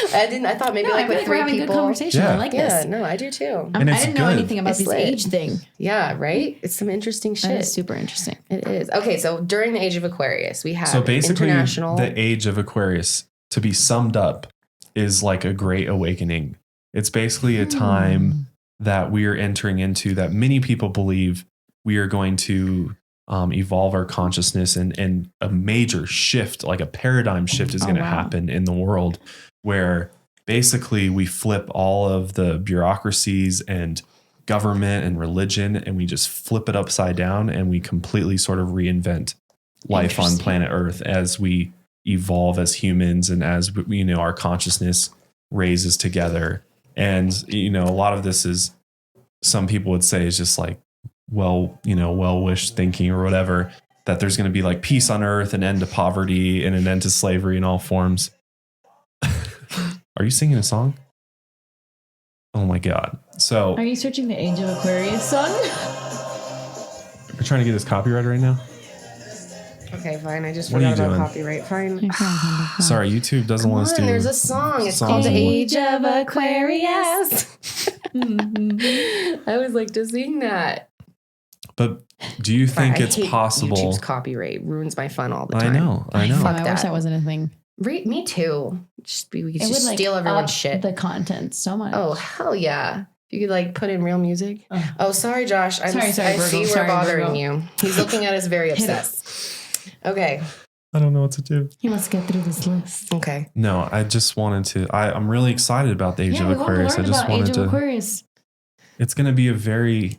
I thought maybe like with three people. Good conversation. I like this. Yeah, no, I do too. And I didn't know anything about this age thing. Yeah, right. It's some interesting shit. That is super interesting. It is. Okay, so during the age of Aquarius, we have basically international. The age of Aquarius, to be summed up, is like a great awakening. It's basically a time that we are entering into that many people believe we are going to evolve our consciousness and a major shift, like a paradigm shift is going to happen in the world where basically we flip all of the bureaucracies and government and religion and we just flip it upside down and we completely sort of reinvent life on planet Earth as we evolve as humans and as our consciousness raises together. And a lot of this is, some people would say, is just like well-wished thinking or whatever, that there's going to be like peace on earth, an end to poverty and an end to slavery in all forms. Are you singing a song? Oh my God. So are you searching the age of Aquarius song? You're trying to get this copyright right now? Okay, fine. I just forgot about copyright. Fine. Sorry, YouTube doesn't want us to. There's a song. It's called The Age of Aquarius. I always like to sing that. But do you think it's possible? YouTube's copyright ruins my fun all the time. I know. I wish that wasn't a thing. Me too. We could just steal everyone's shit. The content so much. Oh, hell yeah. You could like put in real music. Oh, sorry, Josh. Sorry, I see we're bothering you. He's looking at us very upset. Okay. I don't know what to do. He wants to get through this list. Okay. No, I just wanted to. I'm really excited about the Age of Aquarius. I just wanted to. Aquarius. It's going to be a very.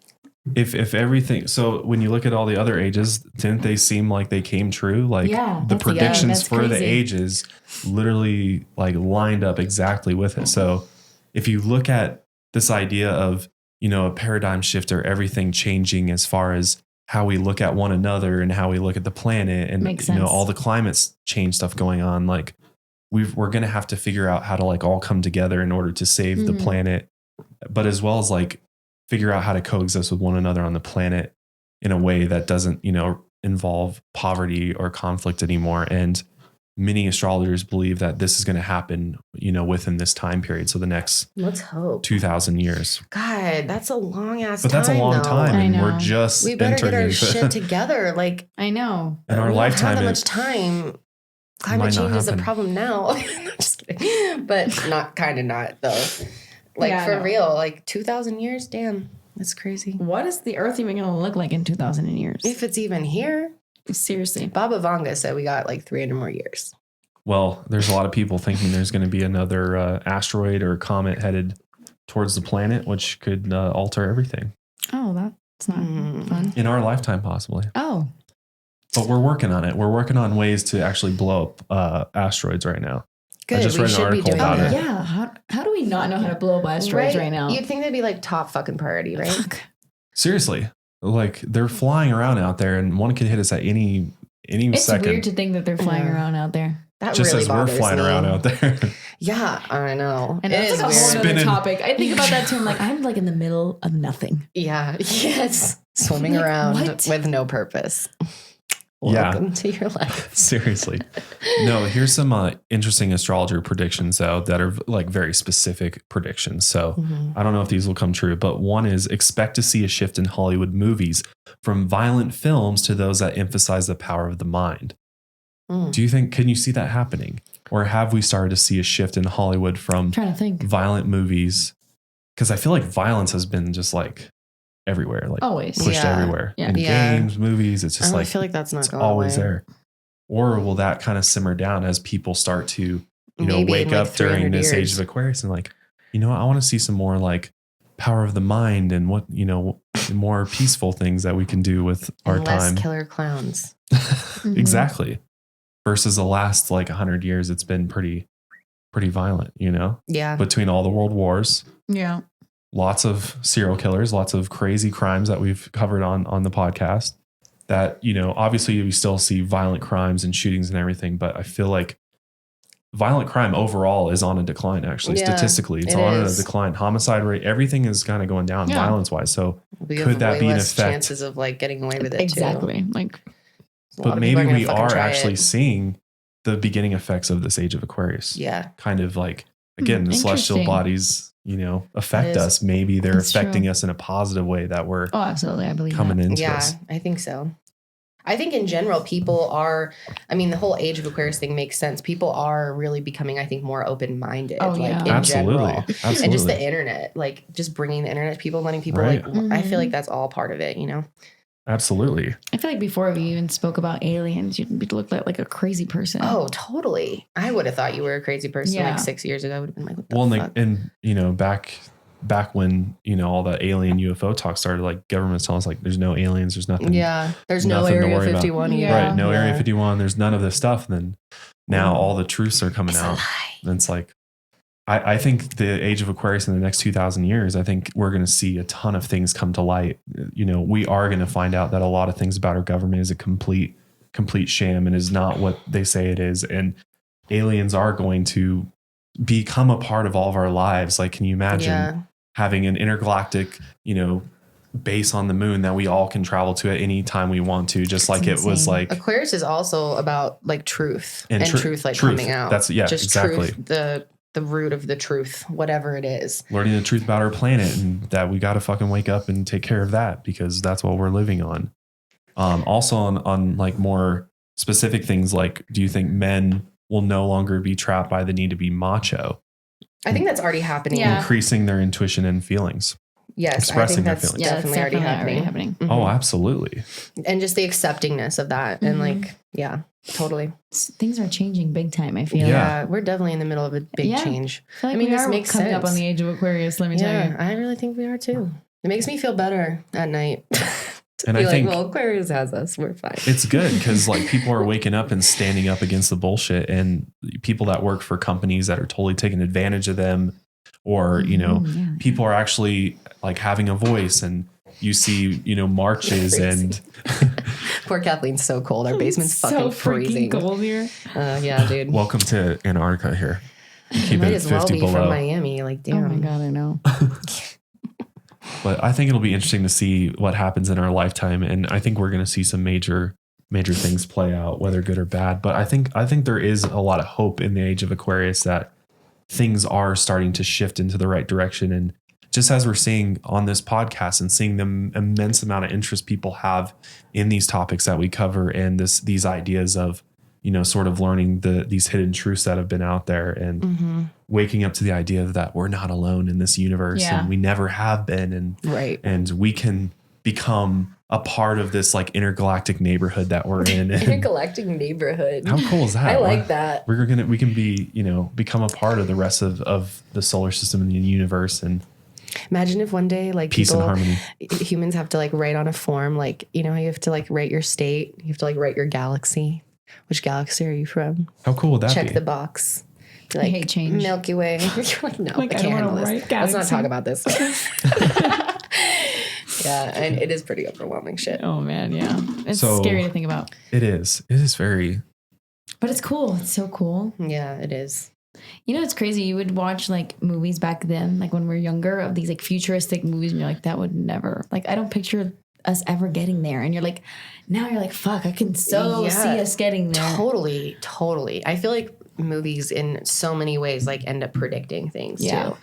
If everything, so when you look at all the other ages, didn't they seem like they came true? Like the predictions for the ages literally like lined up exactly with it. So if you look at this idea of, a paradigm shift or everything changing as far as how we look at one another and how we look at the planet and, all the climate change stuff going on, like we're going to have to figure out how to like all come together in order to save the planet, but as well as like figure out how to coexist with one another on the planet in a way that doesn't, involve poverty or conflict anymore. And many astrologers believe that this is going to happen, within this time period. So the next, let's hope, 2,000 years. God, that's a long ass time. But that's a long time. And we're just we better get our shit together. Like, I know. In our lifetime, that much time. Climate change is a problem now. Just kidding. But not though. Like for real, like 2,000 years? Damn, that's crazy. What is the Earth even going to look like in 2,000 years? If it's even here. Seriously. Baba Vanga said we got like 300 more years. Well, there's a lot of people thinking there's going to be another asteroid or comet headed towards the planet, which could alter everything. Oh, that's not fun. In our lifetime, possibly. Oh. But we're working on it. We're working on ways to actually blow up asteroids right now. Good. I just read an article about it. Yeah. How do we not know how to blow up asteroids right now? You'd think that'd be like top fucking priority, right? Fuck. Seriously. Like they're flying around out there and one could hit us at any second. It's weird to think that they're flying around out there. That just really as we're flying around out there. Yeah, I know. And that's like a whole other topic. I think about that too. I'm like, I'm like in the middle of nothing. Yeah. Yes. Swimming around with no purpose. Welcome to your life. Seriously. No, here's some interesting astrologer predictions, though, that are like very specific predictions. So I don't know if these will come true, but one is expect to see a shift in Hollywood movies from violent films to those that emphasize the power of the mind. Do you think, can you see that happening? Or have we started to see a shift in Hollywood from violent movies? Because I feel like violence has been just like everywhere, like always pushed everywhere in games, movies. It's just I feel like that's not going always away. there. Or will that kind of simmer down as people start to, wake up during this age of Aquarius and like, I want to see some more like power of the mind and what, more peaceful things that we can do with our time. Less killer clowns. Exactly. Versus the last like 100 years, it's been pretty violent, Yeah. Between all the world wars. Yeah. Lots of serial killers, lots of crazy crimes that we've covered on the podcast that, obviously we still see violent crimes and shootings and everything, but I feel like violent crime overall is on a decline, actually. Statistically, it's on a decline. Homicide rate, everything is kind of going down violence wise. So could that be an effect? Chances of like getting away with it exactly. Too. Like, but maybe we are actually seeing the beginning effects of this age of Aquarius. Yeah. Kind of like, again, the celestial bodies, affect us. Maybe they're affecting us in a positive way that we're absolutely. I believe coming into us. Yeah, I think so. I think in general, people are, the whole age of Aquarius thing makes sense. People are really becoming, I think, more open-minded. In general. Absolutely. And just the internet, like just bringing the internet to people, letting people I feel like that's all part of it, Absolutely. I feel like before we even spoke about aliens, you'd look like a crazy person. Oh, totally. I would have thought you were a crazy person like 6 years ago. I would have been like, what the fuck? And back when, all the alien UFO talk started, like governments telling us like there's no aliens, there's nothing. Yeah. There's no Area 51 either. Right. No Area 51. There's none of this stuff. And then now all the truths are coming out. And it's like, I think the age of Aquarius in the next 2,000 years, I think we're going to see a ton of things come to light. We are going to find out that a lot of things about our government is a complete sham and is not what they say it is. And aliens are going to become a part of all of our lives. Like, can you imagine having an intergalactic, base on the moon that we all can travel to at any time we want to, just like it was like Aquarius is also about like truth and truth like coming out. That's just exactly. Truth, the the root of the truth, whatever it is. Learning the truth about our planet, and that we got to fucking wake up and take care of that, because that's what we're living on. Also on like more specific things, like, do you think men will no longer be trapped by the need to be macho? I think that's already happening. Yeah. Increasing their intuition and feelings. Yes, Expressing I think their that's feelings. definitely already happening. Mm-hmm. Oh, absolutely. And just the acceptingness of that. And like, yeah, totally. Things are changing big time, I feel. Yeah, we're definitely in the middle of a big change. I feel like mean, we this are makes coming sense. up on the age of Aquarius, let me tell you. I really think we are too. It makes me feel better at night. And I think, well, Aquarius has us. We're fine. It's good because like people are waking up and standing up against the bullshit, and people that work for companies that are totally taking advantage of them, or, you know, people are actually like having a voice, and you see, you know, marches and poor Kathleen's so cold. Our basement's fucking freezing. Cold here. Yeah, dude. welcome to Antarctica here. Keep Might it as well 50 be below. from Miami. Like, damn. Oh my God, I know. But I think it'll be interesting to see what happens in our lifetime, and I think we're going to see some major things play out, whether good or bad. But I think there is a lot of hope in the age of Aquarius that things are starting to shift into the right direction. And just as we're seeing on this podcast and seeing the immense amount of interest people have in these topics that we cover, and these ideas of, you know, sort of learning these hidden truths that have been out there, and waking up to the idea that we're not alone in this universe, and we never have been, and we can become a part of this like intergalactic neighborhood that we're in. Intergalactic neighborhood. How cool is that? I like that. We can be, you know, become a part of the rest of the solar system and the universe, and imagine if one day like peace and harmony. Humans have to like write on a form, like, you know, you have to like write your state, you have to like write your galaxy. Which galaxy are you from? How cool would that be? Check the box. Like, I hate change. Milky Way. You're like, no, Like, I I can't don't handle wanna this. write Let's not galaxy. talk about this. Yeah, and it is pretty overwhelming shit. Oh man, yeah. It's So- scary to think about. It is very. But it's cool. It's so cool. Yeah, it is. You know, it's crazy. You would watch like movies back then, like when we were younger, of these like futuristic movies, and you're like, that would never, like, I don't picture us ever getting there. And you're like, now you're like, fuck, I can see us getting there. Totally. I feel like movies in so many ways like end up predicting things too,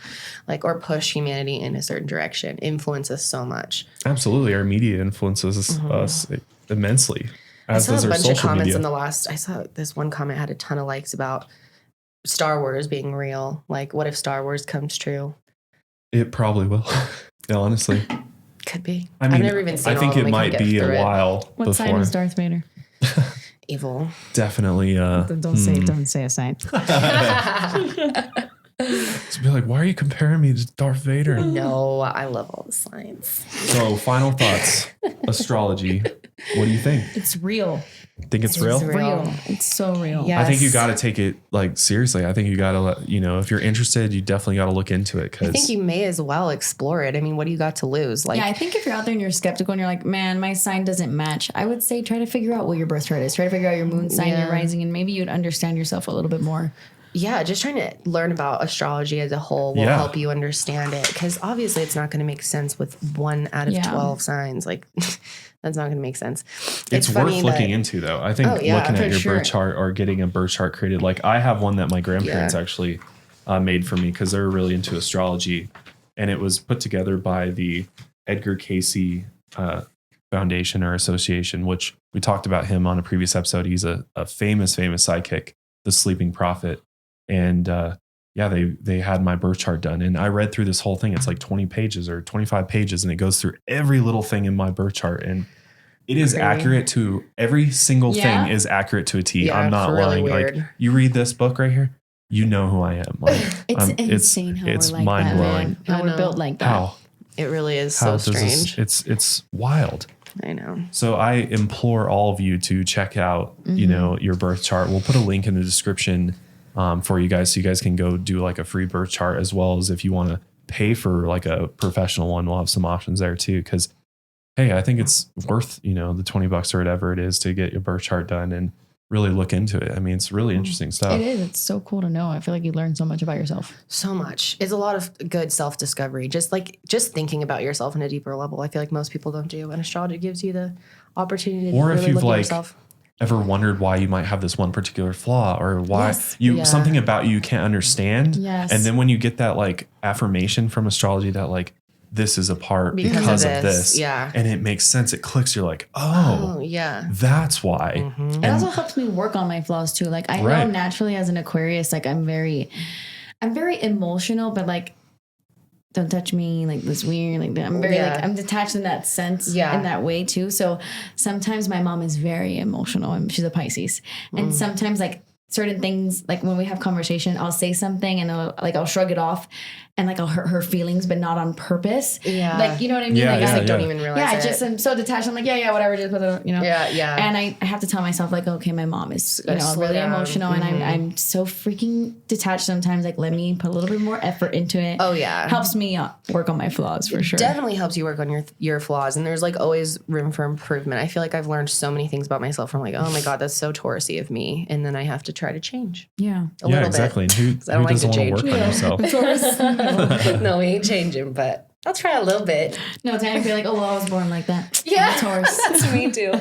like, or push humanity in a certain direction, influence us so much. Absolutely. Our media influences us immensely. As I does saw a our bunch of social comments media. in the last, I saw this one comment had a ton of likes about Star Wars being real. Like, what if Star Wars comes true? It probably will. Yeah, honestly. Could be. I mean, I've never even seen I think all of it them. I might can't be get a through it. while What before. sign is Darth Vader? Evil. Definitely. Don't say a sign. To be like, why are you comparing me to Darth Vader? No, I love all the signs. So, final thoughts. Astrology. What do you think? It's real. Think it's real? Real. It's so real. Yeah. I think you Yes. got to take it like seriously. I think you got to, you know, if you're interested, you definitely got to look into it. I think you may as well explore it. I mean, what do you got to lose? Like, Yeah, I think if you're out there and you're skeptical and you're like, man, my sign doesn't match, I would say try to figure out what your birth chart is. Try to figure out your moon sign, your rising, and maybe you'd understand yourself a little bit more. yeah, just trying to learn about astrology as a whole will help you understand it. Because obviously it's not going to make sense with 1 out of 12 signs. Like, that's not going to make sense. it's worth looking into, though. I think looking at your birth chart or getting a birth chart created. Like, I have one that my grandparents actually made for me because they're really into astrology. And it was put together by the Edgar Cayce Foundation or Association, which we talked about him on a previous episode. He's a famous psychic, the Sleeping Prophet. And they had my birth chart done. And I read through this whole thing. It's like 20 pages or 25 pages. And it goes through every little thing in my birth chart. And it is accurate to every single thing is accurate to a T. Yeah, I'm not really lying. weird. Like, you read this book right here, you know who I am. Like, It's insane how it's we're like mind that, blowing. man. How we're built like that. How? It really is How so does strange. it's wild. I know. So I implore all of you to check out, you know, your birth chart. We'll put a link in the description for you guys, so you guys can go do like a free birth chart, as well as if you want to pay for like a professional one, we'll have some options there too. Because hey, I think it's worth, you know, the $20 or whatever it is to get your birth chart done and really look into it. I mean, it's really interesting stuff. It is. It's so cool to know. I feel like you learn so much about yourself. So much. It's a lot of good self-discovery. Just thinking about yourself on a deeper level. I feel like most people don't do. And astrology gives you the opportunity to Or if really you've look at like yourself. ever wondered why you might have this one particular flaw or why something about you can't understand. Yes. And then when you get that like affirmation from astrology that like, this is a part because of this. Yeah. And it makes sense. It clicks. You're like, oh yeah, that's why. Mm-hmm. It also helps me work on my flaws too. Like I know naturally as an Aquarius, like I'm very emotional, but like, don't touch me, like this weird, like I'm very like I'm detached in that sense, in that way too. So sometimes my mom is very emotional and she's a Pisces, and sometimes like certain things, like when we have conversation, I'll say something and I'll shrug it off and like I'll hurt her feelings, but not on purpose. Yeah. Like, you know what I mean? Yeah, like, I don't even realize I just am so detached. I'm like, whatever, just put it, you know? Yeah. And I have to tell myself like, okay, my mom is, really emotional and I'm so freaking detached sometimes. Like, let me put a little bit more effort into it. Oh yeah. Helps me work on my flaws for sure. Definitely helps you work on your flaws. And there's like always room for improvement. I feel like I've learned so many things about myself from like, oh my God, that's so Taurus-y of me. And then I have to try to change. Yeah. A little exactly. bit. And who doesn't want to work on yourself? No, we ain't changing, but I'll try a little bit. No, Tanya, I feel like, I was born like that. Yeah. I'm a Taurus. That's me too.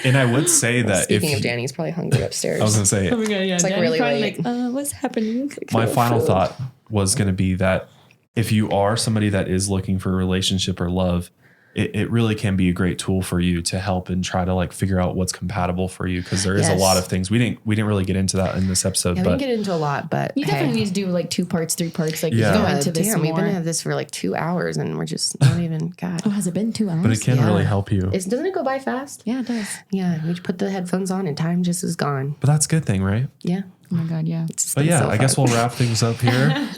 And I would say that Speaking of Danny's probably hungry upstairs. I was going to say, oh my God, yeah. It's like really late. Like, what's happening? My final thought was going to be that if you are somebody that is looking for a relationship or love, it really can be a great tool for you to help and try to like figure out what's compatible for you. Cause there is a lot of things. We didn't really get into that in this episode. Yeah, we didn't get into a lot, but you definitely need to do like 2 parts, 3 parts. Like go into this more. We've been at this for like 2 hours and we're just not even, God. Oh, has it been 2 hours? But it can really help you. Doesn't it go by fast? Yeah, it does. Yeah. You put the headphones on and time just is gone. But that's a good thing, right? Yeah. Oh my God, yeah. But yeah, I guess we'll wrap things up here.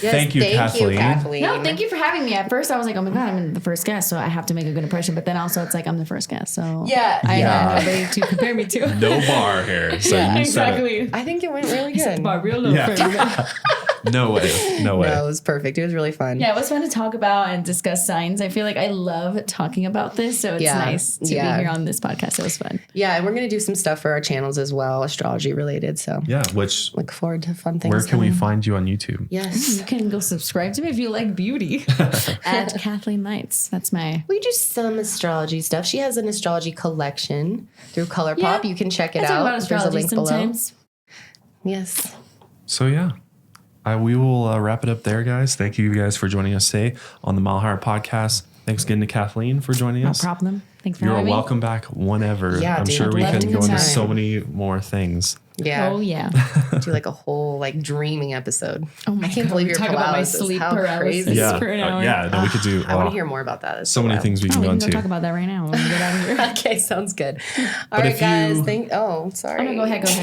Yes, thank you, Kathleen. No, thank you for having me. At first, I was like, oh my God, I'm the first guest, so I have to make a good impression. But then also, it's like, I'm the first guest, so I have nobody to compare me to. No bar here. So you exactly. I think it went really good. Bar real low. Yeah. No way. No, it was perfect. It was really fun. Yeah, it was fun to talk about and discuss signs. I feel like I love talking about this, so it's nice to be here on this podcast. It was fun. Yeah, and we're going to do some stuff for our channels as well, astrology related. So which look forward to fun things. Where can we find you on YouTube? Yes. You can go subscribe to me if you like beauty at KathleenLights. That's my... We do some astrology stuff. She has an astrology collection through ColourPop. You can check it out. About astrology. There's a link sometimes. Below. Yes. So yeah. We will wrap it up there, guys. Thank you guys for joining us today on the Mile Higher Podcast. Thanks again to Kathleen for joining us. No problem. Thanks for having me. You're welcome back whenever. Yeah, I'm sure we can go into so many more things. Yeah. Oh, yeah. Do like a whole like dreaming episode. Oh my I can't God. believe you're talking about my sleep paralysis for an hour. Yeah, no, we could do. I want to hear more about that. So many things we can go into. We can talk about that right now when we get out of here. Okay, sounds good. All right, guys. Sorry. Oh, no,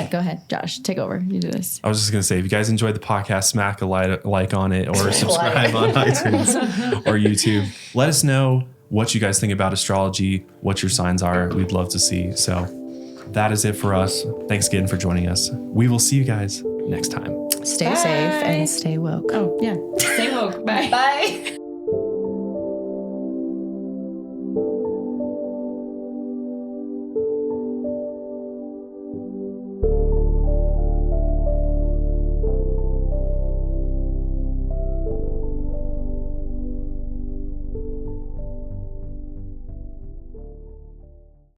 go ahead. Josh, take over. You do this. I was just going to say, if you guys enjoyed the podcast, smack a like on it or subscribe on iTunes or YouTube. Let us know what you guys think about astrology, what your signs are. We'd love to see. So that is it for us. Thanks again for joining us. We will see you guys next time. Stay safe and stay woke. Oh, yeah. Stay woke. Bye. Bye.